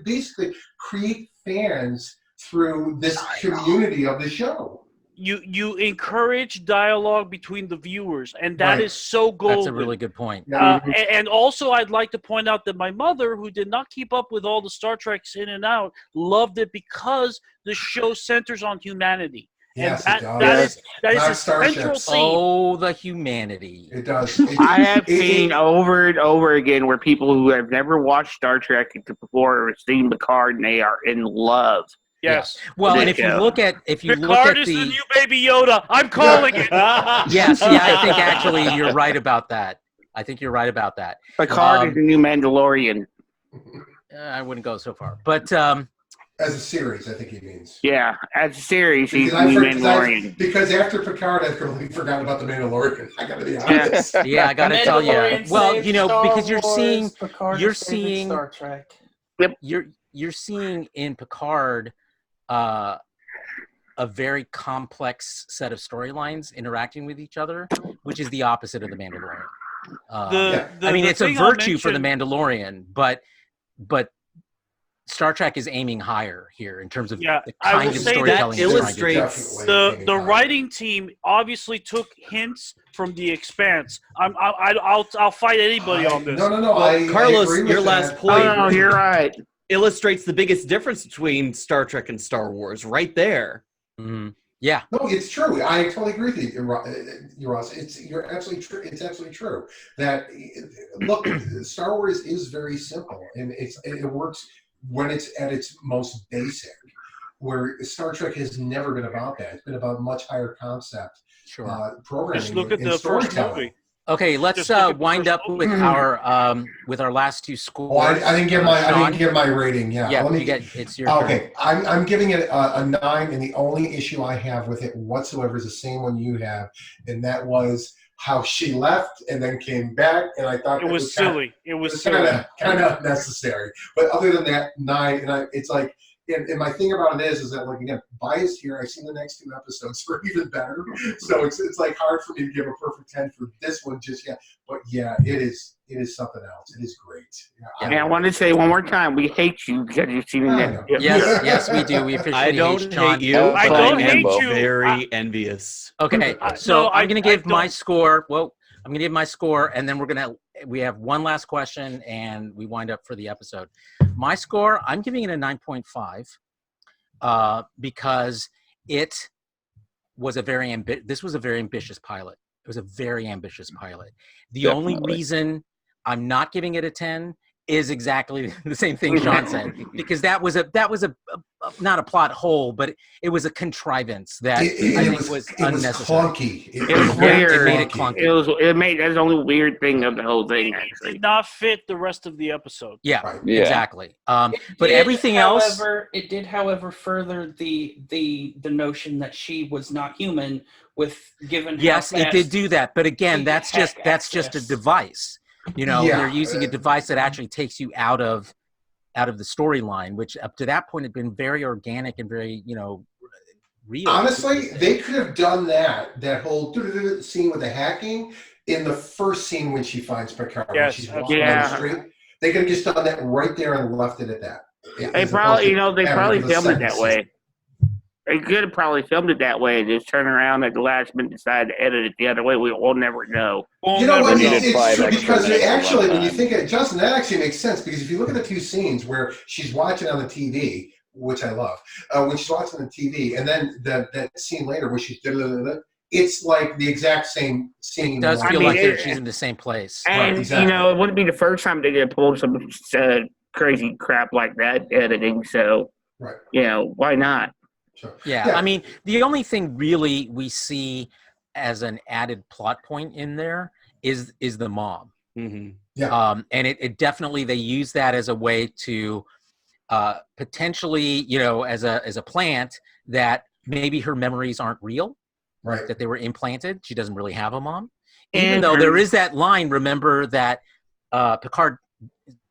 basically create fans through this community of the show. You encourage dialogue between the viewers, and that is so golden. That's a really good point. And also, I'd like to point out that my mother, who did not keep up with all the Star Treks in and out, loved it because the show centers on humanity. Yes, and it that is Not a central starships. theme. Oh, the humanity. It does. I have seen over and over again where people who have never watched Star Trek before have seen Picard and they are in love. Yes. Well, and if you look at Picard is the new Baby Yoda. I'm calling it. Yes, I think actually you're right about that. Picard is the new Mandalorian. I wouldn't go so far, but as a series, I think he means. Yeah, as a series, he's the new Mandalorian. Because after Picard, I've completely forgotten about the Mandalorian. I gotta be honest. Yeah, I gotta tell you. Well, because you're seeing Star Trek. Yep. You're seeing in Picard a very complex set of storylines interacting with each other, which is the opposite of the Mandalorian. I mean, it's a virtue for the Mandalorian, but Star Trek is aiming higher here in terms of the kind of storytelling. That illustrates the writing team obviously took hints from The Expanse. I'll fight anybody on this. No. Well, Carlos, your last point. Oh, you're right. Illustrates the biggest difference between Star Trek and Star Wars, right there. Mm-hmm. Yeah. No, it's true. I totally agree with you, Ross. You're absolutely true. It's absolutely true. That look, Star Wars is very simple, and it works when it's at its most basic. Where Star Trek has never been about that. It's been about much higher concept programming. Just look at the first movie. Okay, let's wind up with our last two scores. Oh, I didn't give my rating. Yeah, it's your turn. Okay, I'm giving it a 9, and the only issue I have with it whatsoever is the same one you have, and that was how she left and then came back, and I thought it was silly. It was kind of unnecessary. But other than that, 9, and it's like. And my thing about it is that, like, again, biased here. I've seen the next 2 episodes for even better. So it's like hard for me to give a perfect 10 for this one just yet. But yeah, it is something else. It is great. Yeah, I want to say one more time, we hate you because you've seen it. Yes, we do. We officially hate you. I don't hate you. Very envious. Okay, so I'm going to give my score. Well, I'm going to give my score, and then we have one last question, and we wind up for the episode. My score, I'm giving it a 9.5 because it was this was a very ambitious pilot. It was a very ambitious pilot. The only reason I'm not giving it a 10 is exactly the same thing Sean said, because that was not a plot hole, but it was a contrivance that I think was unnecessary. Clunky. It was weird. It made it clunky. That's the only weird thing of the whole thing. Actually, it did not fit the rest of the episode. Yeah, exactly. But everything else, it did, however, further the notion that she was not human. With given, yes, it did do that. But again, that's just a device. They're using a device that actually takes you out of the storyline, which up to that point had been very organic and very, real. Honestly, they could have done that whole scene with the hacking in the first scene when she finds Picard. When she's walking down the street. They could have just done that right there and left it at that. They probably filmed it that way. They could have probably filmed it that way and just turn around at the last minute and decide to edit it the other way. We'll never know. You know what? It's true because actually, when you think of it, Justin, that actually makes sense because if you look at the 2 scenes where she's watching on the TV, which I love, when she's watching the TV, and then that scene later where she's it's like the exact same scene. It does feel like she's in the same place. And, exactly. it wouldn't be the first time they get pulled some crazy crap like that editing. So, why not? Sure. Yeah, I mean, the only thing really we see as an added plot point in there is the mom. Mm-hmm. Yeah. And it definitely, they use that as a way to potentially, as a plant that maybe her memories aren't real. Right. That they were implanted. She doesn't really have a mom. Even though there is that line, remember, that Picard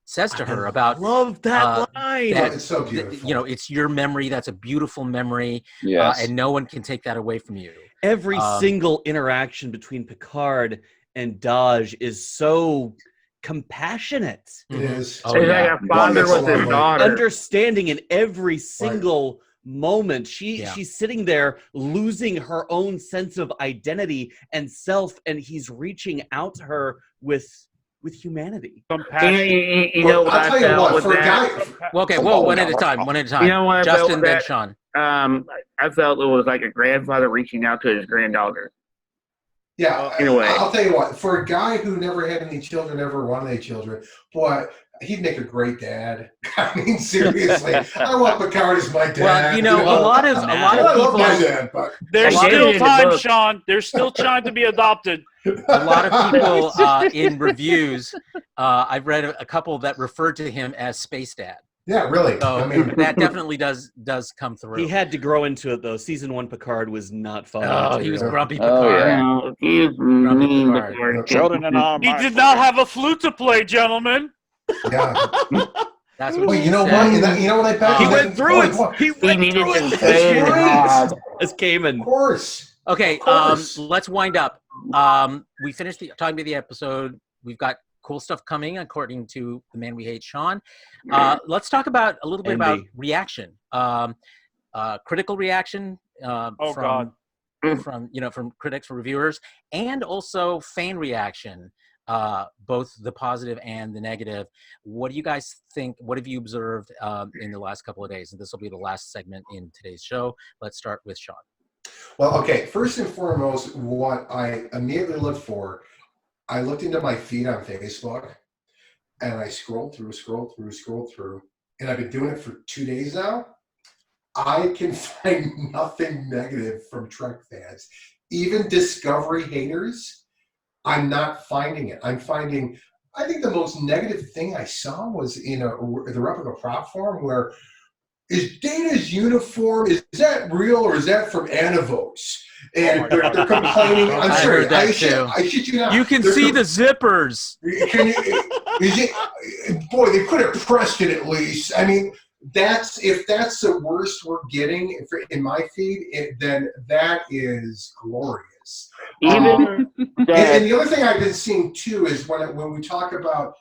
says to her about, love that line. That, it's so beautiful. It's your memory. That's a beautiful memory. Yes. And no one can take that away from you. Every single interaction between Picard and Daj is so compassionate. It is. It's like a father with his daughter. Understanding in every single moment. She's sitting there losing her own sense of identity and self, and he's reaching out to her with humanity. Compassion. What I felt with that. Okay, one at a time. You know what I felt Justin, with then that? Sean. I felt it was like a grandfather reaching out to his granddaughter. Yeah, in a way. I'll tell you what. For a guy who never had any children, never wanted any children, boy, he'd make a great dad. I mean, seriously, I want Picard as my dad. Well, a lot of I love people. my dad, but There's still time, Sean. There's still time to be adopted. A lot of people in reviews, I've read a couple that referred to him as Space Dad. Yeah, really. So I mean, that definitely does come through. He had to grow into it, though. Season 1 Picard was not fun. Oh, he was grumpy Oh, Picard. yeah. He was mean Picard. Children and all. He did not have a flute to play, gentlemen. yeah. That's what Well, she you know said. what? You know what I bet? He went through it. He went needed through to it say it hard. as Cayman. Of course. Okay, Of course. let's wind up. We finished talking about the episode. We've got cool stuff coming, according to the man we hate, Sean. Let's talk about a little bit about reaction, critical reaction from critics, from reviewers, and also fan reaction, both the positive and the negative. What do you guys think? What have you observed in the last couple of days? And this will be the last segment in today's show. Let's start with Sean. Well, okay. First and foremost, what I immediately looked for, I looked into my feed on Facebook, and I scrolled through, and I've been doing it for 2 days now. I can find nothing negative from Trek fans. Even Discovery haters, I'm not finding it. I think the most negative thing I saw was in the replica prop forum where, is Data's uniform, is that real or is that from Anavos? And they're complaining. I'm I sorry. heard that too. I shit you not. You can see the zippers. Boy, they could have pressed it at least. I mean, if that's the worst we're getting in my feed, then that is glorious. Even and the other thing I've been seeing too is when we talk about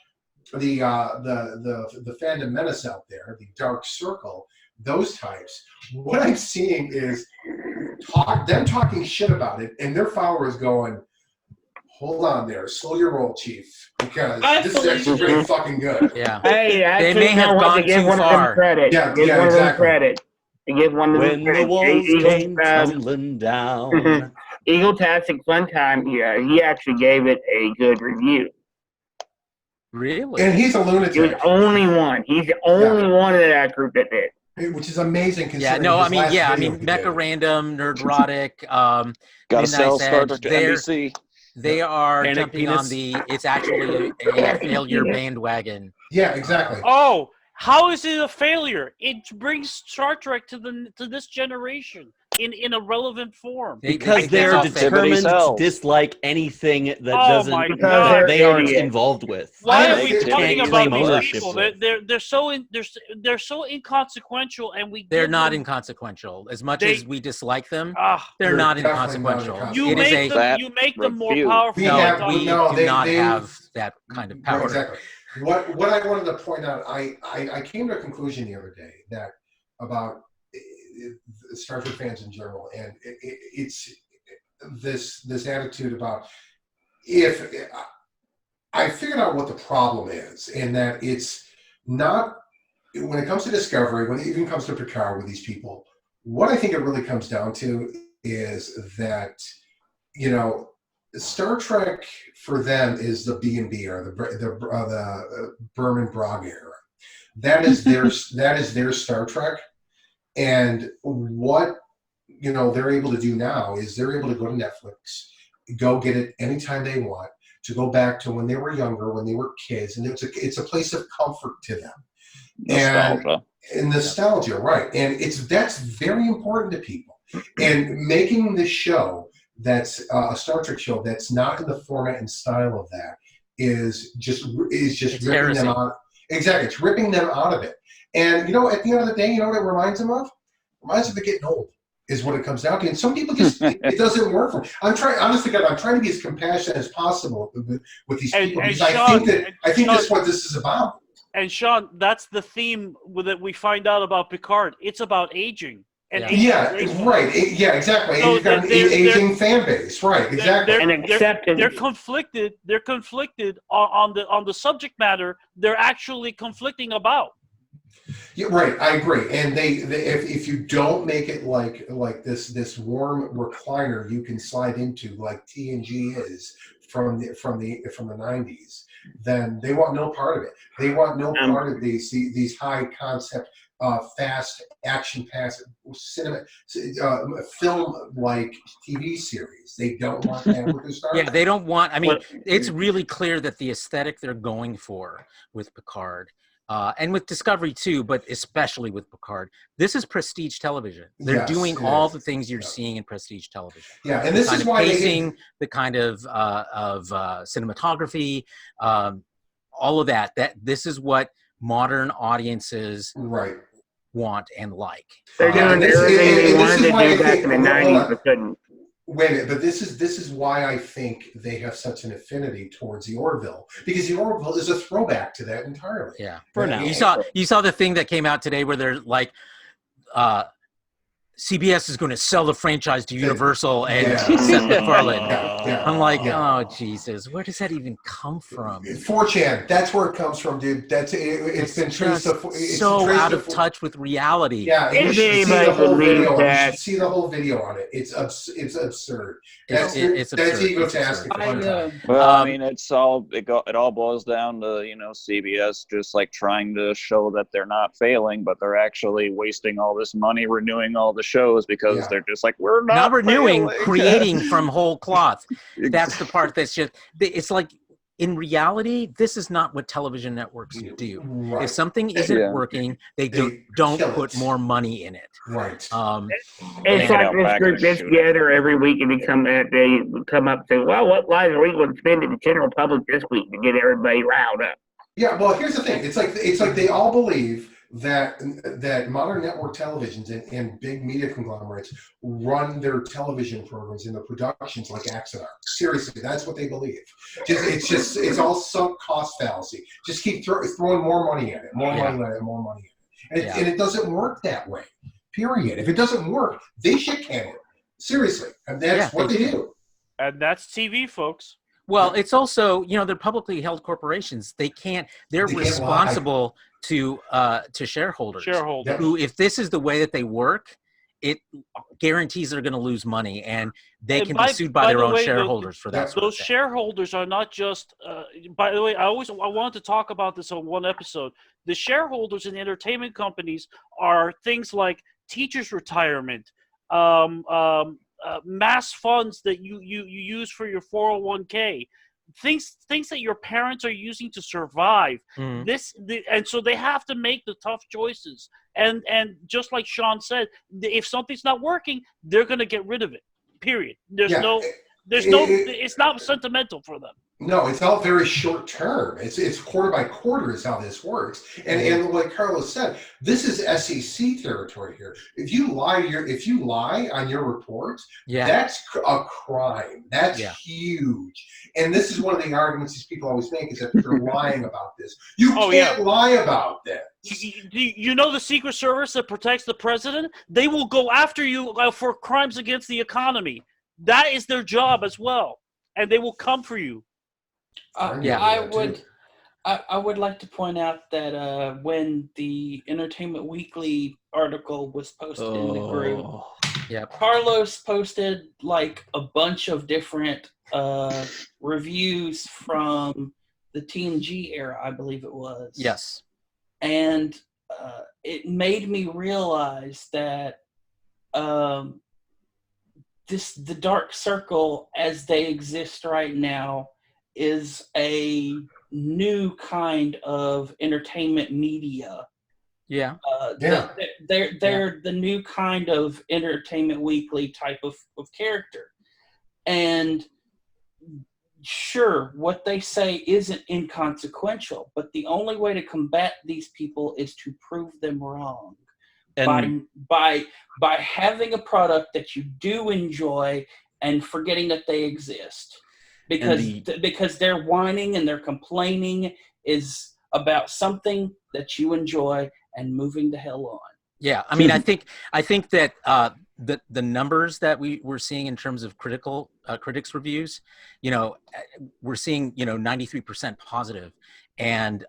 the fandom menace out there, the dark circle, those types, what I'm seeing is them talking shit about it, and their followers going, hold on there, slow your roll, Chief, because this is actually pretty fucking good. Yeah. Hey, They may have gone too far. Credit. Yeah, Give one of them exactly. credit. Give one of them When the credit. walls came tumbling down. Eagle-tastic Fun Time, he actually gave it a good review. Really? And he's a lunatic. He was the only one. He's the only one of that group that did. Which is amazing. Yeah, no, I mean, Mecha Random, Nerdrotic, Gotta sell Midnight's Star Trek to Edge, NBC. they are Panic jumping penis. on it's actually a failure bandwagon. Yeah, exactly. Oh, how is it a failure? It brings Star Trek to this generation in a relevant form. Because they're that's all fake. determined to sells. dislike anything that Oh my doesn't God. they aren't Idiots. involved with. Why I are we can't talking claim about these ownership people? with. They're so inconsequential, and They're give not them- inconsequential. As much They- as we dislike them, Ah, they're They're not definitely not inconsequential. inconsequential. you It is make a them. You make them more refute. powerful. We no, have- we no, do they- not they- have that kind of power. Exactly. What I wanted to point out, I came to a conclusion the other day that about Star Trek fans in general, and it's this attitude about if I figured out what the problem is, and that it's not when it comes to Discovery, when it even comes to Picard with these people. What I think it really comes down to is that you know, Star Trek for them is the B&B or the Berman Braga era. That is their Star Trek, and what they're able to do now is they're able to go to Netflix, go get it anytime they want, to go back to when they were younger, when they were kids, and it's a place of comfort to them. Nostalgia. And nostalgia, right? And that's very important to people. And making this show that's a Star Trek show that's not in the format and style of that is just ripping them out. Exactly, it's ripping them out of it. And at the end of the day, what it reminds them of? It reminds them of getting old, is what it comes down to. And some people just it doesn't work for them. I'm trying to be as compassionate as possible with these people, because I think that's what this is about. And Sean, that's the theme that we find out about Picard. It's about aging. And right. Exactly. So you've got an aging fan base, right? Exactly. And acceptance. They're conflicted. They're conflicted on the subject matter. They're actually conflicting about. Yeah, right. I agree. And they if you don't make it like this warm recliner you can slide into, like TNG is from the 90s, then they want no part of it. They want no part of these high concept, fast action pass cinema film like TV series. They don't want that with their Star Trek. Yeah, they don't want. I mean, it's really clear that the aesthetic they're going for with Picard, and with Discovery too, but especially with Picard, this is prestige television. They're doing all the things you're seeing in prestige television. Yeah, and this is why pacing, the kind of cinematography, all of that. This is what modern audiences want and like. They're doing everything they wanted to do back in the 90s, but couldn't. Wait a minute, but this is why I think they have such an affinity towards the Orville, because the Orville is a throwback to that entirely. Yeah, for now. You saw the thing that came out today where they're like, CBS is going to sell the franchise to Universal and Seth MacFarlane. I'm like, oh Jesus, where does that even come from? 4chan, that's where it comes from, dude. It's been traced. It's so out of touch with reality. Yeah, you should see the whole video. You should see the whole video on it. It's absurd. That's egotastic. I mean, it all boils down to CBS just like trying to show that they're not failing, but they're actually wasting all this money renewing all the shows because they're just like, we're not renewing, failing. creating from whole cloth. That's the part that's just, it's like, in reality, this is not what television networks do. Right. If something isn't working, they don't put more money in it. Right. It's like this group gets together every week and they come up and say, well, what lies are we going to spend in the general public this week to get everybody riled up? Yeah, well, here's the thing. It's like they all believe that modern network televisions and big media conglomerates run their television programs and their productions like Axonar. Seriously, that's what they believe. It's all sunk cost fallacy. Just keep throwing more money at it, more money at it. And it doesn't work that way, period. If it doesn't work, they shit can it. Seriously. And that's what they do. And that's TV, folks. Well, it's also, they're publicly held corporations. They're responsible to shareholders. Who, if this is the way that they work, it guarantees they're going to lose money, and they can be sued by their own shareholders for that. Those shareholders are not just. By the way, I wanted to talk about this on one episode. The shareholders in entertainment companies are things like teachers' retirement, mass funds that you use for your 401k, things that your parents are using to survive. And so they have to make the tough choices. And just like Sean said, if something's not working, they're going to get rid of it. Period. It's not sentimental for them. No, it's all very short term. It's quarter by quarter is how this works. And like Carlos said, this is SEC territory here. If you lie on your reports, that's a crime. That's huge. And this is one of the arguments these people always make, is that they're lying about this. You can't lie about this. You know the Secret Service that protects the president? They will go after you for crimes against the economy. That is their job as well. And they will come for you. I would like to point out that when the Entertainment Weekly article was posted in the group, Yep. Carlos posted like a bunch of different reviews from the TNG era, I believe it was. Yes. And it made me realize that the Dark Circle, as they exist right now, is a new kind of entertainment media. Yeah. They're the new kind of Entertainment Weekly type of character. And sure, what they say isn't inconsequential, but the only way to combat these people is to prove them wrong. And by having a product that you do enjoy and forgetting that they exist. Because their whining and their complaining is about something that you enjoy and moving the hell on. Yeah, I mean, I think that the numbers that we're seeing in terms of critics reviews, we're seeing 93% positive, and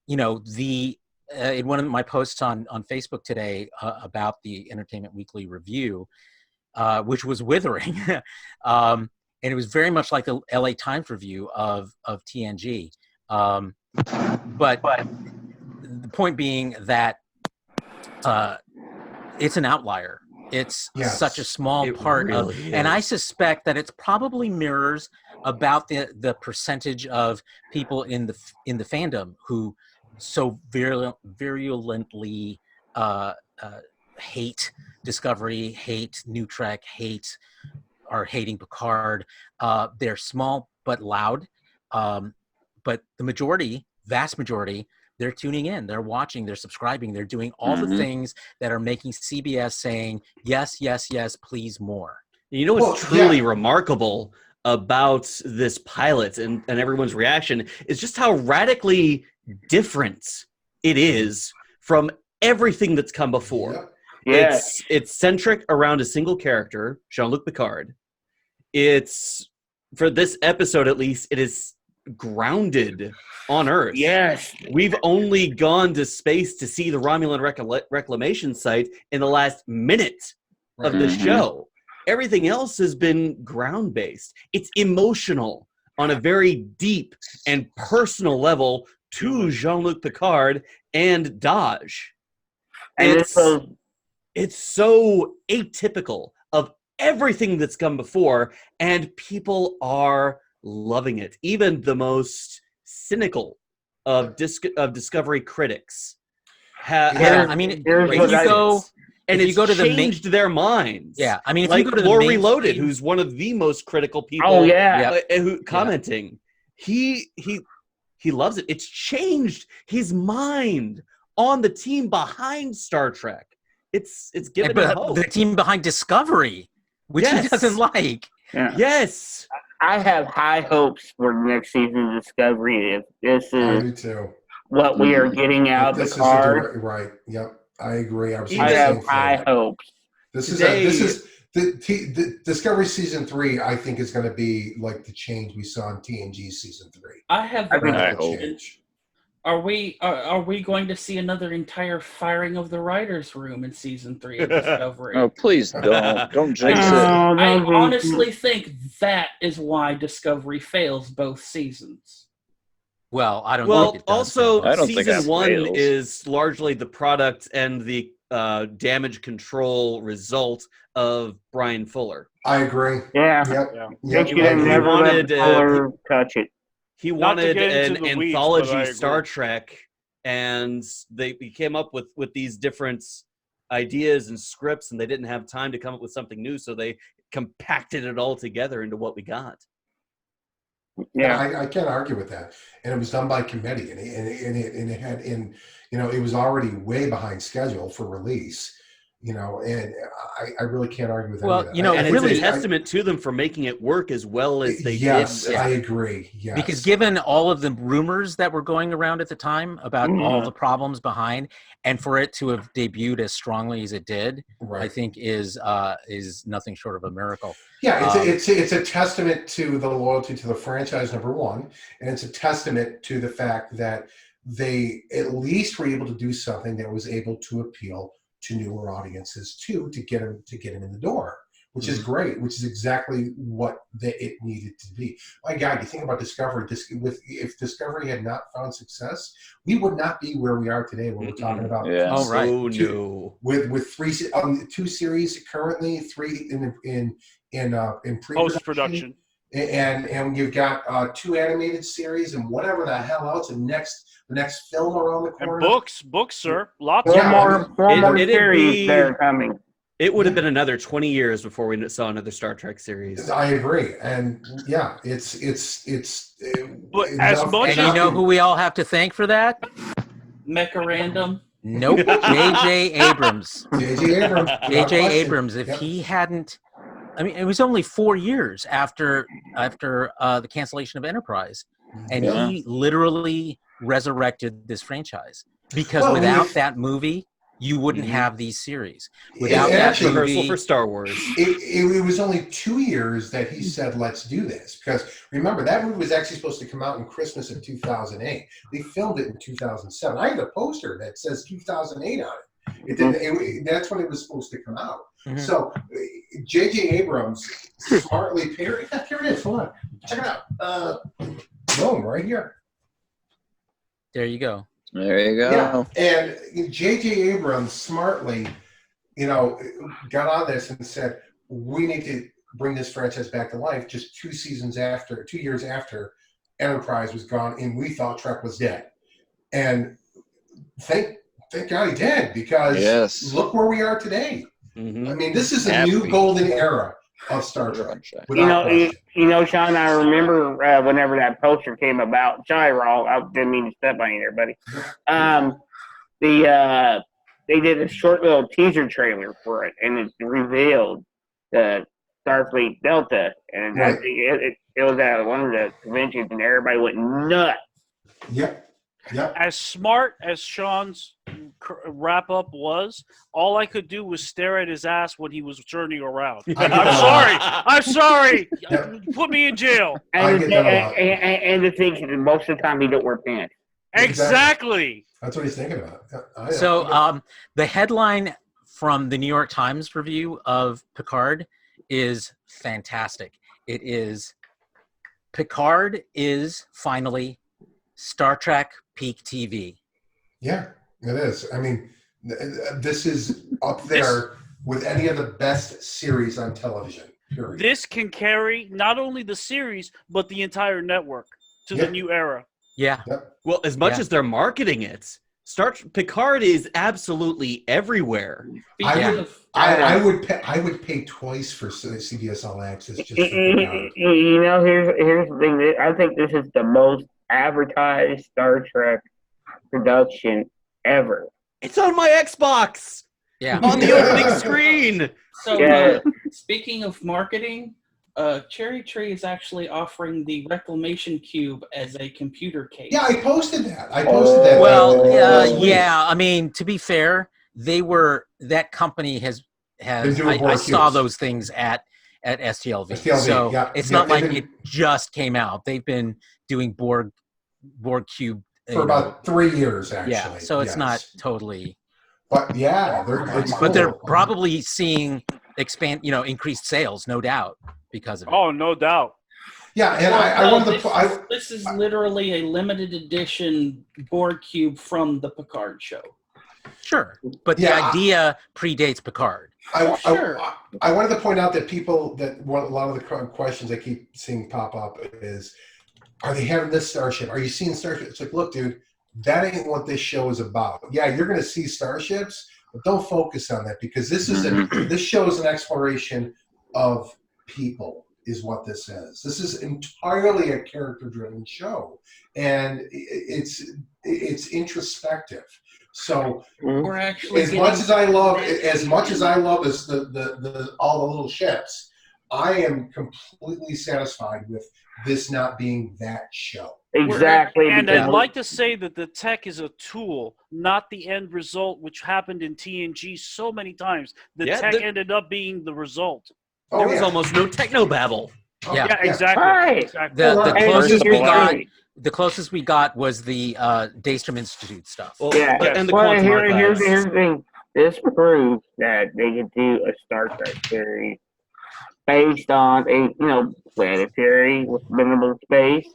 in one of my posts on Facebook today about the Entertainment Weekly review, which was withering, and it was very much like the LA Times review of TNG, but the point being that it's an outlier. It's such a small part of, and I suspect that it's probably mirrors about the percentage of people in the fandom who so virulently hate Discovery, hate New Trek, are hating Picard. They're small but loud, but the vast majority, they're tuning in, they're watching, they're subscribing, they're doing all the things that are making CBS saying, yes, yes, yes, please more. You know what's truly remarkable about this pilot and everyone's reaction is just how radically different it is from everything that's come before. Yeah. It's centric around a single character, Jean-Luc Picard. It's, for this episode at least, it is grounded on Earth. Yes. We've only gone to space to see the Romulan reclamation site in the last minute of the show. Everything else has been ground-based. It's emotional on a very deep and personal level to Jean-Luc Picard and Daj. And it's so atypical of everything that's come before, and people are loving it. Even the most cynical of Discovery critics have. I mean, if you go to the changed their minds. Yeah, I mean, if like you go to the Lore mainstream, Reloaded, who's one of the most critical people. Oh yeah, who commenting, he loves it. It's changed his mind on the team behind Star Trek. It's given him hope. The team behind Discovery, which he doesn't like. Yeah. Yes. I have high hopes for the next season of Discovery. If this is what we are getting out of Picard, right? Yep, I agree. I have high hopes. The Discovery season 3, I think, is going to be like the change we saw in TNG season 3. I have a question. Are we going to see another entire firing of the writers' room in season 3 of Discovery? Oh, please don't jinx it. I honestly think that is why Discovery fails both seasons. Well, I don't think it does. Also, I don't think season that 1 fails. is largely the product and the damage control result of Brian Fuller. I agree. Yeah. Yep. He never let Fuller touch it. He Not to wanted get into an the weeds, anthology but I agree. Star Trek, and they came up with these different ideas and scripts, and they didn't have time to come up with something new, so they compacted it all together into what we got. Yeah, I can't argue with that. And it was done by committee, and it was already way behind schedule for release. And I really can't argue with that. Well, and really, it's a testament to them for making it work as well as they did. Yes, I agree. Yes. Because given all of the rumors that were going around at the time about all the problems behind, and for it to have debuted as strongly as it did, I think is nothing short of a miracle. Yeah, it's a testament to the loyalty to the franchise, number one, and it's a testament to the fact that they at least were able to do something that was able to appeal to newer audiences too, to get them in the door, which is great, which is exactly what it needed to be. My God, you think about Discovery. If Discovery had not found success, we would not be where we are today. When we're talking about with two series currently, 3 in Post-production. And you've got 2 animated series and whatever the hell else, and the next film around the corner. And books, sir. Lots Four more series they're coming. It would have been another 20 years before we saw another Star Trek series. I agree, and yeah, it's. But as much and you know who we all have to thank for that? Mecharandom. Nope, J.J. Abrams. J.J. Abrams. If he hadn't, I mean, it was only 4 years after the cancellation of Enterprise, and he literally resurrected this franchise. Because without that movie, you wouldn't have these series. Without that movie, for Star Wars, it was only 2 years that he said, "Let's do this." Because remember, that movie was actually supposed to come out in Christmas of 2008. They filmed it in 2007. I have a poster that says 2008 on it. That's when it was supposed to come out. So, J.J. Abrams smartly here it is. Hold on, check it out. Boom, right here. There you go. There you go. Yeah. And J.J. Abrams smartly, got on this and said, we need to bring this franchise back to life just 2 years after Enterprise was gone and we thought Trek was dead. And thank God he did, because look where we are today. I mean, this is a new golden era of Star Trek. Sean, I remember whenever that poster came about. Sorry, Raul, I didn't mean to step on you there, buddy. They did a short little teaser trailer for it, and it revealed the Starfleet Delta, and it was at one of the conventions, and everybody went nuts. Yep. As smart as Sean's wrap up was, all I could do was stare at his ass when he was turning around. I'm sorry. Put me in jail. And the thing is, most of the time he don't wear pants. Exactly. That's what he's thinking about. So the headline from the New York Times review of Picard is fantastic. It is, Picard is finally Star Trek peak TV. Yeah, it is. I mean, this is up there with any of the best series on television. Period. This can carry not only the series, but the entire network to the new era. Yeah. Well, as much as they're marketing it, Picard is absolutely everywhere. I would pay twice for CBS All Access just for Picard. Here's the thing. I think this is the most advertised Star Trek production ever. It's on my Xbox. Yeah. On the opening screen. So, speaking of marketing, Cherry Tree is actually offering the Reclamation Cube as a computer case. Yeah, I posted that. Well, I mean, to be fair, that company has I saw those things at STLV. So it's not like it just came out. They've been doing Borg Cube for about 3 years, actually. Yeah, so it's not totally. But yeah, they're probably seeing increased sales, no doubt, because of it. Oh, no doubt. Yeah, and this is literally a limited edition Borg Cube from the Picard show. Sure, but the idea predates Picard. I wanted to point out that a lot of the questions I keep seeing pop up is, are they having this starship? Are you seeing starship? It's like, look, dude, that ain't what this show is about. Yeah, you're going to see starships, but don't focus on that, because this show is an exploration of people, is what this is. This is entirely a character-driven show, and it's introspective. So we're actually as much as I love the all the little ships, I am completely satisfied with this not being that show. Exactly. And I'd like to say that the tech is a tool, not the end result, which happened in TNG so many times. The tech ended up being the result. There was almost no technobabble. Yeah, exactly. Right. Exactly. The closest we got was the Daystrom Institute stuff. Here's the thing. this proves that they could do a Star Trek series based on a planetary with minimal space,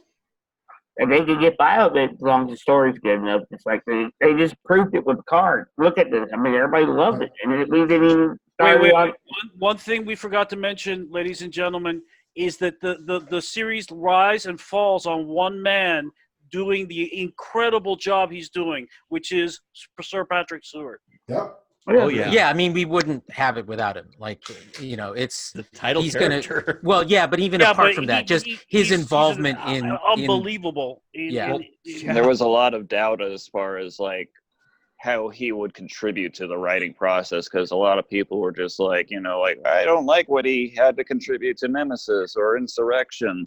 and they could get by with it as long as the story's good enough. It's like they just proved it with Picard. Look at this. I mean, everybody loved it, and we didn't even. Wait. One thing we forgot to mention, ladies and gentlemen, is that the series rise and falls on one man doing the incredible job he's doing, which is Sir Patrick Stewart. Yep. Oh yeah. Yeah, I mean, we wouldn't have it without him. Like, it's the title he's character. Gonna, well, yeah, but even apart from that, just his involvement he's in unbelievable. There was a lot of doubt as far as like how he would contribute to the writing process, because a lot of people were just like, like, I don't like what he had to contribute to Nemesis or Insurrection.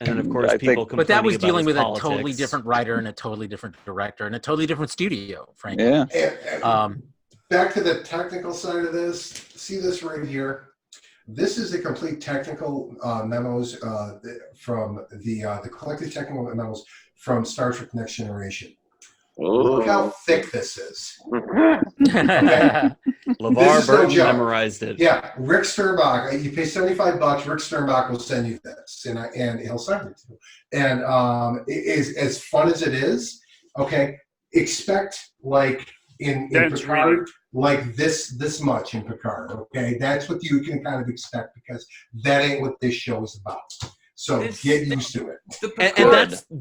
And of course, but that was dealing with a totally different writer and a totally different director and a totally different studio, frankly. Yeah. Back to the technical side of this. See this right here. This is the complete technical memos from the collected technical memos from Star Trek Next Generation. Look how thick this is. Okay. LeVar Burton memorized it. Yeah, Rick Sternbach. You pay $75. Rick Sternbach will send you this, and he'll send it to you. And it is as fun as it is. Okay, expect like in Picard, like this much in Picard. Okay, that's what you can kind of expect, because that ain't what this show is about. So get used to it. And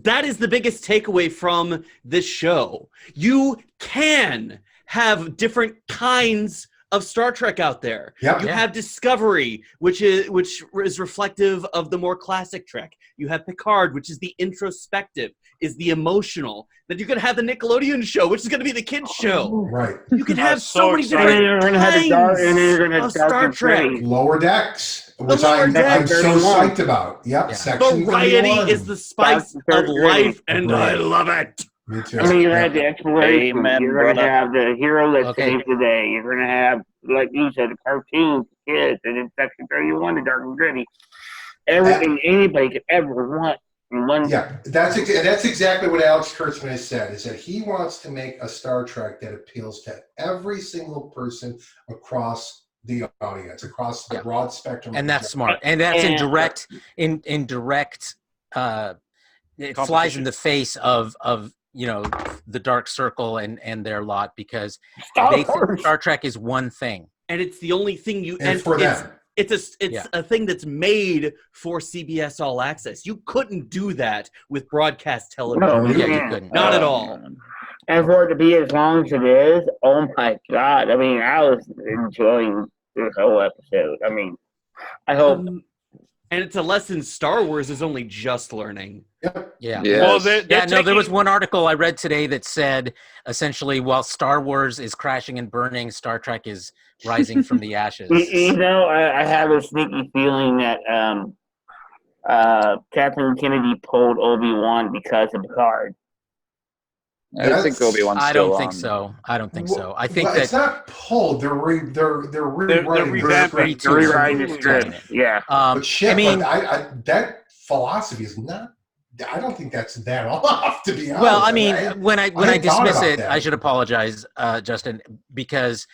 that is the biggest takeaway from this show. You can have different kinds of Star Trek out there. Yep. You have Discovery, which is reflective of the more classic Trek. You have Picard, which is the introspective, is the emotional. Then you're going to have the Nickelodeon show, which is going to be the kids show. Right. You can have so many different kinds of Star Trek. Lower Decks, which I'm so psyched about. Yep. Section Variety 31. is the spice of life, and I love it. Me too. I mean, you're going to have the exploration. Amen, You're going to brother. have the hero that saves the day. You're going to have, like you said, the cartoons, kids, and then Section 31, the dark and gritty. Everything anybody could ever want. Yeah, that's exactly what Alex Kurtzman has said, is that he wants to make a Star Trek that appeals to every single person across the audience, across the broad spectrum. And that's smart. And that's in direct it flies in the face of the Dark Circle and their lot, because they think Star Trek is one thing. And it's the only thing and for them. It's a thing that's made for CBS All Access. You couldn't do that with broadcast television. No, you couldn't. Not at all. And for it to be as long as it is, oh my God. I mean, I was enjoying this whole episode. I mean, I hope. And it's a lesson Star Wars is only just learning. Yeah. Well, there was one article I read today that said, essentially, while Star Wars is crashing and burning, Star Trek is rising from the ashes. I have a sneaky feeling that Kathleen Kennedy pulled Obi-Wan because of Picard. I think Obi-Wan's I still don't think so. I don't think so. I think that it's not pulled. They're rewriting the script. Yeah. But shit, I mean, that philosophy is not. I don't think that's that off, to be honest. Well, I mean, when I dismiss it, that. I should apologize, Justin, because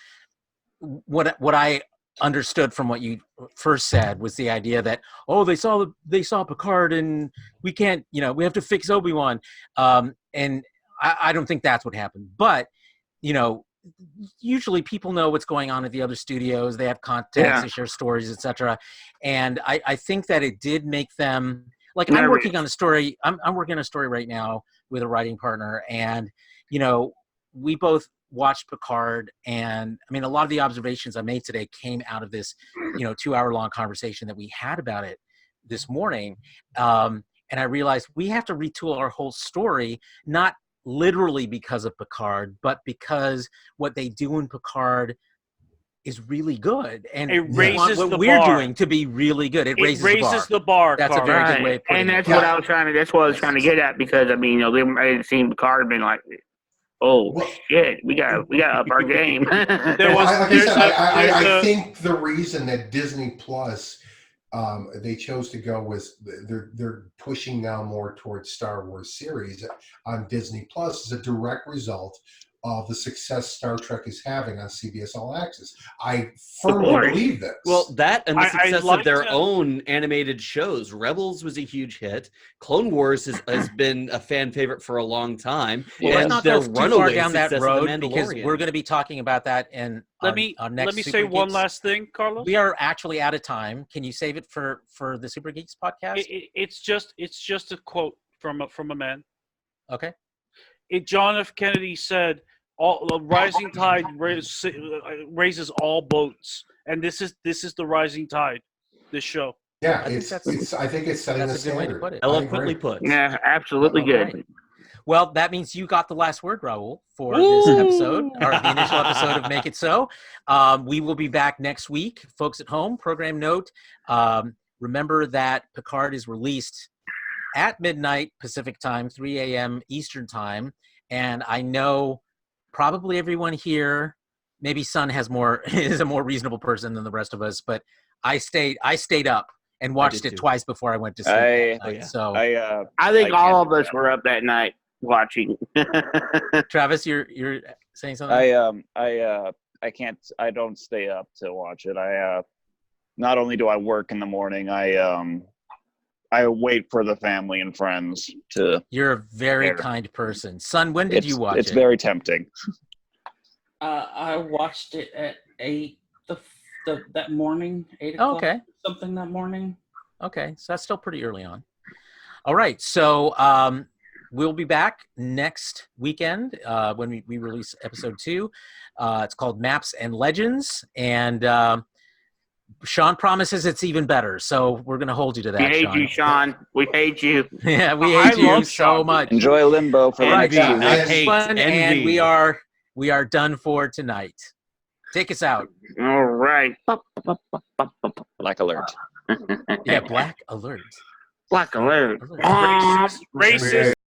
what I understood from what you first said was the idea that, they saw Picard and we can't, we have to fix Obi-Wan, and I don't think that's what happened. But usually people know what's going on at the other studios. They have contacts, they share stories, etc. And I think that it did make them. Like, I'm working on a story. I'm working on a story right now with a writing partner, and we both watched Picard, and I mean, a lot of the observations I made today came out of this 2-hour-long conversation that we had about it this morning, and I realized we have to retool our whole story, not literally because of Picard, but because what they do in Picard is really good, and it raises what the we're bar. doing to be really good. It raises the bar. That's a very good way of putting and that's it. what I was trying to. That's what I was trying to get at, because I mean, they had seen Picard and been like, shit, we got up our game. I think the reason that Disney Plus they chose to go with they're pushing now more towards Star Wars series on Disney Plus is a direct result of the success Star Trek is having on CBS All Access. I firmly believe this. Well, that and the success like of their to- own animated shows. Rebels was a huge hit. Clone Wars has been a fan favorite for a long time. Well, let's and not their go too far runaway down that success of road The because Mandalorian. we're going to be talking about that in Let me next say Super one Geeks. last thing, Carlos. We are actually out of time. Can you save it for the Super Geeks podcast? It's just a quote from a man. Okay. John F. Kennedy said, "All a rising tide raises all boats," and this is the rising tide. This show. Yeah, I think I think it's setting the that's a good way to standard. put it. Eloquently put. Yeah, absolutely All good. right. Well, that means you got the last word, Raul, for this episode, or the initial episode of Make It So. We will be back next week. Folks at home, program note, remember that Picard is released at midnight Pacific time, 3 a.m. Eastern time. And I know probably everyone here, maybe Sun is a more reasonable person than the rest of us, but I stayed up and watched it too. twice before I went to sleep. I- So, I think I all can't- of us were up that night watching. Travis, you're saying something? I can't. I don't stay up to watch it. Not only do I work in the morning, I wait for the family and friends to. You're a very There. kind person. Son, when did you watch It's it? very tempting. I watched it at 8 that morning, 8 o'clock. Oh, okay. Something that morning. Okay, so that's still pretty early on. All right, so we'll be back next weekend when we release episode 2. It's called Maps and Legends, and Sean promises it's even better, so we're going to hold you to that, We hate Sean. you, Sean. We hate you. Yeah, we I hate you love so Sean. much. Enjoy Limbo for the Envy, next 2 not weeks. hate. Fun, and Envy. we are done for tonight. Take us out. All right. Black alert. Yeah, Black Alert. Black alert. Alert. Racist.